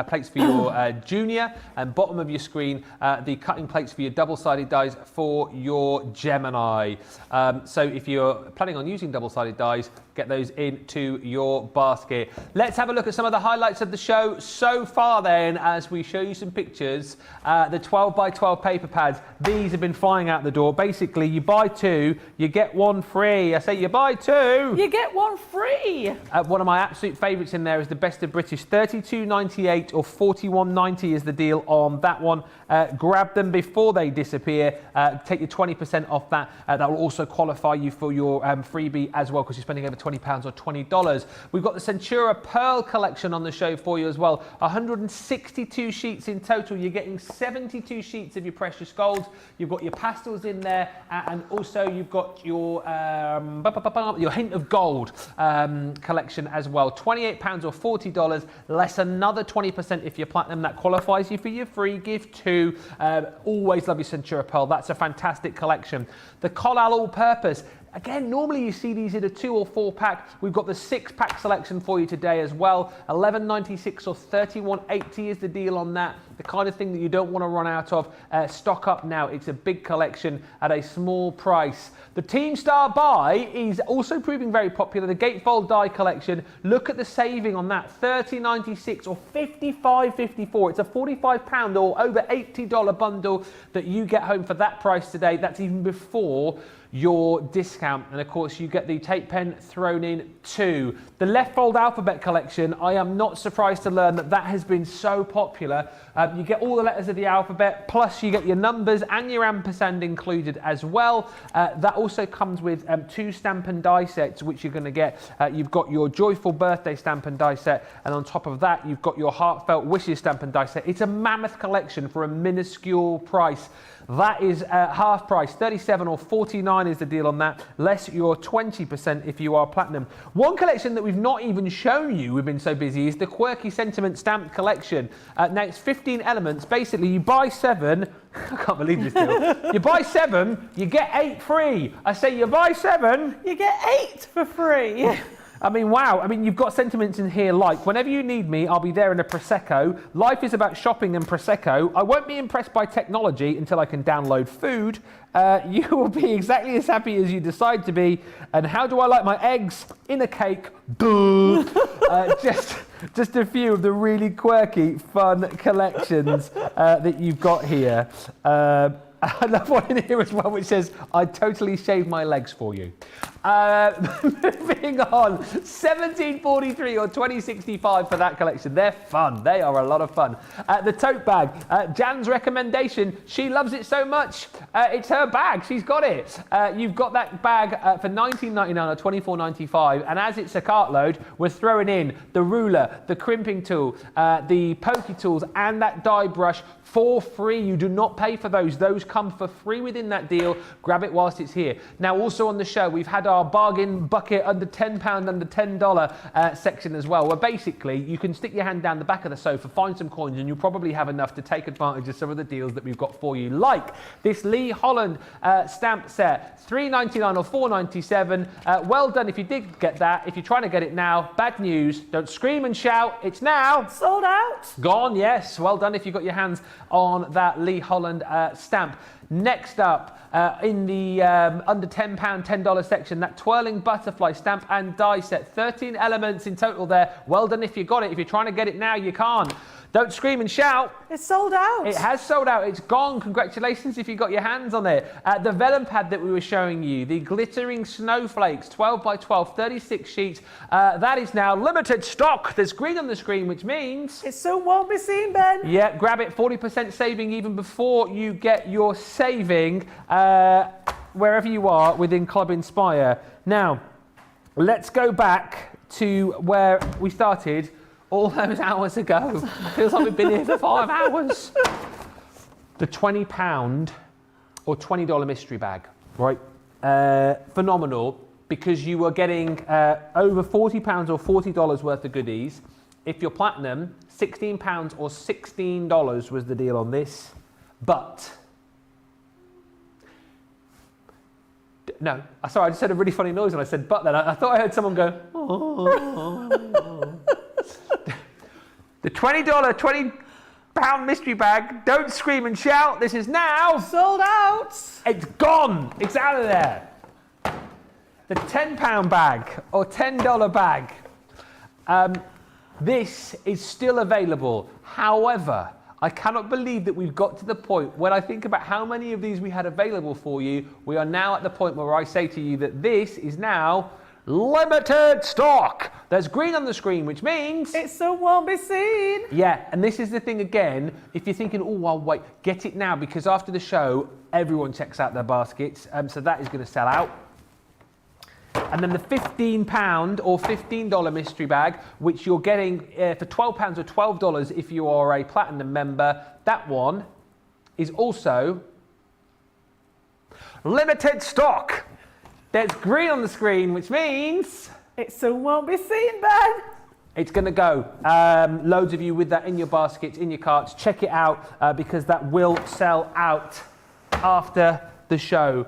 plates for your Junior, and bottom of your screen the cutting plates for your double-sided dies for your Gemini. So if you're planning on using double-sided dies, get those into your basket. Let's have a look at some of the highlights of the show so far then, as we show you some pictures. The 12 by 12 paper pads, these have been flying out the door. Basically, you buy 2, you get 1 free. I say you buy 2, you get 1 free. One of my absolute favourites in there is the Best of British. $32.98 or $41.90 is the deal on that one. Grab them before they disappear. Take your 20% off that. That will also qualify you for your freebie as well, because you're spending over £20 or $20. We've got the Centura Pearl collection on the show for you as well. 162 sheets in total. You're getting 72 sheets of your precious gold. You've got your pastels in there, and also you've got your Hint of Gold collection as well. £28 or $40, less another 20% if you're platinum. That qualifies you for your free gift too. Always love your Centura Pearl. That's a fantastic collection. The Collal All Purpose, Again, normally you see these in a 2 or 4 pack. We've got the 6-pack selection for you today as well. $11.96 or $31.80 is the deal on that. The kind of thing that you don't want to run out of. Stock up now. It's a big collection at a small price. The Team Star Buy is also proving very popular. The Gatefold Die Collection. Look at the saving on that. $30.96 or $55.54. It's a £45 or over $80 bundle that you get home for that price today. That's even before your discount, and of course you get the tape pen thrown in too. The left fold alphabet collection, I am not surprised to learn that that has been so popular. You get all the letters of the alphabet, plus you get your numbers and your ampersand included as well. That also comes with 2 stamp and die sets, which you're going to get. You've got your joyful birthday stamp and die set, and on top of that you've got your heartfelt wishes stamp and die set. It's a mammoth collection for a minuscule price. That is half price, $37 or $49 is the deal on that, less your 20% if you are platinum. One collection that we've not even shown you, we've been so busy, is the Quirky Sentiment Stamped Collection. Now it's 15 elements. Basically, you buy 7, I can't believe this deal. You buy 7, you get 8 free. I say you buy 7, you get 8 for free. I mean, wow. I mean, you've got sentiments in here like, whenever you need me, I'll be there in a Prosecco. Life is about shopping and Prosecco. I won't be impressed by technology until I can download food. You will be exactly as happy as you decide to be. And how do I like my eggs? In a cake. Duh. Just a few of the really quirky, fun collections that you've got here. I love one in here as well, which says, I'd totally shave my legs for you. Moving on, $17.43 or $20.65 for that collection. They're fun. They are a lot of fun. The tote bag, Jan's recommendation. She loves it so much. It's her bag. She's got it. You've got that bag for $19.99 or $24.95. And as it's a cartload, we're throwing in the ruler, the crimping tool, the pokey tools, and that die brush for free. You do not pay for those. Those come for free within that deal. Grab it whilst it's here. Now, also on the show, we've had our bargain bucket under £10, under $10 section as well, where basically you can stick your hand down the back of the sofa, find some coins, and you'll probably have enough to take advantage of some of the deals that we've got for you, like this Lee Holland stamp set, $3.99 or $4.97. Well done if you did get that. If you're trying to get it now, bad news. Don't scream and shout. It's now. Sold out. Gone, yes. Well done if you got your hands on that Lee Holland stamp. Next up, in the under £10, $10 section, that twirling butterfly stamp and die set. 13 elements in total there. Well done if you got it. If you're trying to get it now, you can't. Don't scream and shout. It's sold out. It has sold out. It's gone. Congratulations if you got your hands on it. The vellum pad that we were showing you, the glittering snowflakes, 12 by 12, 36 sheets. That is now limited stock. There's green on the screen, which means... It soon won't be seen, Ben. Yeah, grab it. 40% saving even before you get your saving wherever you are within Club Inspire. Now, let's go back to where we started all those hours ago. Feels like we've been here for 5 hours. The £20 or $20 mystery bag, right? Phenomenal, because you are getting over £40 or $40 worth of goodies. If you're platinum, £16 or $16 was the deal on this. But, no, sorry, I just said a really funny noise when I said but then. I thought I heard someone go, oh. The $20 mystery bag, don't scream and shout, this is now sold out. It's gone, it's out of there. The £10 bag or $10 bag, this is still available. However, I cannot believe that we've got to the point when I think about how many of these we had available for you. We are now at the point where I say to you that this is now limited stock. There's green on the screen, which means it soon won't be seen. Yeah, and this is the thing again. If you're thinking, oh, I'll wait, get it now, because after the show, everyone checks out their baskets. So that is going to sell out. And then the £15 or $15 mystery bag, which you're getting for £12 or $12 if you are a platinum member. That one is also limited stock. There's green on the screen, which means it soon won't be seen, Ben. It's going to go. Loads of you with that in your baskets, in your carts. Check it out because that will sell out after the show.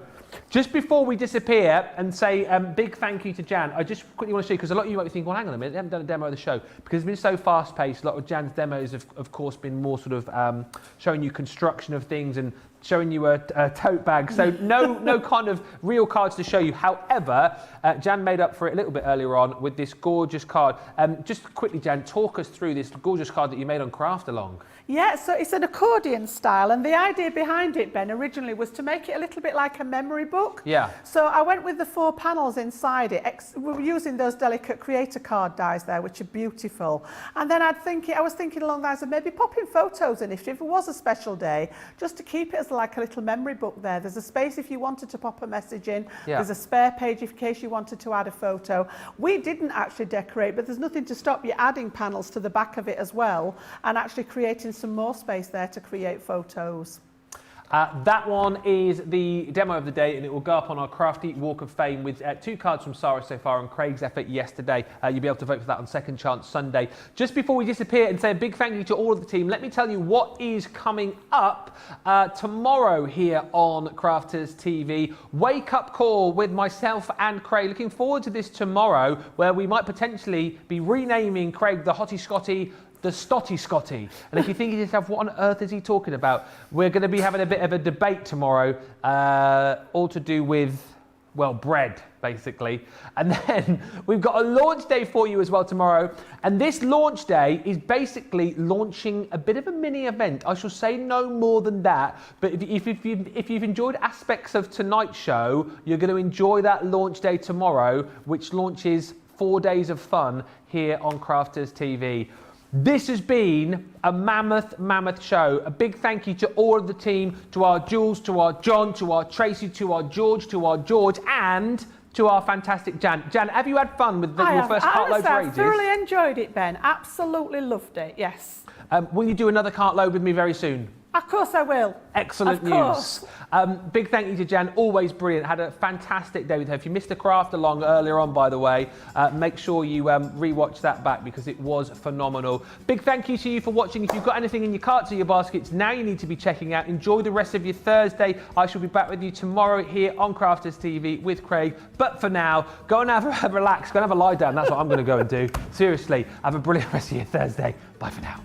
Just before we disappear and say big thank you to Jan, I just quickly want to show you, because a lot of you might be thinking, well, hang on a minute, they haven't done a demo of the show. Because it's been so fast-paced, a lot of Jan's demos have, of course, been more sort of showing you construction of things and showing you a tote bag. So no kind of real cards to show you. However, Jan made up for it a little bit earlier on with this gorgeous card. Just quickly, Jan, talk us through this gorgeous card that you made on Craft Along. Yeah, so it's an accordion style, and the idea behind it, Ben, originally was to make it a little bit like a memory book. Yeah. So I went with the 4 panels inside it. We're using those delicate creator card dies there, which are beautiful. And then I was thinking along the lines of maybe popping photos in if it was a special day, just to keep it as like a little memory book there. There's a space if you wanted to pop a message in. Yeah. There's a spare page in case you wanted to add a photo. We didn't actually decorate, but there's nothing to stop you adding panels to the back of it as well, and actually creating some more space there to create photos. That one is the demo of the day, and it will go up on our Crafty Walk of Fame with 2 cards from Sarah so far and Craig's effort yesterday. You'll be able to vote for that on Second Chance Sunday. Just before we disappear and say a big thank you to all of the team, let me tell you what is coming up tomorrow here on Crafters TV. Wake up call with myself and Craig. Looking forward to this tomorrow, where we might potentially be renaming Craig the Hottie Scotty the Stotty Scotty. And if you think to yourself, what on earth is he talking about? We're going to be having a bit of a debate tomorrow, all to do with, well, bread, basically. And then we've got a launch day for you as well tomorrow. And this launch day is basically launching a bit of a mini event. I shall say no more than that. But if you've enjoyed aspects of tonight's show, you're going to enjoy that launch day tomorrow, which launches 4 days of fun here on Crafters TV. This has been a mammoth show. A big thank you to all of the team, to our Jules, to our John, to our Tracy, to our George, and to our fantastic Jan. Jan, have you had fun with your first Cartload for ages? I thoroughly enjoyed it, Ben. Absolutely loved it, yes. Will you do another Cartload with me very soon? Of course I will. Excellent news. Big thank you to Jan, always brilliant. Had a fantastic day with her. If you missed the craft along earlier on, by the way, make sure you re-watch that back because it was phenomenal. Big thank you to you for watching. If you've got anything in your carts or your baskets, now you need to be checking out. Enjoy the rest of your Thursday. I shall be back with you tomorrow here on Crafters TV with Craig. But for now, go and have a relax, go and have a lie down. That's what I'm going to go and do. Seriously, have a brilliant rest of your Thursday. Bye for now.